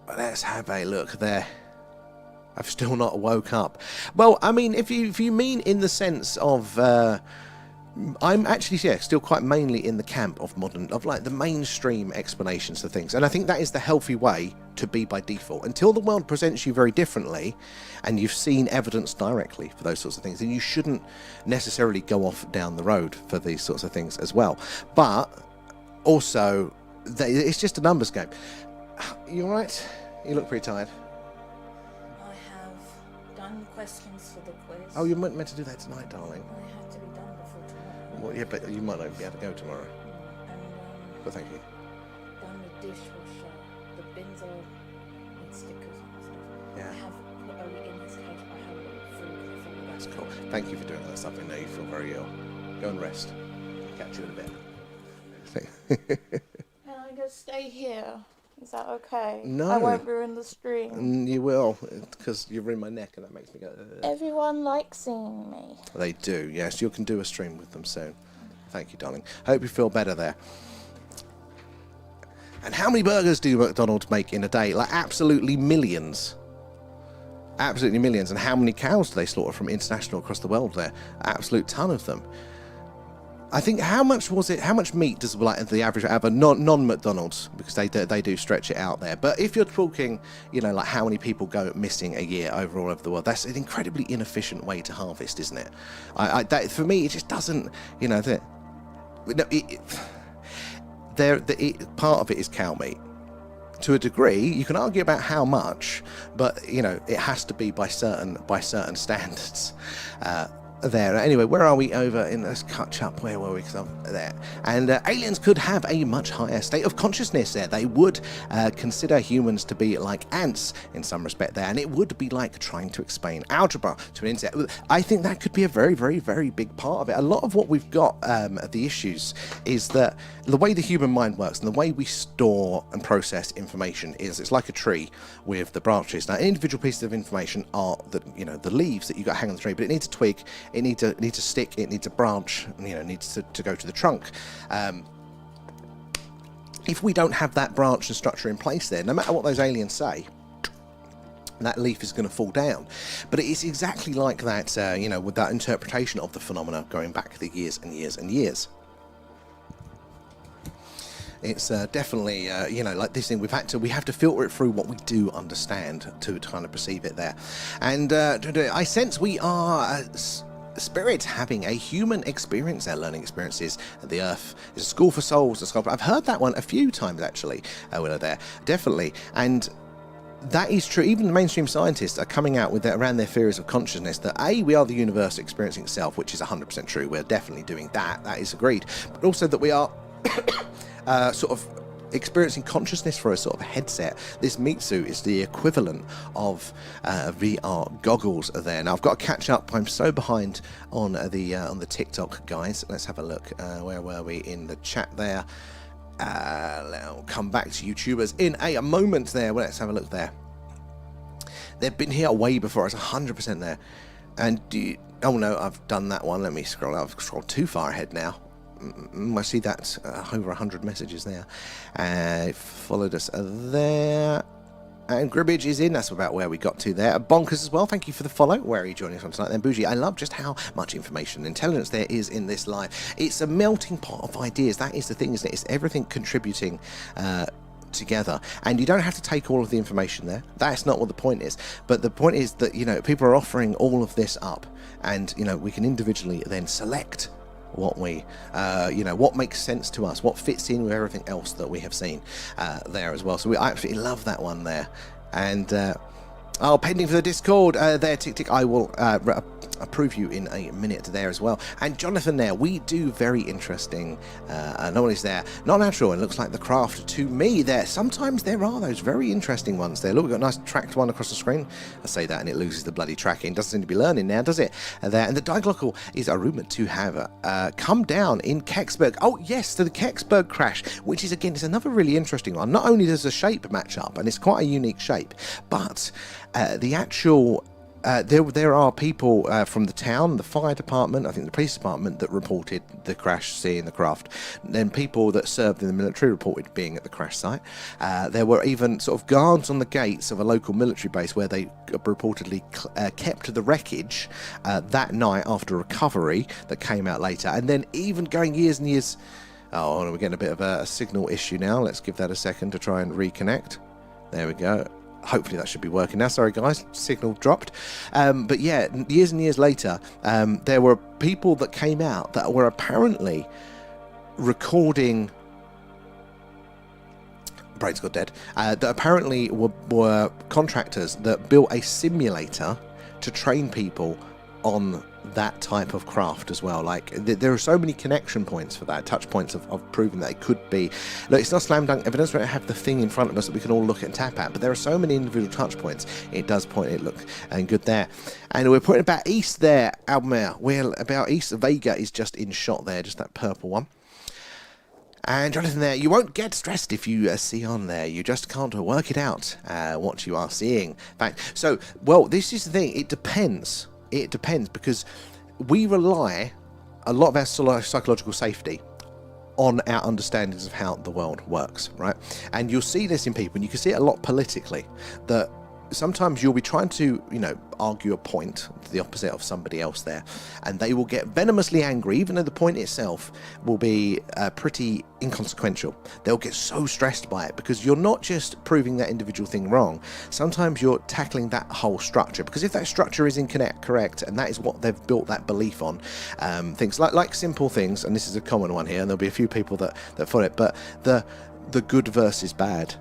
Let's have a look there. I've still not woke up. Well, if you mean in the sense of I'm actually still quite mainly in the camp of the mainstream explanations for things, and I think that is the healthy way to be by default. Until the world presents you very differently, and you've seen evidence directly for those sorts of things, then you shouldn't necessarily go off down the road for these sorts of things as well. But also, it's just a numbers game. You all right? You look pretty tired. I have done questions for the quiz. Oh, you weren't meant to do that tonight, darling. They had to be done before tomorrow. Well, yeah, but you might not be able to go tomorrow. And But thank you. done the dishwasher. The bins are with stickers and stuff. Yeah. I have put in his cage. I have food. That's cool. Thank you for doing that stuff. I know you feel very ill. Go and rest. Catch you in a bit. Can I just stay here? Is that okay? No. I won't ruin the stream. You will, because you've ruined my neck and that makes me go... Everyone likes seeing me. They do, yes. You can do a stream with them soon. Thank you, darling. Hope you feel better there. And how many burgers do McDonald's make in a day? Like, absolutely millions. Absolutely millions. And how many cows do they slaughter from international across the world there? Absolute ton of them. I think how much was it? How much meat does like the average have a non McDonald's, because they do stretch it out there. But if you're talking, you know, like how many people go missing a year all over the world, that's an incredibly inefficient way to harvest, isn't it? That, for me, it just doesn't, you know, part of it is cow meat. To a degree, you can argue about how much, but you know, it has to be by certain standards. There. Anyway, where are we over in this catch up? Where were we? Because I'm there. And aliens could have a much higher state of consciousness there. They would consider humans to be like ants in some respect there, and it would be like trying to explain algebra to an insect. I think that could be a very, very, very big part of it. A lot of what we've got, the issues, is that the way the human mind works and the way we store and process information is it's like a tree with the branches. Now, individual pieces of information are the leaves that you got hanging on the tree, but it needs a twig. It needs a stick, it needs a branch, you know, it needs to go to the trunk. If we don't have that branch and structure in place there, no matter what those aliens say, that leaf is going to fall down. But it is exactly like that, you know, with that interpretation of the phenomena going back the years and years and years. It's definitely, you know, like this thing, we have to filter it through what we do understand to kind of perceive it there. And I sense we are spirits having a human experience, their learning experiences. The Earth is a school for souls. I've heard that one a few times, actually, when we're there, definitely. And that is true. Even the mainstream scientists are coming out with around their theories of consciousness that we are the universe experiencing itself, which is 100% true. We're definitely doing that. That is agreed. But also that we are sort of experiencing consciousness for a sort of headset. This meat suit is the equivalent of VR goggles there. Now I've got to catch up. I'm so behind on the TikTok, guys. Let's have a look. Where were we in the chat there? I'll come back to YouTubers in a moment there. Well, let's have a look there. They've been here way before. It's 100% there. And oh no, I've done that one. Let me scroll. I've scrolled too far ahead now. I see that over 100 messages there. Followed us there. And Gribbage is in. That's about where we got to there. Bonkers as well. Thank you for the follow. Where are you joining us on tonight then, Bougie? I love just how much information and intelligence there is in this live. It's a melting pot of ideas. That is the thing, isn't it? It's everything contributing together, and you don't have to take all of the information there. That's not what the point is. But the point is that, you know, people are offering all of this up, and, you know, we can individually then select what we, you know, what makes sense to us, what fits in with everything else that we have seen there as well. So I absolutely love that one there. And pending for the Discord there, Tick Tick. I will approve you in a minute there as well. And Jonathan there, we do very interesting anomalies there. Not natural, and looks like the craft to me there. Sometimes there are those very interesting ones there. Look, we've got a nice tracked one across the screen. I say that and it loses the bloody tracking. Doesn't seem to be learning now, does it? There. And the Diglockle is rumoured to have come down in Kecksburg. Oh yes, to the Kecksburg crash, which is, again, it's another really interesting one. Not only does the shape match up, and it's quite a unique shape, but the actual there are people from the town, the fire department, I think the police department, that reported the crash, seeing the craft. Then people that served in the military reported being at the crash site. There were even sort of guards on the gates of a local military base where they reportedly kept the wreckage that night after recovery that came out later. And then even going years and years... Oh, we're getting a bit of a signal issue now. Let's give that a second to try and reconnect. There we go. Hopefully that should be working now. Sorry guys, signal dropped. But yeah, years and years later, there were people that came out that were apparently recording... Brain's got dead. That apparently were contractors that built a simulator to train people on that type of craft as well. Like, there are so many connection points for that, touch points of proving that it could be. Look, it's not slam dunk evidence. We don't have the thing in front of us that we can all look at and tap at, but there are so many individual touch points. It does point it look and good there. And we're putting about east there, Almere. Well, about east. Vega is just in shot there, just that purple one. And Jonathan there, you won't get stressed if you see on there. You just can't work it out, what you are seeing. In fact, so, well, this is the thing. It depends. It depends, because we rely a lot of our psychological safety on our understandings of how the world works, right? And you'll see this in people, and you can see it a lot politically, that sometimes you'll be trying to, argue a point to the opposite of somebody else there, and they will get venomously angry, even though the point itself will be pretty inconsequential. They'll get so stressed by it because you're not just proving that individual thing wrong. Sometimes you're tackling that whole structure, because if that structure is correct, and that is what they've built that belief on, things like simple things, and this is a common one here, and there'll be a few people that follow it, but the good versus bad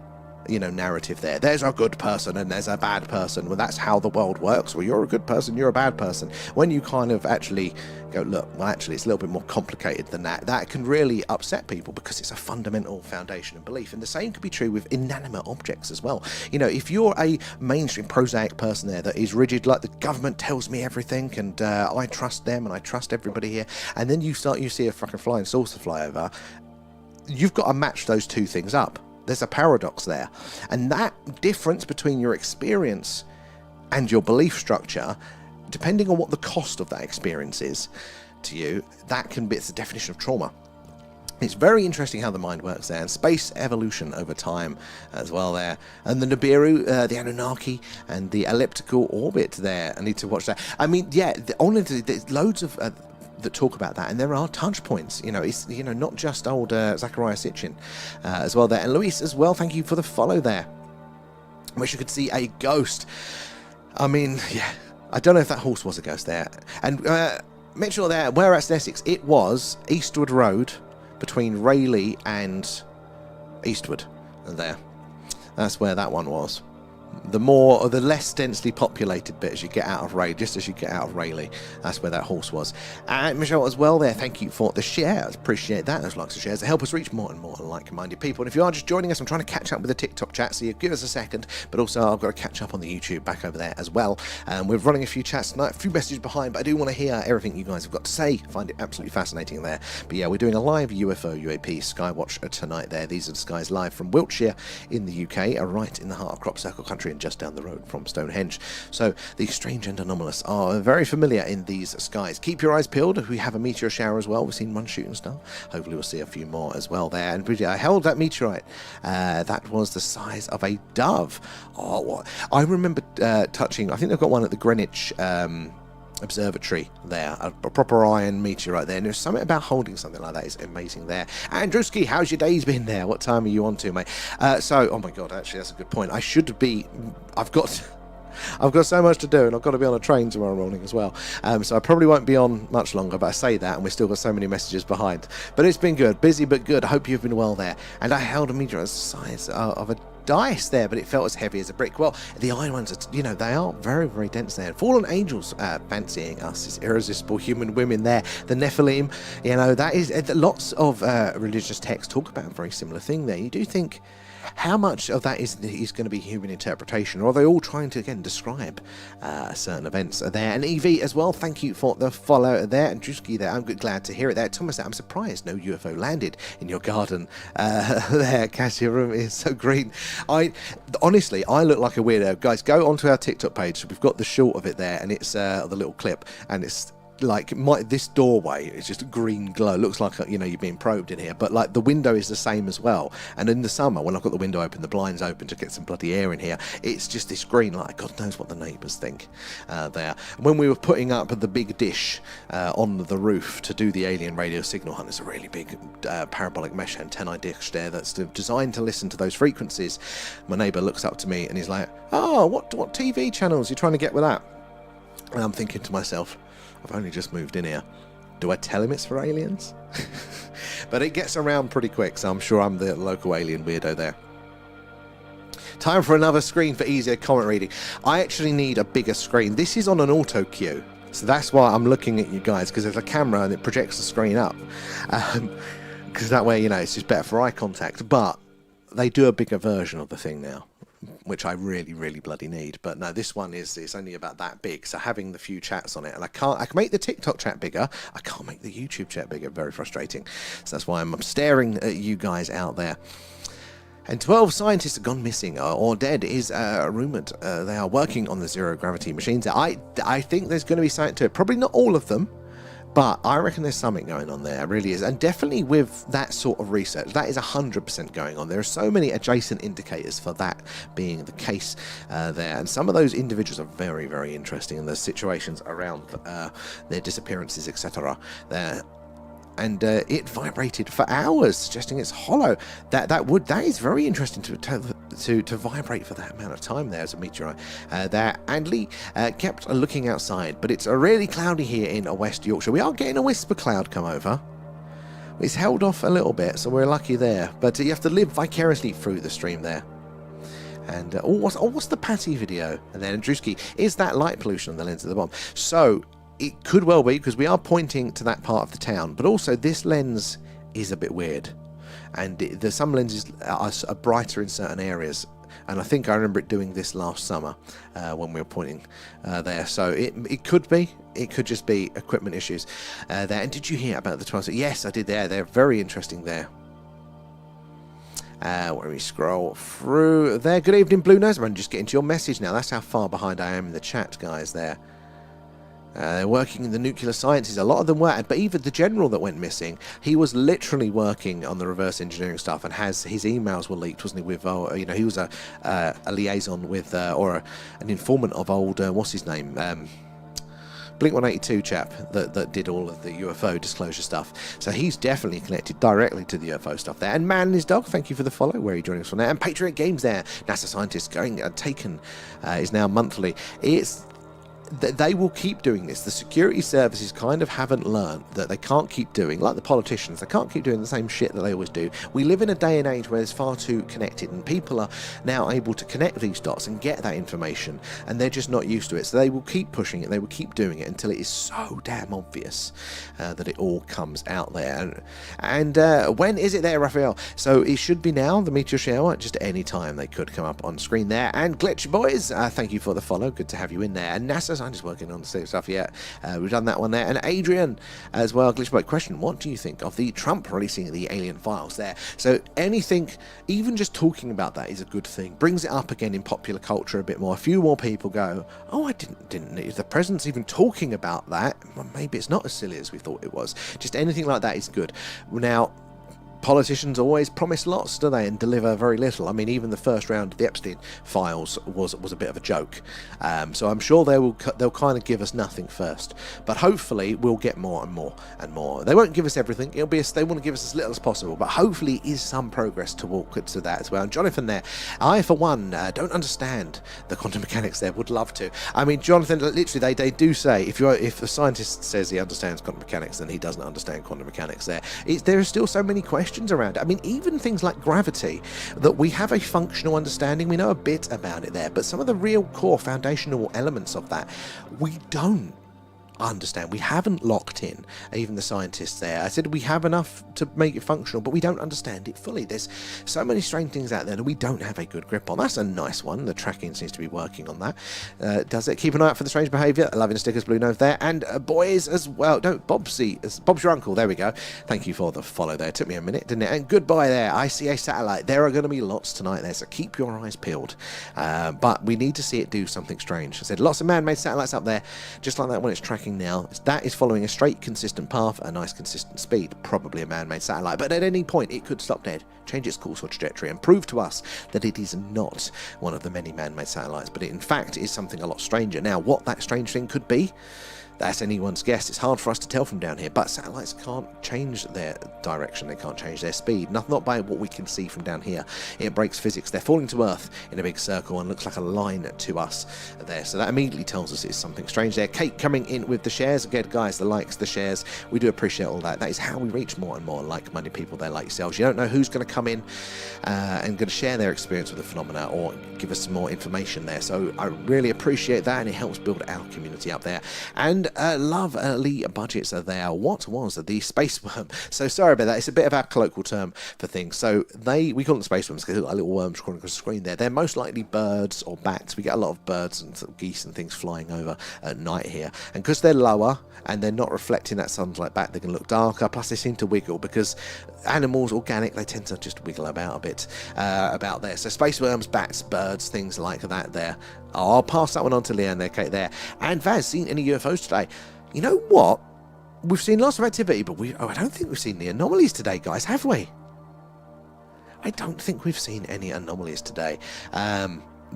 narrative there's a good person and there's a bad person. Well, that's how the world works. Well, you're a good person, you're a bad person. When you kind of actually go, look, well, actually it's a little bit more complicated than that can really upset people, because it's a fundamental foundation and belief. And the same could be true with inanimate objects as well. If you're a mainstream prosaic person there that is rigid, like the government tells me everything, and I trust them and I trust everybody here, and then you see a fucking flying saucer fly over, you've got to match those two things up. There's a paradox there. And that difference between your experience and your belief structure, depending on what the cost of that experience is to you, it's the definition of trauma. It's very interesting how the mind works there, and space evolution over time as well there. And the Nibiru, the Anunnaki, and the elliptical orbit there. I need to watch that. I mean, yeah, there's loads of that talk about that, and there are touch points. It's not just old Zachariah Sitchin as well there. And Luis as well, thank you for the follow there. I wish you could see a ghost. I mean, yeah, I don't know if that horse was a ghost there. And Mitchell there, whereas Essex, it was Eastwood Road between Rayleigh and Eastwood there. That's where that one was. The less densely populated bit as you get out of Rayleigh, just as you get out of Rayleigh, that's where that horse was. And Michelle as well there, thank you for the share. I appreciate that. Those likes and shares, they help us reach more and more like-minded people. And if you are just joining us, I'm trying to catch up with the TikTok chat, so you give us a second. But also, I've got to catch up on the YouTube back over there as well. We're running a few chats tonight, a few messages behind, but I do want to hear everything you guys have got to say. Find it absolutely fascinating there. But yeah, we're doing a live UFO UAP Skywatch tonight there. These are the skies live from Wiltshire in the UK, right in the heart of Crop Circle country, and just down the road from Stonehenge. So the strange and anomalous are very familiar in these skies. Keep your eyes peeled. We have a meteor shower as well. We've seen one shooting star. Hopefully we'll see a few more as well there. And I held that meteorite. That was the size of a dove. Oh, I remember touching, I think they've got one at the Greenwich Observatory there, a proper iron meteorite there, and there's something about holding something like that is amazing there. Andrewski, how's your days been there? What time are you on to, mate? Oh my god, actually that's a good point. I've got so much to do, and I've got to be on a train tomorrow morning as well, so I probably won't be on much longer, but I say that and we've still got so many messages behind. But it's been good, busy but good. I hope you've been well there. And I held a meteorite the size of a dice there, but it felt as heavy as a brick. Well, the iron ones are, they are very, very dense there. Fallen angels fancying us as irresistible human women there. The Nephilim, that is lots of religious texts talk about a very similar thing there. You do think, how much of that is going to be human interpretation, or are they all trying to again describe certain events there? And EV as well, thank you for the follow there. And Drewski there, I'm glad to hear it there. Thomas, I'm surprised no UFO landed in your garden there. Cassia room is so green. Honestly, I look like a weirdo. Guys, go onto our TikTok page. We've got the short of it there, and it's the little clip, and it's like this doorway is just a green glow. It looks like you're being probed in here, but like the window is the same as well. And in the summer, when I've got the window open, the blinds open to get some bloody air in here, it's just this green light. God knows what the neighbours think there. When we were putting up the big dish on the roof to do the alien radio signal hunt, it's a really big parabolic mesh antennae dish there that's designed to listen to those frequencies. My neighbour looks up to me and he's like, "Oh, what TV channels are you trying to get with that?" And I'm thinking to myself, I've only just moved in here. Do I tell him it's for aliens? But it gets around pretty quick, so I'm sure I'm the local alien weirdo there. Time for another screen for easier comment reading. I actually need a bigger screen. This is on an auto cue, so that's why I'm looking at you guys, because there's a camera and it projects the screen up. Because that way, it's just better for eye contact. But they do a bigger version of the thing now, which I really, really bloody need. But no, this one it's only about that big, so having the few chats on it, and I can make the TikTok chat bigger, I can't make the YouTube chat bigger. Very frustrating. So that's why I'm staring at you guys out there. And 12 scientists have gone missing or dead is rumoured. They are working on the zero gravity machines. I think there's going to be something to it. Probably not all of them, But I reckon there's something going on there, it really is. And definitely with that sort of research, that is 100% going on. There are so many adjacent indicators for that being the case there. And some of those individuals are very, very interesting in the situations around their disappearances, etc. there. And it vibrated for hours, suggesting it's hollow. That is very interesting to vibrate for that amount of time there as a meteorite there. And Lee kept looking outside, but it's really cloudy here in West Yorkshire. We are getting a whisper cloud come over. It's held off a little bit, so we're lucky there. But you have to live vicariously through the stream there. And what's the Patty video? And then Drewski, is that light pollution on the lens at the bottom? So it could well be, because we are pointing to that part of the town, but also this lens is a bit weird, and there's some lenses are brighter in certain areas, and I think I remember it doing this last summer when we were pointing there. So it could be, it could just be equipment issues there. And did you hear about the 12? Yes, I did. They're very interesting there. When we scroll through there, good evening, Blue Nose. I'm just getting to your message now. That's how far behind I am in the chat, guys. There. They're working in the nuclear sciences. A lot of them were, but even the general that went missing, he was literally working on the reverse engineering stuff, and his emails were leaked, wasn't he? With he was a liaison with an informant of old what's his name, Blink 182 chap that did all of the UFO disclosure stuff. So he's definitely connected directly to the UFO stuff there. And Man and His Dog, thank you for the follow. Where are you joining us from there? And Patriot Games there. NASA scientists taken is now monthly. They will keep doing this. The security services kind of haven't learned that they can't keep doing, like the politicians, they can't keep doing the same shit that they always do. We live in a day and age where it's far too connected, and people are now able to connect these dots and get that information, and they're just not used to it. So they will keep pushing it, they will keep doing it until it is so damn obvious that it all comes out there. And when is it there, Raphael? So it should be now, the meteor shower, just any time they could come up on screen there. And Glitch Boys, thank you for the follow, good to have you in there. And NASA's I'm just working on the same stuff yet. We've done that one there. And Adrian as well, Glitchboy, question, what do you think of the Trump releasing the alien files there? So anything, even just talking about that is a good thing. Brings it up again in popular culture a bit more. A few more people go, oh, I didn't know the president's even talking about that. Well, maybe it's not as silly as we thought it was. Just anything like that is good. Now, politicians always promise lots, do they, and deliver very little. I mean, even the first round of the Epstein files was a bit of a joke. So I'm sure they'll kind of give us nothing first, but hopefully we'll get more and more and more. They won't give us everything. They want to give us as little as possible, but hopefully is some progress to walk to that as well. And Jonathan there, I for one don't understand the quantum mechanics there. Would love to. I mean, Jonathan, literally they do say if a scientist says he understands quantum mechanics, then he doesn't understand quantum mechanics. There are still so many questions around it. I mean, even things like gravity, that we have a functional understanding, we know a bit about it there, but some of the real core foundational elements of that we don't understand. We haven't locked in, even the scientists there. I said we have enough to make it functional, but we don't understand it fully. There's so many strange things out there that we don't have a good grip on. That's a nice one. The tracking seems to be working on that. Does it? Keep an eye out for the strange behaviour. Loving the stickers, Blue Nose there. And boys as well. Don't Bob's your uncle. There we go. Thank you for the follow there. It took me a minute, didn't it? And goodbye there. I see a satellite. There are going to be lots tonight there, so keep your eyes peeled. But we need to see it do something strange. I said lots of man-made satellites up there, just like that when it's tracking now. That is following a straight, consistent path, a nice, consistent speed. Probably a man-made satellite, but at any point it could stop dead, change its course or trajectory, and prove to us that it is not one of the many man-made satellites, but it in fact is something a lot stranger. Now, what that strange thing could be, that's anyone's guess. It's hard for us to tell from down here, but satellites can't change their direction, they can't change their speed, not by what we can see from down here. It breaks physics. They're falling to Earth in a big circle and looks like a line to us there, so that immediately tells us it's something strange there. Kate coming in with the shares again, guys, the likes, the shares, we do appreciate all that. That is how we reach more and more like-minded people there like yourselves. You don't know who's going to come in and going to share their experience with the phenomena or give us some more information there, so I really appreciate that, and it helps build our community up there. And love Lee Budgets are there. What was the space worm? So sorry about that. It's a bit of our colloquial term for things. So we call them space worms because they've got little worms crawling across the screen there. They're most likely birds or bats. We get a lot of birds and sort of geese and things flying over at night here. And because they're lower and they're not reflecting that sunlight back, they can look darker. Plus they seem to wiggle because animals, organic, they tend to just wiggle about a bit about there. So space worms, bats, birds, things like that there. I'll pass that one on to Leanne there, Kate there. And Vaz, seen any UFOs today? You know what? we've seen lots of activity, but I don't think we've seen the anomalies today, guys, have we? I don't think we've seen any anomalies today.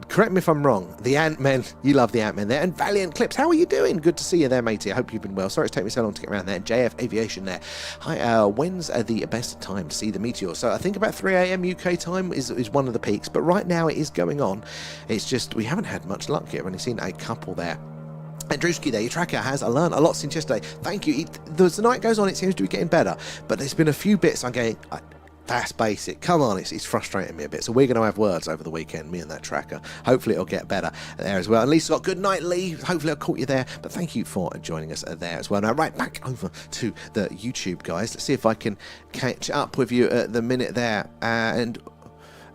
Correct me if I'm wrong. The Ant-Men, you love the Ant-Men there. And Valiant Clips, how are you doing? Good to see you there, matey. I hope you've been well. Sorry it's taken me so long to get around there. JF Aviation there. Hi, when's the best time to see the Meteor? So I think about 3 a.m. UK time is one of the peaks, but right now it is going on. It's just, we haven't had much luck yet. I've only seen a couple there. And Drewski there, your tracker has learned a lot since yesterday. Thank you. As the night goes on, it seems to be getting better, but there's been a few bits I'm going, that's basic. Come on, it's frustrating me a bit. So we're going to have words over the weekend, me and that tracker. Hopefully it'll get better there as well. And Lisa got good night, Lee. Hopefully I caught you there. But thank you for joining us there as well. Now, right back over to the YouTube, guys. Let's see if I can catch up with you at the minute there. And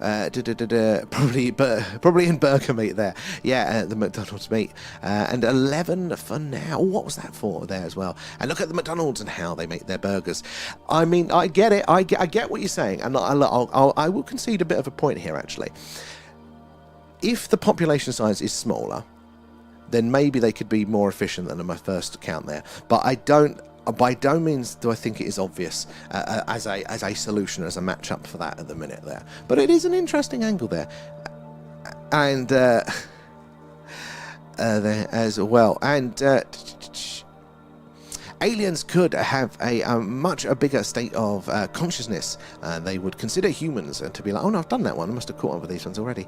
probably in burger meat there. Yeah, the McDonald's meat. And 11 for now. What was that for there as well? And look at the McDonald's and how they make their burgers. I mean, I get it. I get what you're saying. And I will concede a bit of a point here, actually. If the population size is smaller, then maybe they could be more efficient than in my first account there. But by no means do I think it is obvious as a solution, as a match-up for that at the minute there. But it is an interesting angle there. And there as well. And aliens could have a much bigger state of consciousness. They would consider humans to be like, oh no, I've done that one. I must have caught up with these ones already.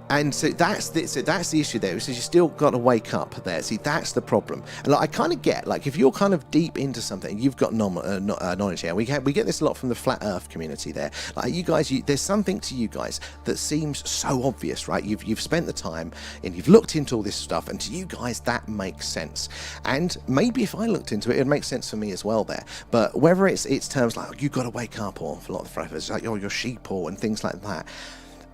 And so that's the issue there. So you still got to wake up there. See, that's the problem. And like, I kind of get, like, if you're kind of deep into something, you've got knowledge here. We get this a lot from the flat Earth community there. Like, you guys, there's something to you guys that seems so obvious, right? You've spent the time and you've looked into all this stuff, and to you guys that makes sense. And maybe if I looked into it, it'd make sense for me as well there. But whether it's terms like, oh, you've got to wake up, or for a lot of the it's like, oh, you're sheep, or and things like that.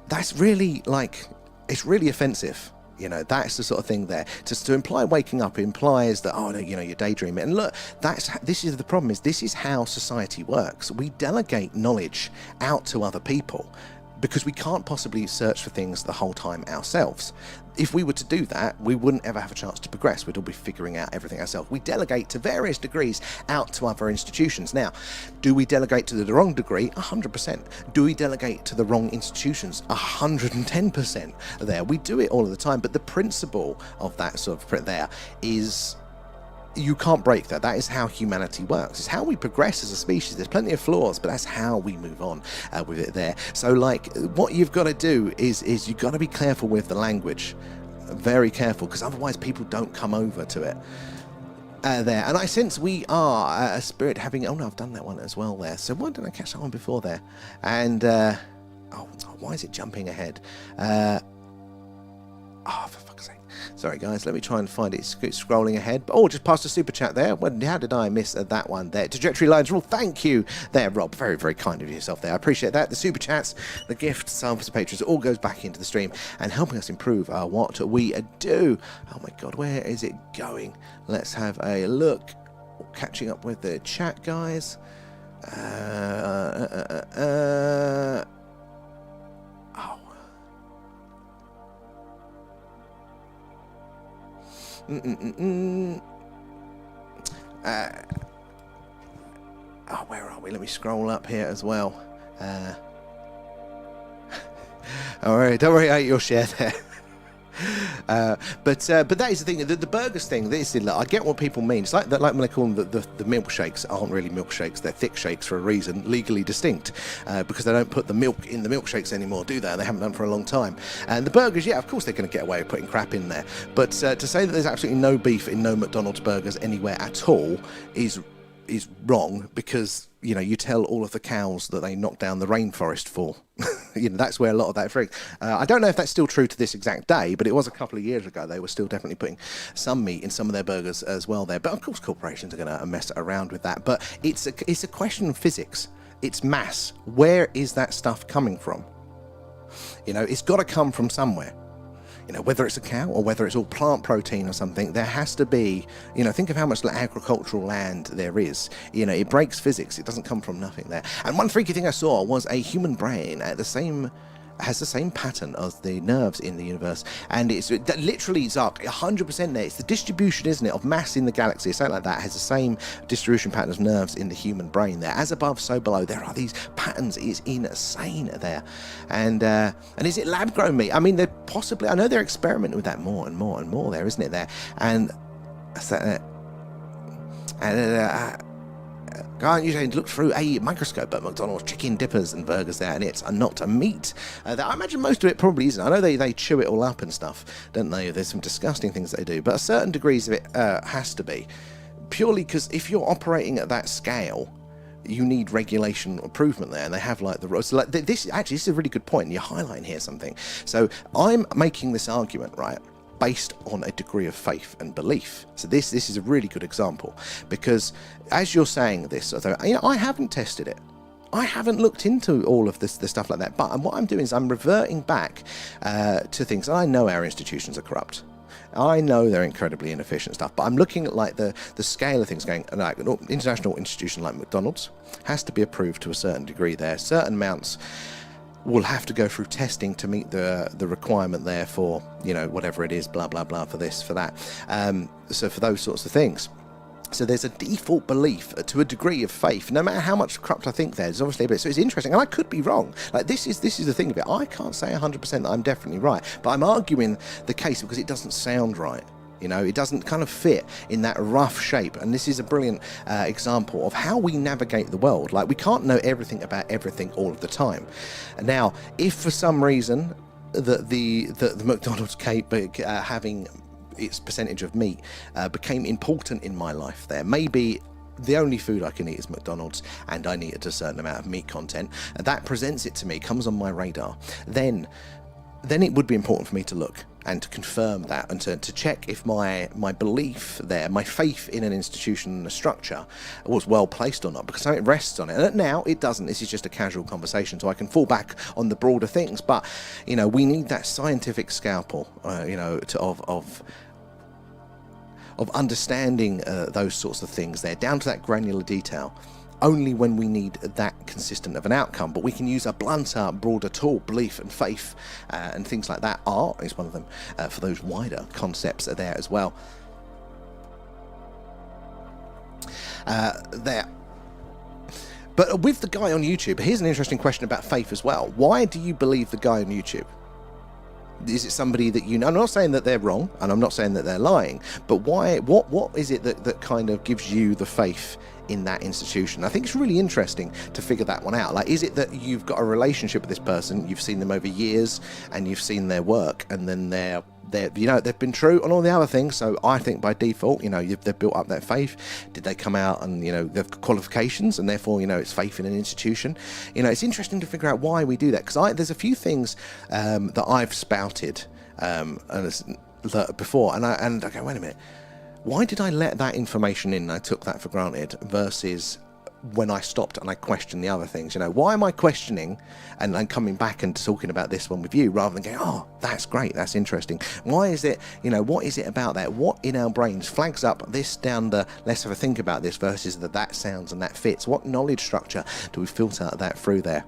That's really like. It's really offensive, you know. That's the sort of thing there. To imply waking up implies that, oh no, you know, you're daydreaming. And look, this is the problem. This is how society works. We delegate knowledge out to other people because we can't possibly search for things the whole time ourselves. If we were to do that, we wouldn't ever have a chance to progress. We'd all be figuring out everything ourselves. We delegate to various degrees out to other institutions. Now, do we delegate to the wrong degree? 100%. Do we delegate to the wrong institutions? 110% there. We do it all of the time, but the principle of that sort of there is you can't break that. That is how humanity works. It's how we progress as a species. There's plenty of flaws, but that's how we move on with it there. So, like, what you've got to do is you've got to be careful with the language. Very careful, because otherwise people don't come over to it. There. And I sense we are a spirit having... Oh, no, I've done that one as well there. So why didn't I catch that one before there? And... why is it jumping ahead? For fuck's sake. Sorry, guys, let me try and find it. It's scrolling ahead. Oh, just past a super chat there. How did I miss that one there? Trajectory Lines Rule, thank you there, Rob. Very, very kind of yourself there. I appreciate that. The super chats, the gifts, subs, the patrons, it all goes back into the stream and helping us improve what we do. Oh, my God, where is it going? Let's have a look. Catching up with the chat, guys. Where are we? Let me scroll up here as well. Alright, don't worry, I ate your share there. But that is the thing, the burgers thing. I get what people mean. It's like when they call them the milkshakes aren't really milkshakes. They're thick shakes for a reason, legally distinct, because they don't put the milk in the milkshakes anymore, do they? They haven't done for a long time. And the burgers, yeah, of course they're going to get away with putting crap in there. But to say that there's absolutely no beef in no McDonald's burgers anywhere at all is wrong, because, you know, you tell all of the cows that they knock down the rainforest for. You know, that's where a lot of that freaks. I don't know if that's still true to this exact day, but it was a couple of years ago. They were still definitely putting some meat in some of their burgers as well there. But of course corporations are going to mess around with that. But it's a question of physics. It's mass. Where is that stuff coming from? You know, it's got to come from somewhere. You know, whether it's a cow or whether it's all plant protein or something, there has to be, you know, think of how much agricultural land there is. You know, it breaks physics. It doesn't come from nothing there. And one freaky thing I saw was a human brain at the same has the same pattern as the nerves in the universe, and it's that literally, Zark, 100% there. It's the distribution, isn't it, of mass in the galaxy, something like that, has the same distribution pattern as nerves in the human brain there. As above, so below. There are these patterns. It's insane there. And is it lab grown meat? I mean, they're possibly, I know they're experimenting with that more and more and more there, isn't it there? And can't you look through a microscope at McDonald's chicken dippers and burgers there, and it's not a meat. I imagine most of it probably isn't. I know they chew it all up and stuff, don't they? There's some disgusting things they do, but a certain degrees of it has to be. Purely because if you're operating at that scale, you need regulation improvement there, and they have like the so like this. Actually, this is a really good point. And you're highlighting here something. So I'm making this argument, right, based on a degree of faith and belief. So this is a really good example, because as you're saying this, you know, I haven't tested it. I haven't looked into all of the stuff like that. But what I'm doing is I'm reverting back to things. I know our institutions are corrupt. I know they're incredibly inefficient stuff, but I'm looking at like the scale of things going, like an international institution like McDonald's has to be approved to a certain degree there. Certain amounts will have to go through testing to meet the requirement there for, you know, whatever it is, blah, blah, blah, for this, for that. So for those sorts of things. So there's a default belief to a degree of faith, no matter how much corrupt I think there's obviously a bit. So it's interesting, and I could be wrong. Like this is the thing of it. I can't say 100% that I'm definitely right, but I'm arguing the case because it doesn't sound right. You know, it doesn't kind of fit in that rough shape. And this is a brilliant example of how we navigate the world. Like, we can't know everything about everything all of the time. And now, if for some reason the McDonald's cake having its percentage of meat became important in my life there, maybe the only food I can eat is McDonald's, and I need a certain amount of meat content, and that presents it to me, comes on my radar, then it would be important for me to look and to confirm that, and to check if my belief there, my faith in an institution and a structure was well placed or not, because it rests on it. And now it doesn't. This is just a casual conversation, so I can fall back on the broader things. But, you know, we need that scientific scalpel, you know, of understanding those sorts of things there, down to that granular detail, only when we need that consistent of an outcome. But we can use a blunter, broader tool, belief and faith, and things like that. Art is one of them for those wider concepts are there as well. There. But with the guy on YouTube, here's an interesting question about faith as well. Why do you believe the guy on YouTube? Is it somebody that you know? I'm not saying that they're wrong, and I'm not saying that they're lying, but why? What is it that kind of gives you the faith in that institution? I think it's really interesting to figure that one out. Like, is it that you've got a relationship with this person, you've seen them over years, and you've seen their work, and then they're you know, they've been true on all the other things, so I think by default, you know, they've built up that faith. Did they come out and, you know, they've got qualifications, and therefore, you know, it's faith in an institution? You know, it's interesting to figure out why we do that, because there's a few things that I've spouted before, and I go, wait a minute, why did I let that information in and I took that for granted, versus when I stopped and I questioned the other things? You know, why am I questioning and coming back and talking about this one with you, rather than going, oh, that's great, that's interesting? Why is it, you know, what is it about that? What in our brains flags up this down the let's have a think about this, versus that sounds and that fits? What knowledge structure do we filter that through there?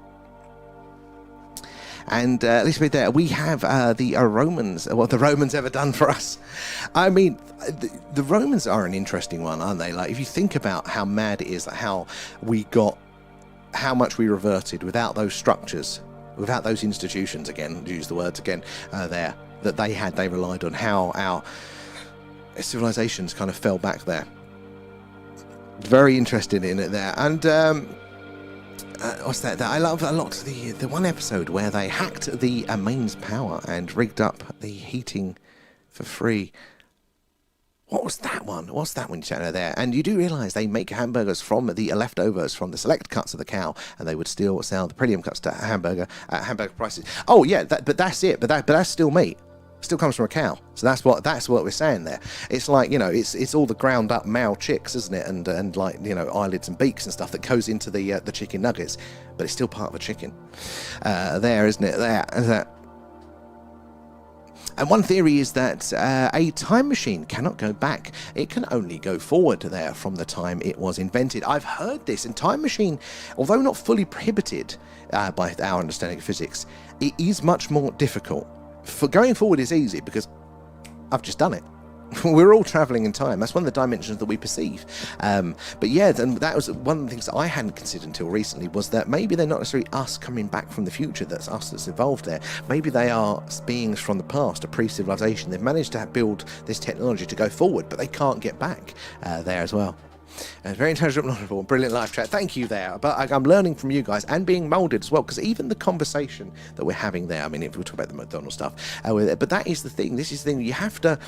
And let's be there. We have the Romans. What the Romans ever done for us? I mean, the Romans are an interesting one, aren't they? Like, if you think about how mad it is, like how much we reverted without those structures, without those institutions. Again, use the words again there that they relied on. How our civilizations kind of fell back there. Very interested in it there, and. What's that? I love a lot the one episode where they hacked the mains power and rigged up the heating for free. What was that one? What's that one you chat there? And you do realise they make hamburgers from the leftovers from the select cuts of the cow, and they would still sell the premium cuts to hamburger prices. Oh yeah, but that's it. But that's still meat. Still comes from a cow. So that's what we're saying there. It's like, you know, it's all the ground up male chicks, isn't it? And like, you know, eyelids and beaks and stuff that goes into the chicken nuggets, but it's still part of a chicken. There, isn't it? There. And one theory is that a time machine cannot go back. It can only go forward there from the time it was invented. I've heard this, and time machine, although not fully prohibited by our understanding of physics, it is much more difficult. For going forward is easy because I've just done it. We're all travelling in time. That's one of the dimensions that we perceive. But yeah, and that was one of the things that I hadn't considered until recently, was that maybe they're not necessarily us coming back from the future, that's us that's evolved there. Maybe they are beings from the past, a pre-civilization. They've managed to build this technology to go forward, but they can't get back there as well. Very intelligent, knowledgeable, brilliant live chat. Thank you there. But I'm learning from you guys and being moulded as well, because even the conversation that we're having there, I mean, if we talk about the McDonald's stuff, but that is the thing. This is the thing. You have to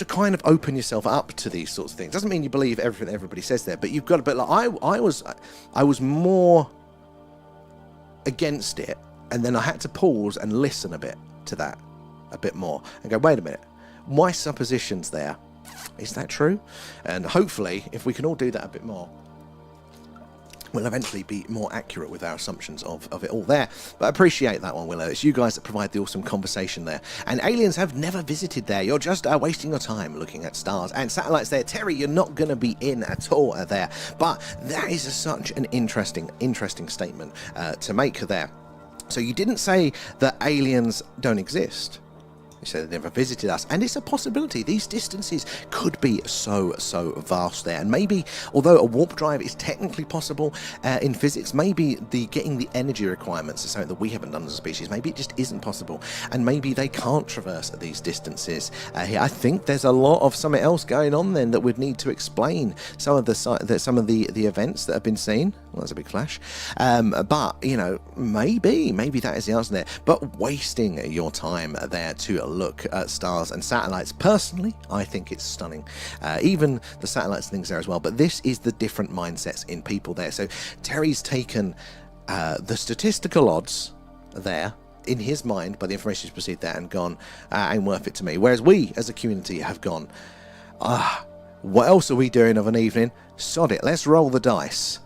kind of open yourself up to these sorts of things. Doesn't mean you believe everything everybody says there, but you've got to. But like I was more against it, and then I had to pause and listen a bit to that a bit more and go, wait a minute, my suppositions there, is that true? And hopefully, if we can all do that a bit more, we'll eventually be more accurate with our assumptions of it all there. But I appreciate that one, Willow. It's you guys that provide the awesome conversation there. And aliens have never visited there. You're just wasting your time looking at stars and satellites there. Terry, you're not going to be in at all there. But that is such an interesting statement to make there. So you didn't say that aliens don't exist. You said they never visited us, and it's a possibility. These distances could be so vast there, and maybe, although a warp drive is technically possible in physics, maybe getting the energy requirements is something that we haven't done as a species. Maybe it just isn't possible, and maybe they can't traverse these distances here. I think there's a lot of something else going on then that would need to explain some of the events that have been seen. Well, that's a big flash, but you know, maybe that is the answer there. But wasting your time there to look at stars and satellites, personally, I think it's stunning. Even the satellites and things there as well. But this is the different mindsets in people there. So Terry's taken the statistical odds there in his mind by the information he's received there and gone, ain't worth it to me. Whereas we as a community have gone, what else are we doing of an evening? Sod it, let's roll the dice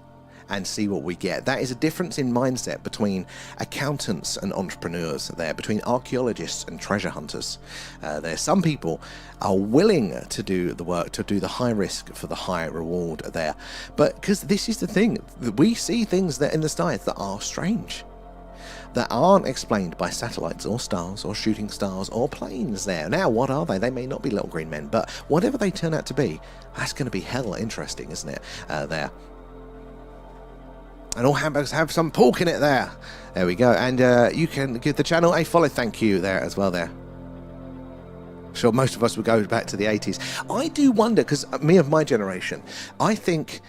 and see what we get. That is a difference in mindset between accountants and entrepreneurs there, between archaeologists and treasure hunters. There, some people are willing to do the work, to do the high risk for the high reward there. But because this is the thing, we see things that in the skies that are strange, that aren't explained by satellites or stars or shooting stars or planes there. Now, what are they? They may not be little green men, but whatever they turn out to be, that's going to be hella interesting, isn't it? There. And all hamburgers have some pork in it there. There we go. And you can give the channel a follow. Thank you there as well there. Sure, most of us would go back to the 80s. I do wonder, because me of my generation, I think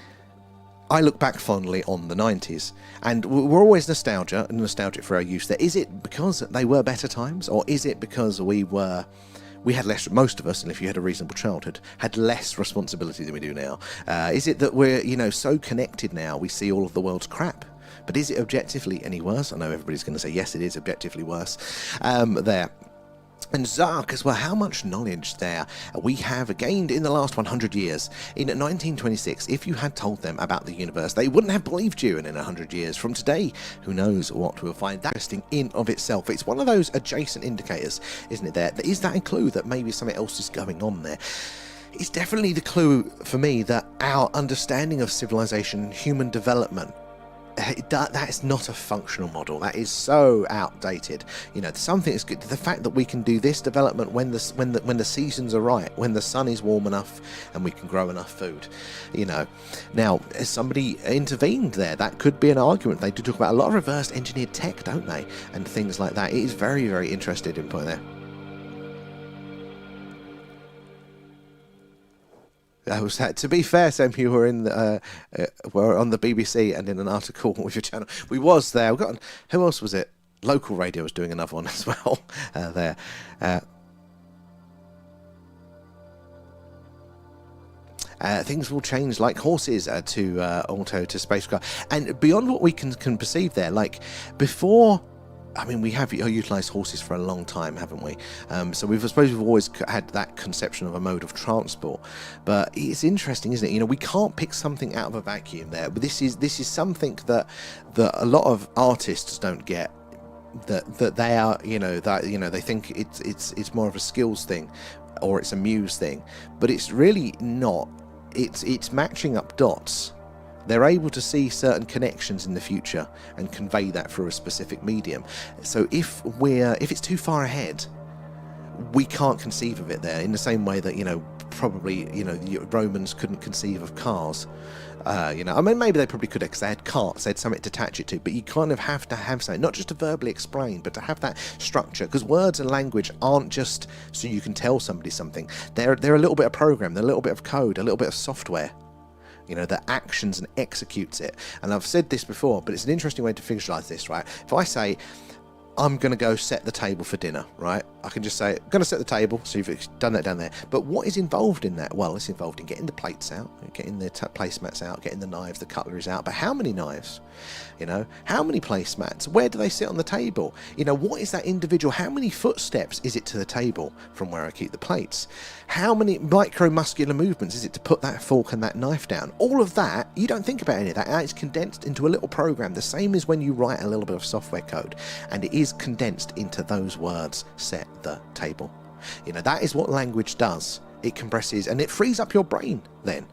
I look back fondly on the 90s. And we're always nostalgic for our youth there. Is it because they were better times? Or is it because we had less, most of us, and if you had a reasonable childhood, had less responsibility than we do now? Is it that we're, so connected now, we see all of the world's crap? But is it objectively any worse? I know everybody's going to say, yes, it is objectively worse. There. And Zark as well, how much knowledge there we have gained in the last 100 years. In 1926, if you had told them about the universe, they wouldn't have believed you, and in 100 years from today, who knows what we'll find. That interesting in of itself. It's one of those adjacent indicators, isn't it there? Is that a clue that maybe something else is going on there? It's definitely the clue for me that our understanding of civilization, human development, that is not a functional model. That is so outdated. Something is good. The fact that we can do this development when the seasons are right, when the sun is warm enough and we can grow enough food. Now, as somebody intervened there, that could be an argument. They do talk about a lot of reverse engineered tech, don't they, and things like that. It is very, very interested in point there. To be fair, Sam, you were were on the BBC and in an article with your channel. We was there. We got who else was it? Local radio was doing another one as well. There. Things will change like horses to spacecraft, and beyond what we can perceive there. Like before. I mean, we have utilised horses for a long time, haven't we? So I suppose we've always had that conception of a mode of transport. But it's interesting, isn't it? We can't pick something out of a vacuum there. But this is something that a lot of artists don't get. that they are, they think it's more of a skills thing, or it's a muse thing, but it's really not. It's matching up dots. They're able to see certain connections in the future and convey that through a specific medium. So if it's too far ahead, we can't conceive of it there, in the same way that probably the Romans couldn't conceive of cars. I mean, maybe they probably could, because they had carts, they had something to attach it to, but you kind of have to have something, not just to verbally explain, but to have that structure, because words and language aren't just so you can tell somebody something. They're a little bit of program, they're a little bit of code, a little bit of software, that actions and executes it. And I've said this before, but it's an interesting way to visualize this, right? If I say, I'm going to go set the table for dinner, right? I can just say, I'm going to set the table, so you've done that down there. But what is involved in that? Well, it's involved in getting the plates out, getting the placemats out, getting the knives, the cutleries out. But how many knives? How many placemats? Where do they sit on the table? What is that individual? How many footsteps is it to the table from where I keep the plates? How many micromuscular movements is it to put that fork and that knife down? All of that, you don't think about any of that. It's condensed into a little program, the same as when you write a little bit of software code, and it is condensed into those words: set the table. That is what language does. It compresses and it frees up your brain then.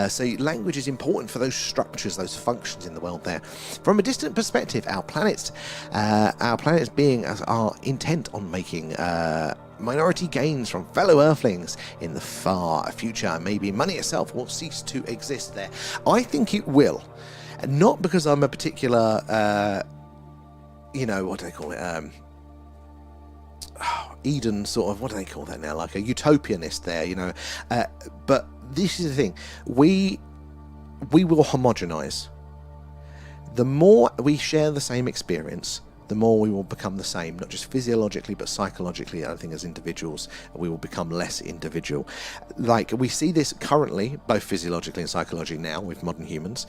So language is important for those structures, those functions in the world there. From a distant perspective, our planet's being are intent on making minority gains from fellow Earthlings in the far future. Maybe money itself will cease to exist there. I think it will. Not because I'm a particular, what do they call it? Eden sort of, what do they call that now? Like a utopianist there, but this is the thing. We will homogenize. The more we share the same experience, the more we will become the same, not just physiologically, but psychologically. I think as individuals, we will become less individual. Like we see this currently, both physiologically and psychologically now with modern humans,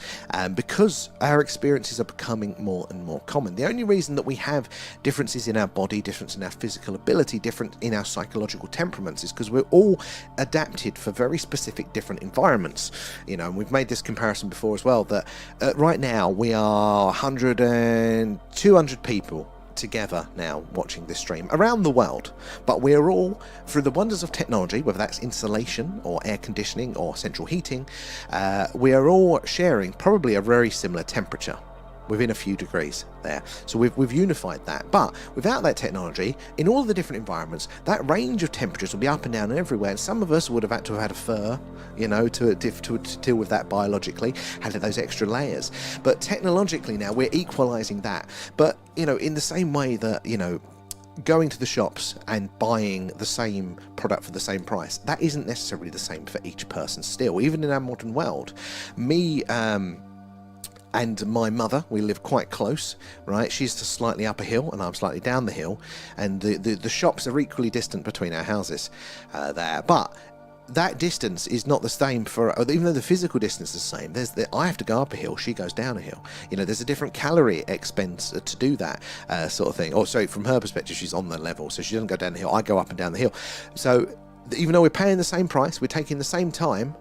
because our experiences are becoming more and more common. The only reason that we have differences in our body, difference in our physical ability, different in our psychological temperaments is because we're all adapted for very specific different environments. And we've made this comparison before as well, that right now we are 100 and 200 people together now watching this stream around the world, but we're all, through the wonders of technology, whether that's insulation or air conditioning or central heating, we are all sharing probably a very similar temperature within a few degrees there. So we've unified that. But without that technology, in all the different environments, that range of temperatures will be up and down and everywhere. And some of us would have had to have had a fur, to deal with that biologically, had those extra layers. But technologically now, we're equalizing that. But, in the same way that, going to the shops and buying the same product for the same price, that isn't necessarily the same for each person still, even in our modern world. Me, and my mother, we live quite close, right? She's slightly up a hill and I'm slightly down the hill, and the shops are equally distant between our houses there. But that distance is not the same even though the physical distance is the same. I have to go up a hill, she goes down a hill. There's a different calorie expense to do that sort of thing. So from her perspective, she's on the level, so she doesn't go down the hill. I go up and down the hill. So even though we're paying the same price, we're taking the same time,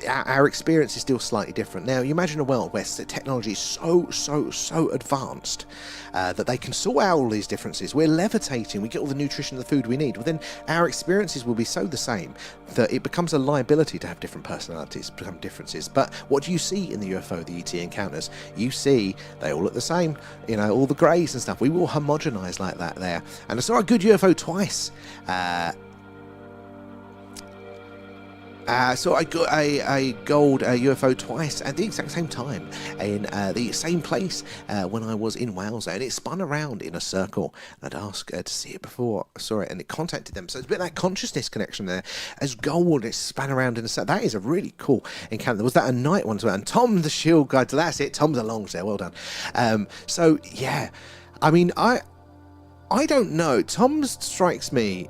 our experience is still slightly different. Now, you imagine a world where technology is so advanced that they can sort out all these differences. We're levitating, we get all the nutrition and the food we need. Well, then our experiences will be so the same that it becomes a liability to have different personalities, become differences. But what do you see in the UFO, the ET encounters? You see they all look the same, all the greys and stuff. We will homogenize like that there. And I saw a good UFO twice. So I got a gold UFO twice at the exact same time in the same place when I was in Wales, and it spun around in a circle. I'd asked to see it before I saw it, and it contacted them. So it's a bit of that consciousness connection there. As gold, it span around in a circle. That is a really cool encounter. Was that a night one as well? And Tom, the shield guide, so that's it. Tom's along there. Well done. So yeah, I mean, I don't know. Tom strikes me.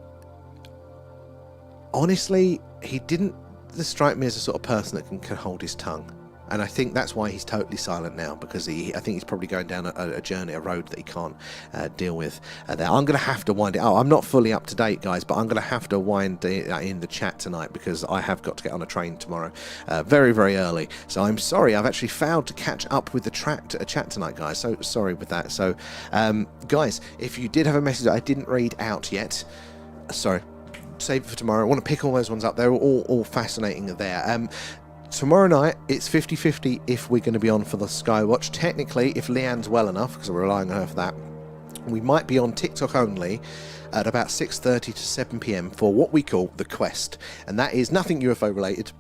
Honestly, he didn't strike me as a sort of person that can hold his tongue. And I think that's why he's totally silent now, because I think he's probably going down a journey, a road that he can't deal with there. I'm going to have to wind it. I'm not fully up to date, guys, but I'm going to have to wind it in the chat tonight, because I have got to get on a train tomorrow very, very early. So I'm sorry, I've actually failed to catch up with the chat tonight, guys. So sorry with that. So, guys, if you did have a message that I didn't read out yet, sorry, save it for tomorrow. I want to pick all those ones up. They're all fascinating there. Tomorrow night, it's 50-50 if we're going to be on for the Skywatch. Technically, if Leanne's well enough, because we're relying on her for that, we might be on TikTok only at about 6:30 to 7 p.m. for what we call The Quest. And that is nothing UFO related.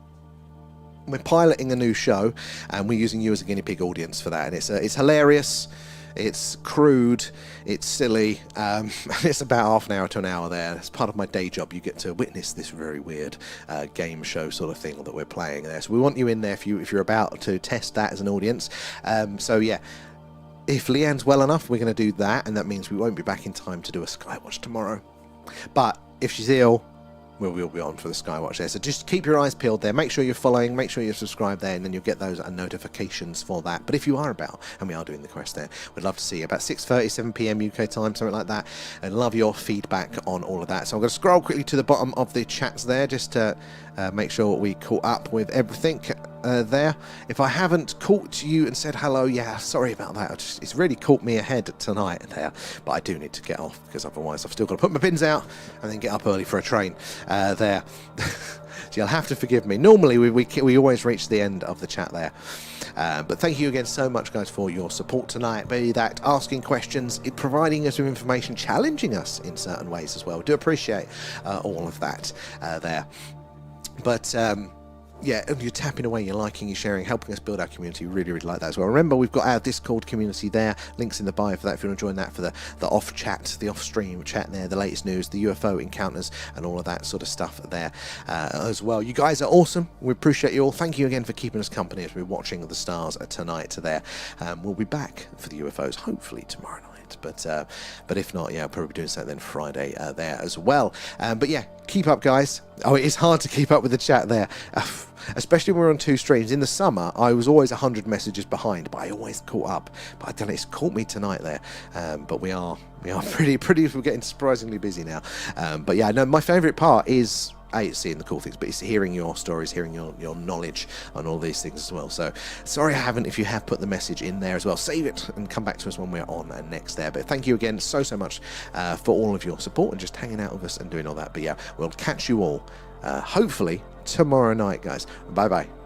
We're piloting a new show, and we're using you as a guinea pig audience for that. And it's hilarious. It's crude, it's silly, it's about half an hour to an hour there. As part of my day job, you get to witness this very weird game show sort of thing that we're playing there. So we want you in there if you're about to test that as an audience. So yeah, if Leanne's well enough, we're going to do that, and that means we won't be back in time to do a Skywatch tomorrow. But if she's ill, we'll be on for the Skywatch there. So just keep your eyes peeled there. Make sure you're following, make sure you're subscribed there, and then you'll get those notifications for that. But if you are about, and we are doing the quest there, we'd love to see you about 6:30, 7 p.m. UK time, something like that, and love your feedback on all of that. So I'm going to scroll quickly to the bottom of the chats there, just to make sure we caught up with everything there. If I haven't caught you and said hello, yeah, sorry about that. It's really caught me ahead tonight there, but I do need to get off, because otherwise I've still got to put my pins out and then get up early for a train there. So you'll have to forgive me. Normally we always reach the end of the chat there, but thank you again so much, guys, for your support tonight. Be that asking questions, providing us with information, challenging us in certain ways as well. We do appreciate all of that there. But yeah, you're tapping away, you're liking, you're sharing, helping us build our community. Really, really like that as well. Remember, we've got our Discord community there. Links in the bio for that if you want to join that, for the off chat, the off stream chat there, the latest news, the UFO encounters, and all of that sort of stuff there as well. You guys are awesome. We appreciate you all. Thank you again for keeping us company as we're watching the stars tonight there. We'll be back for the UFOs hopefully tomorrow night. But if not, yeah, I'll probably be doing something then Friday there as well. But yeah, keep up, guys. Oh, it is hard to keep up with the chat there, especially when we're on two streams. In the summer, I was always 100 messages behind, but I always caught up. But I don't know, it's caught me tonight there. But we are pretty. We're getting surprisingly busy now. But yeah, no, my favourite part is, it's seeing the cool things, but it's hearing your stories, hearing your knowledge on all these things as well. So sorry I haven't, if you have put the message in there as well. Save it and come back to us when we're on next there. But thank you again so much for all of your support and just hanging out with us and doing all that. But yeah, we'll catch you all hopefully tomorrow night, guys. Bye bye.